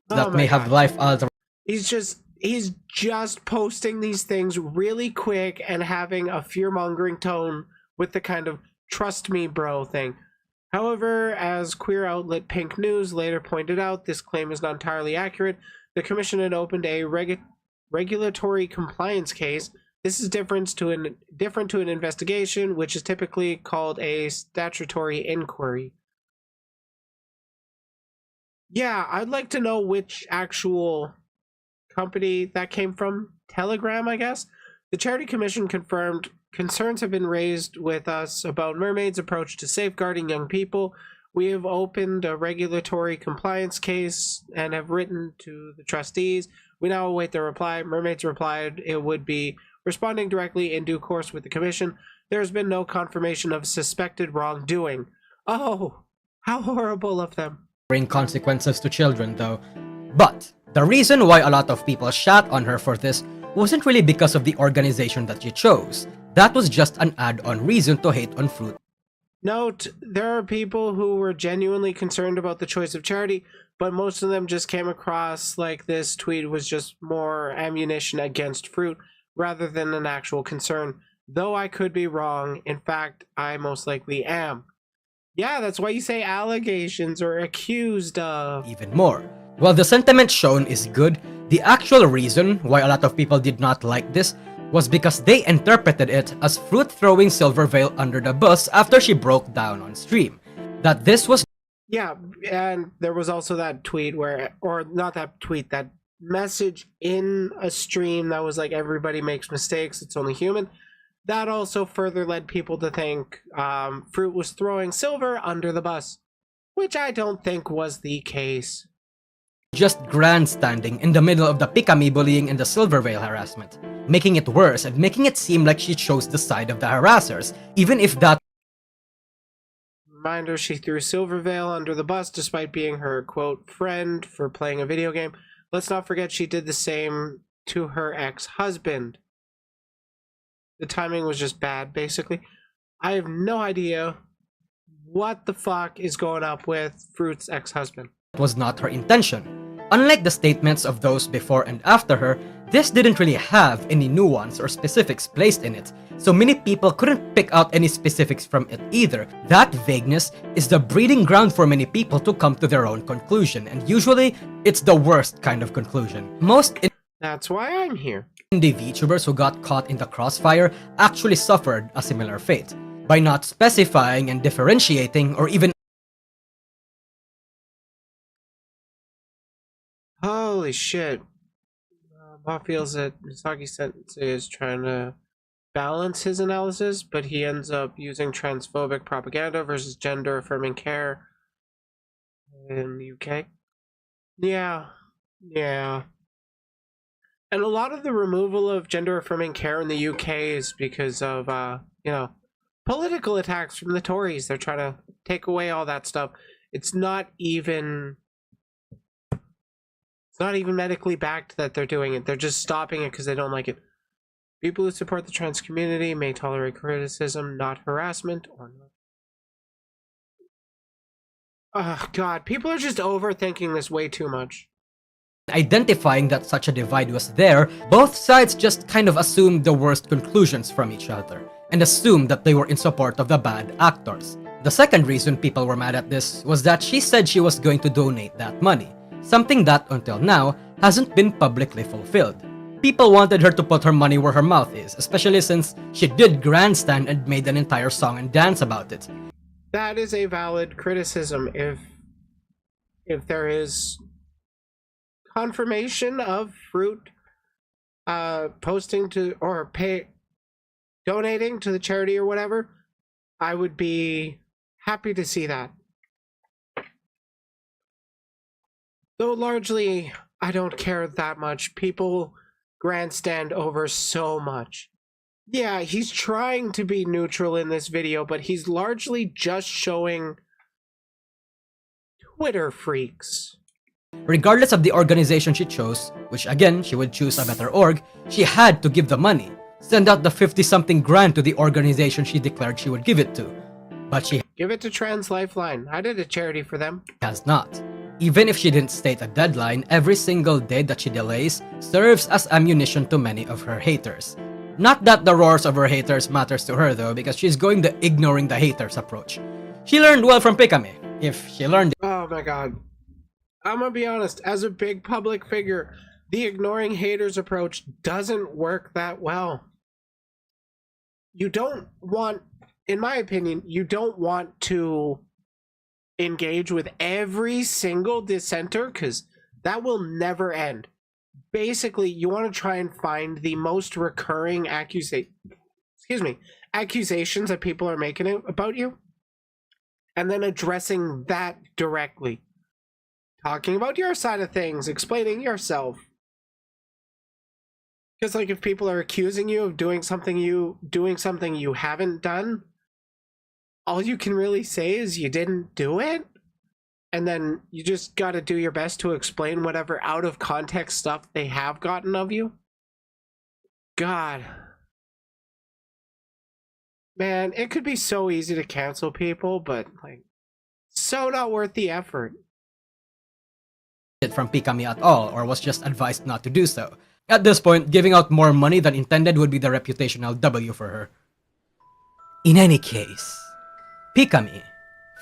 that may have life-altering He's just posting these things really quick and having a fear-mongering tone with the kind of trust me bro thing. However, as queer outlet Pink News later pointed out, this claim is not entirely accurate. The commission had opened a regulatory compliance case. This is different to an investigation, which is typically called a statutory inquiry. Yeah, I'd like to know which actual company that came from. Telegram, I guess. The Charity Commission confirmed concerns have been raised with us about Mermaid's approach to safeguarding young people. We have opened a regulatory compliance case and have written to the trustees. We now await their reply. Mermaids replied it would be responding directly in due course with the commission. There has been no confirmation of suspected wrongdoing. Oh, how horrible of them. consequences to children, though. But the reason why a lot of people shat on her for this wasn't really because of the organization that she chose. That was just an add-on reason to hate on Fruit. Note, there are people who were genuinely concerned about the choice of charity, but most of them just came across like this tweet was just more ammunition against Fruit rather than an actual concern. Though I could be wrong. In fact, I most likely am. Yeah, that's why you say allegations or accused of. Even more. While the sentiment shown is good, the actual reason why a lot of people did not like this was because they interpreted it as Fruit throwing Silvervale under the bus after she broke down on stream. That this was Yeah, and there was also that tweet where, or not that tweet, that message in a stream that was like, everybody makes mistakes, it's only human. That also further led people to think Fruit was throwing Silver under the bus, which I don't think was the case. just grandstanding in the middle of the Pikami bullying and the Silvervale harassment, making it worse and making it seem like she chose the side of the harassers, even if that Reminder, she threw Silvervale under the bus despite being her, quote, friend for playing a video game. Let's not forget she did the same to her ex-husband. The timing was just bad, basically. I have no idea what the fuck is going up with Fruit's ex-husband. was not her intention. Unlike the statements of those before and after her, this didn't really have any nuance or specifics placed in it, so many people couldn't pick out any specifics from it either. That vagueness is the breeding ground for many people to come to their own conclusion, and usually, it's the worst kind of conclusion. Most That's why I'm here. indie VTubers who got caught in the crossfire actually suffered a similar fate, by not specifying and differentiating or even Holy shit. Bob feels that Misaki Sensei is trying to balance his analysis, but he ends up using transphobic propaganda versus gender affirming care in the UK. Yeah. And a lot of the removal of gender affirming care in the UK is because of, political attacks from the Tories. They're trying to take away all that stuff. It's not even medically backed that they're doing it. They're just stopping it because they don't like it. People who support the trans community may tolerate criticism, not harassment, or not. Oh, God. People are just overthinking this way too much. identifying that such a divide was there, both sides just kind of assumed the worst conclusions from each other, and assumed that they were in support of the bad actors. The second reason people were mad at this was that she said she was going to donate that money, something that, until now, hasn't been publicly fulfilled. People wanted her to put her money where her mouth is, especially since she did grandstand and made an entire song and dance about it. That is a valid criticism. If there is confirmation of Fruit posting to or donating to the charity or whatever, I would be happy to see that. Though largely, I don't care that much. People grandstand over so much. Yeah, he's trying to be neutral in this video, but he's largely just showing Twitter freaks. Regardless of the organization she chose, which again she would choose a better org, she had to give the money, send out the 50-something grand to the organization she declared she would give it to. But she Give it to Trans Lifeline. I did a charity for them. has not. Even if she didn't state a deadline, every single day that she delays serves as ammunition to many of her haters. Not that the roars of her haters matters to her though, because she's going the ignoring the haters approach. She learned well from Pikami. If she learned Oh my god. I'm gonna be honest, as a big public figure, the ignoring haters approach doesn't work that well. You don't want, in my opinion, you don't want to engage with every single dissenter, because that will never end. Basically, you want to try and find the most recurring accusations that people are making about you, and then addressing that directly. Talking about your side of things, explaining yourself. Because like if people are accusing you of doing something you haven't done, all you can really say is you didn't do it. And then you just got to do your best to explain whatever out of context stuff they have gotten of you. God. Man, it could be so easy to cancel people, but like, so not worth the effort. it from Pikami at all, or was just advised not to do so. At this point, giving out more money than intended would be the reputational W for her. In any case, Pikami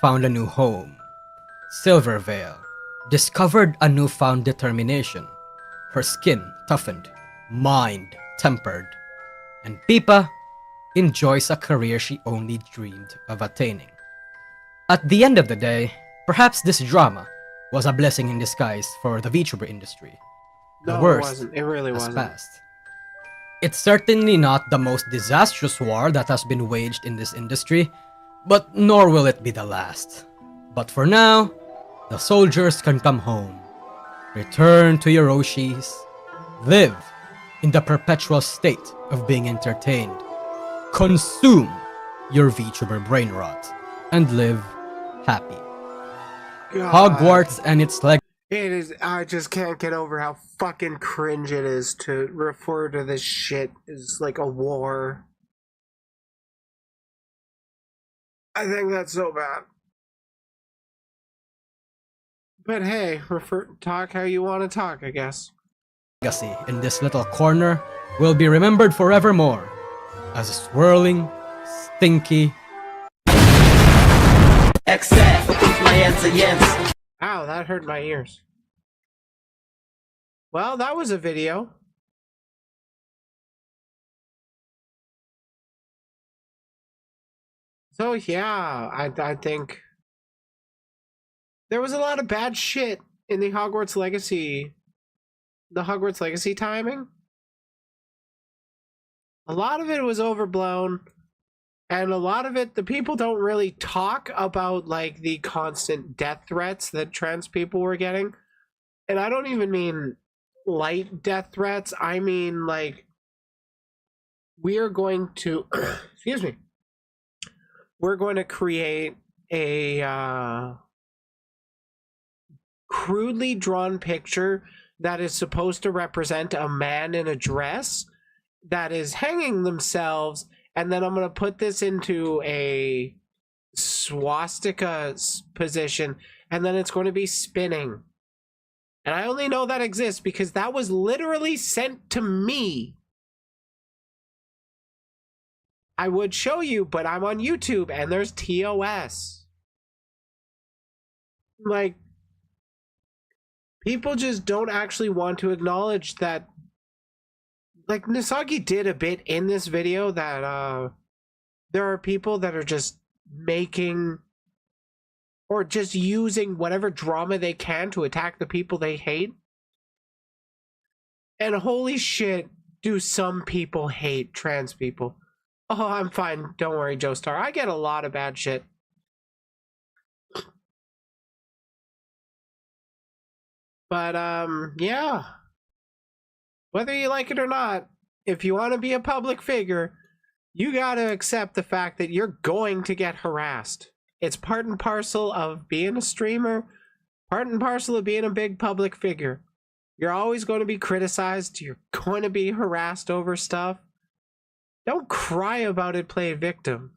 found a new home. Silvervale discovered a newfound determination. Her skin toughened, mind tempered, and Pipa enjoys a career she only dreamed of attaining. At the end of the day, perhaps this drama was a blessing in disguise for the VTuber industry. The No, worst it wasn't. It really has wasn't. passed. It's certainly not the most disastrous war that has been waged in this industry, but nor will it be the last. But for now, the soldiers can come home, return to your Oshis, live in the perpetual state of being entertained, consume your VTuber brain rot, and live happy. God. Hogwarts and its legacy. It is. I just can't get over how fucking cringe it is to refer to this shit as like a war. I think that's so bad. But hey, talk how you want to talk, I guess. In this little corner will be remembered forevermore as a swirling, stinky, Except my answer yes. Ow, that hurt my ears. Well, that was a video. So yeah, I think there was a lot of bad shit in the Hogwarts Legacy timing. A lot of it was overblown, and a lot of it, the people don't really talk about like the constant death threats that trans people were getting. And I don't even mean light death threats. I mean like, we are going to excuse me, we're going to create a crudely drawn picture that is supposed to represent a man in a dress that is hanging themselves, and then I'm going to put this into a swastika position, and then it's going to be spinning. And I only know that exists because that was literally sent to me. I would show you, but I'm on YouTube and there's TOS. Like, people just don't actually want to acknowledge that. Like, Nisagi did a bit in this video that there are people that are just making or just using whatever drama they can to attack the people they hate. And holy shit, do some people hate trans people. Oh, I'm fine. Don't worry, Joestar. I get a lot of bad shit. But, yeah. Whether you like it or not, if you want to be a public figure, you gotta accept the fact that you're going to get harassed. It's part and parcel of being a streamer, Part and parcel of being a big public figure. You're always going to be criticized. You're going to be harassed over stuff. Don't cry about it, play victim.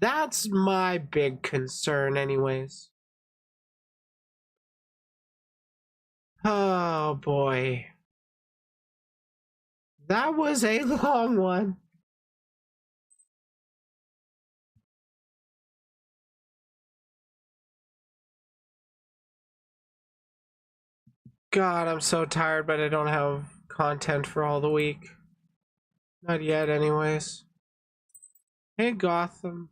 That's my big concern, anyways. Oh boy. That was a long one. God, I'm so tired, but I don't have content for all the week. Not yet, anyways. Hey, Gotham.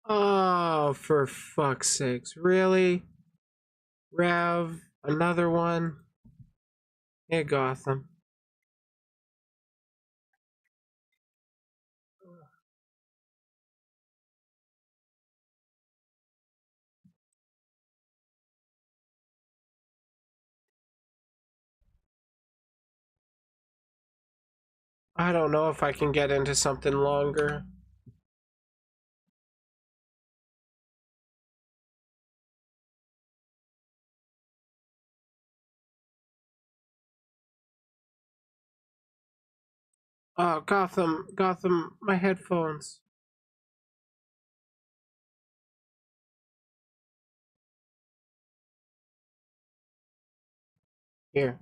Oh, for fuck's sakes. Really? Rev, another one? Hey, Gotham. I don't know if I can get into something longer. Oh, Gotham, my headphones. Here.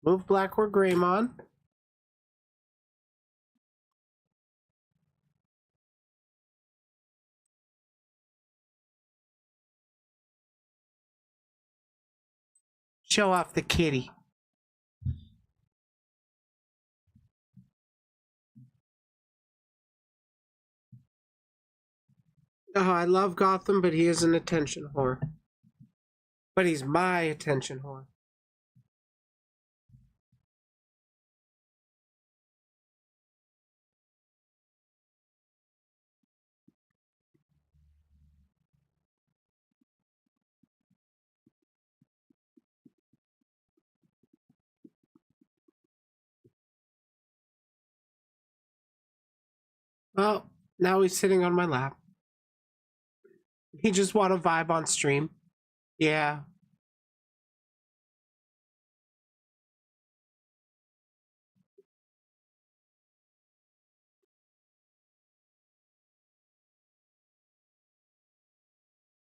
Move Black or Greymon. Show off the kitty. Oh, I love Gotham, but he is an attention whore. But he's my attention whore. Well, now he's sitting on my lap. He just want to vibe on stream. Yeah.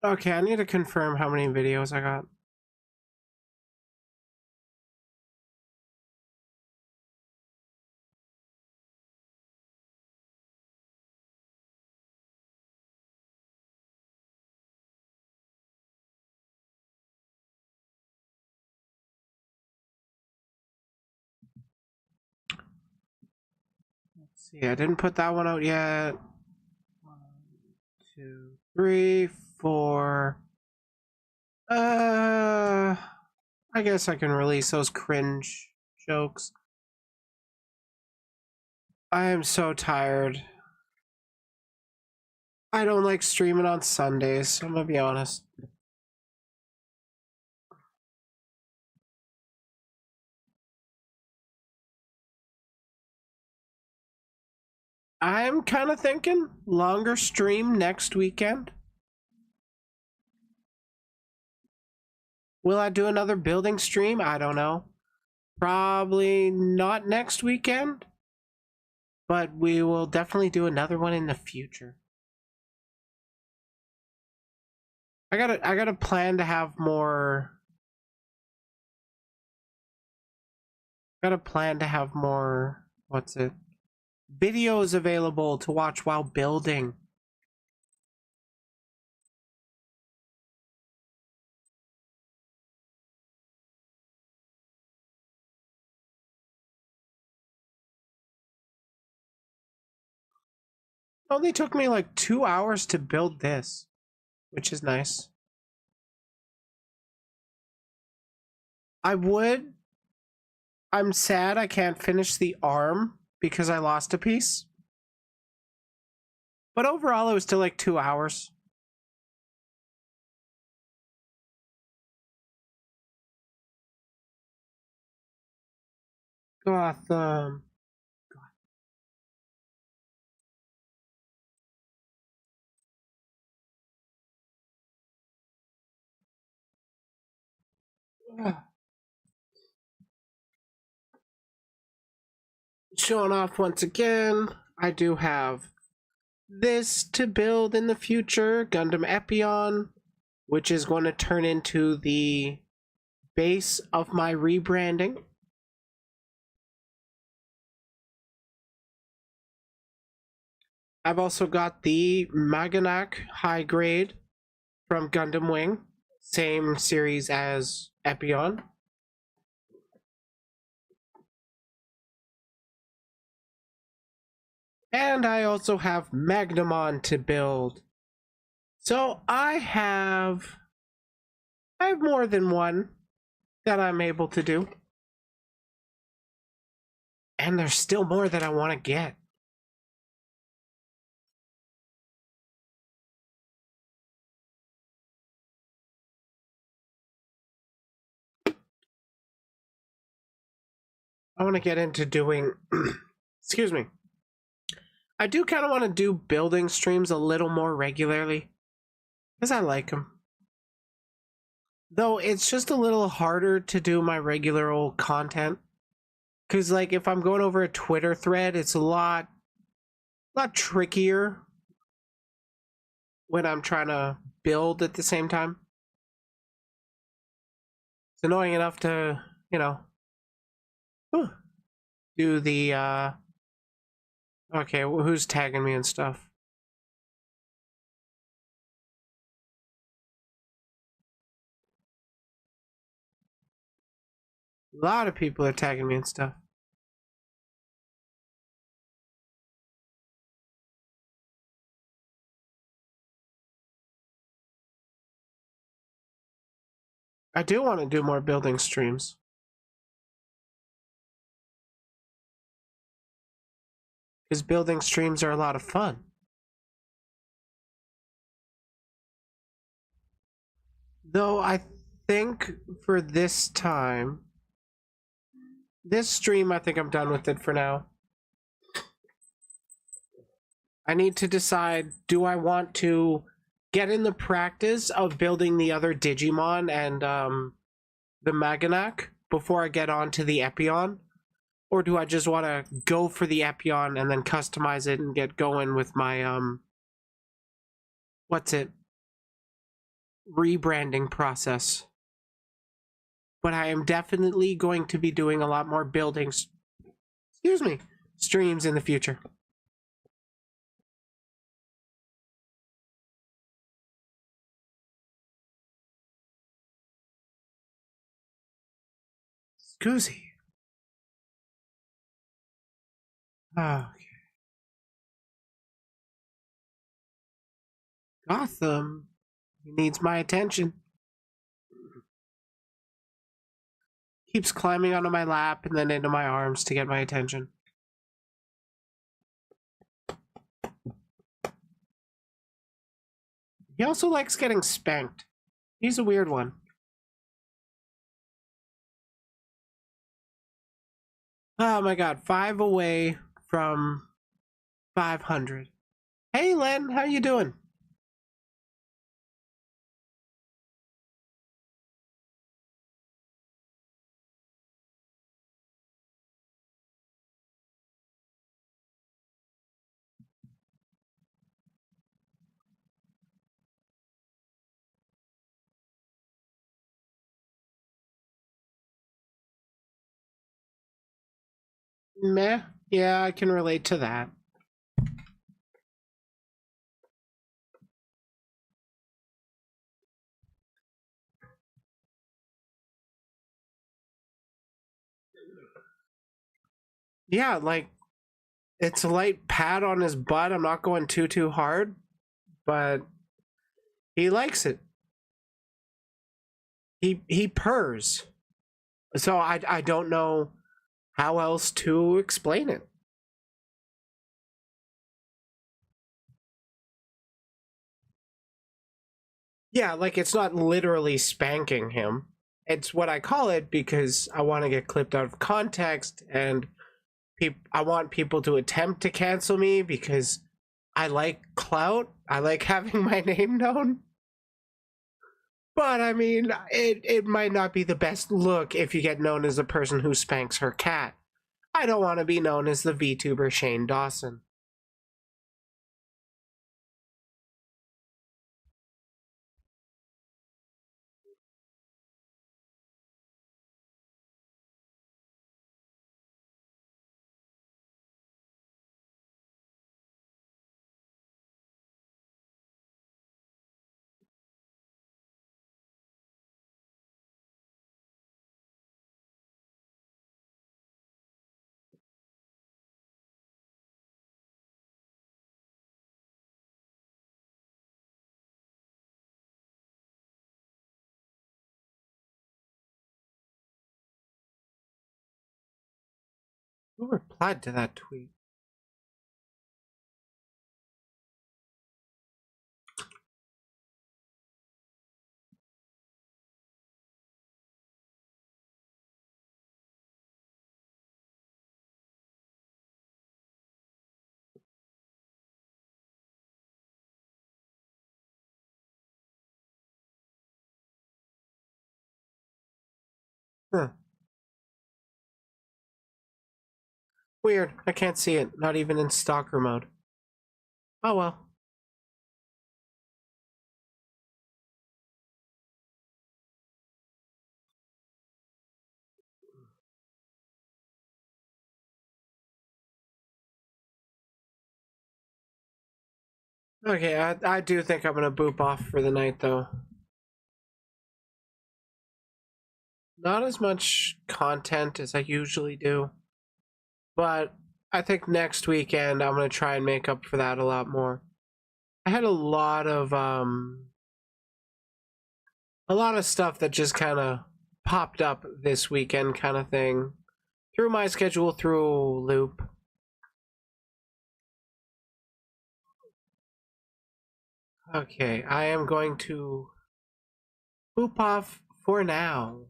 Okay, I need to confirm how many videos I got. Let's see, I didn't put that one out yet. 1, 2, 3, 4. I guess I can release those cringe jokes. I am so tired. I don't like streaming on Sundays, I'm gonna be honest. I'm kind of thinking longer stream next weekend. Will I do another building stream? I don't know. Probably not next weekend, but we will definitely do another one in the future. I gotta plan to have more. Gotta plan to have more. What's it? Videos available to watch while building. Only took me like 2 hours to build this, which is nice. I'm sad I can't finish the arm because I lost a piece. But overall, it was still like 2 hours. Gotham. Showing off once again. I do have this to build in the future, Gundam Epion, which is going to turn into the base of my rebranding. I've also got the Maganak high grade from Gundam Wing, same series as Epion. And I also have Magnamon to build. So I have more than one that I'm able to do. And there's still more that I want to get. I want to get into doing excuse me. I do kind of want to do building streams a little more regularly because I like them. Though it's just a little harder to do my regular old content. Because, like, if I'm going over a Twitter thread, it's a lot trickier when I'm trying to build at the same time. It's annoying enough to, do the, okay, who's tagging me and stuff? A lot of people are tagging me and stuff. I do want to do more building streams. Because building streams are a lot of fun. Though I think for this time, this stream, I think I'm done with it for now. I need to decide, do I want to get in the practice of building the other Digimon and the Maganak before I get on to the Epion? Or do I just want to go for the Epion and then customize it and get going with my, rebranding process? But I am definitely going to be doing a lot more building, streams in the future. Scoozy. Oh, okay. Gotham. He needs my attention. Keeps climbing onto my lap and then into my arms to get my attention. He also likes getting spanked. He's a weird one. Oh my god, 5 away from 500. Hey Len, how you doing? Meh. Yeah, I can relate to that. Yeah, like, it's a light pat on his butt. I'm not going too hard, but he likes it. He purrs. So I don't know how else to explain it. Yeah, like it's not literally spanking him. it's what I call it because I want to get clipped out of context, and I want people to attempt to cancel me because I like clout. I like having my name known. But I mean, it might not be the best look if you get known as the person who spanks her cat. I don't want to be known as the VTuber Shane Dawson. Who replied to that tweet? Huh. Weird. I can't see it. Not even in stalker mode. Oh well. Okay, I do think I'm gonna boop off for the night though. Not as much content as I usually do, but I think next weekend I'm gonna try and make up for that a lot more. I had a lot of stuff that just kind of popped up this weekend, kind of thing, through my schedule through Loop. Okay, I am going to boop off for now.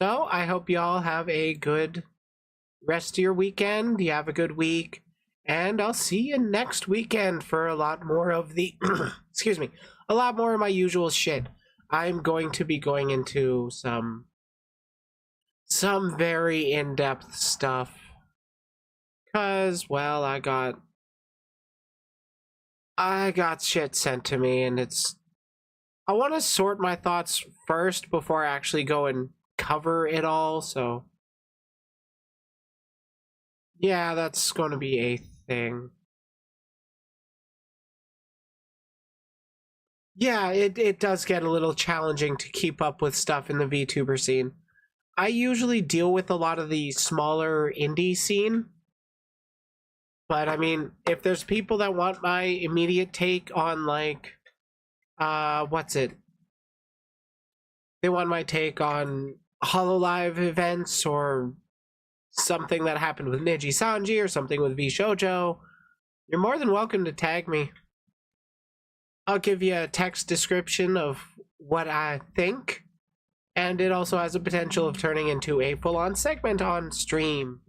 So I hope y'all have a good rest of your weekend. You have a good week, and I'll see you next weekend for a lot more of the excuse me, a lot more of my usual shit. I'm going to be going into some very in-depth stuff cuz well, I got shit sent to me, and I want to sort my thoughts first before I actually go and cover it all, so yeah, that's going to be a thing. Yeah, it does get a little challenging to keep up with stuff in the VTuber scene. I usually deal with a lot of the smaller indie scene, but I mean, if there's people that want my immediate take on, like, what's it? They want my take on HoloLive events or something that happened with Niji Sanji or something with V Shoujo, you're more than welcome to tag me. I'll give you a text description of what I think, and it also has a potential of turning into a full-on segment on stream.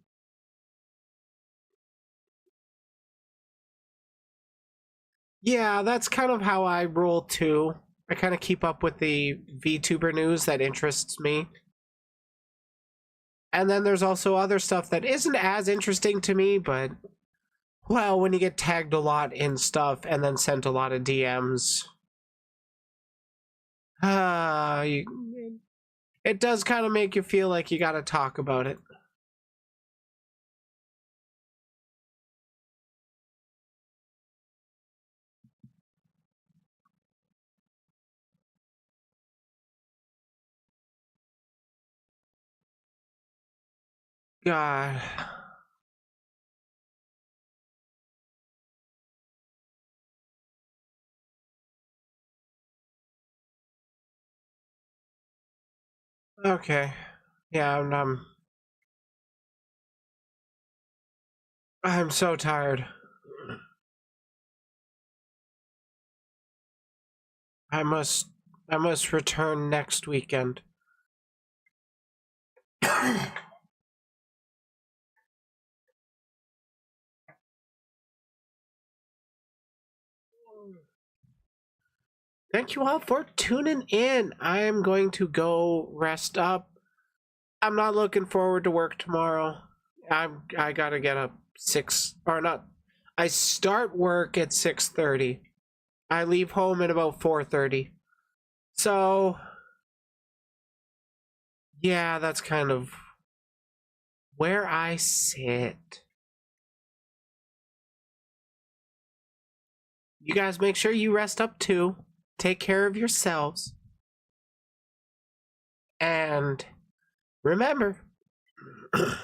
Yeah, that's kind of how I roll too. I kind of keep up with the VTuber news that interests me. And then there's also other stuff that isn't as interesting to me, but well, when you get tagged a lot in stuff and then sent a lot of DMs, it does kind of make you feel like you gotta talk about it. God. Okay. Yeah, I'm so tired. I must I must return next weekend. Thank you all for tuning in. I am going to go rest up. I'm not looking forward to work tomorrow. I gotta get up 6 or not. I start work at 6:30. I leave home at about 4:30. So yeah, that's kind of where I sit. You guys make sure you rest up too. Take care of yourselves. And remember,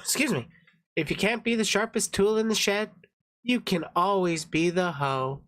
excuse me, if you can't be the sharpest tool in the shed, you can always be the hoe.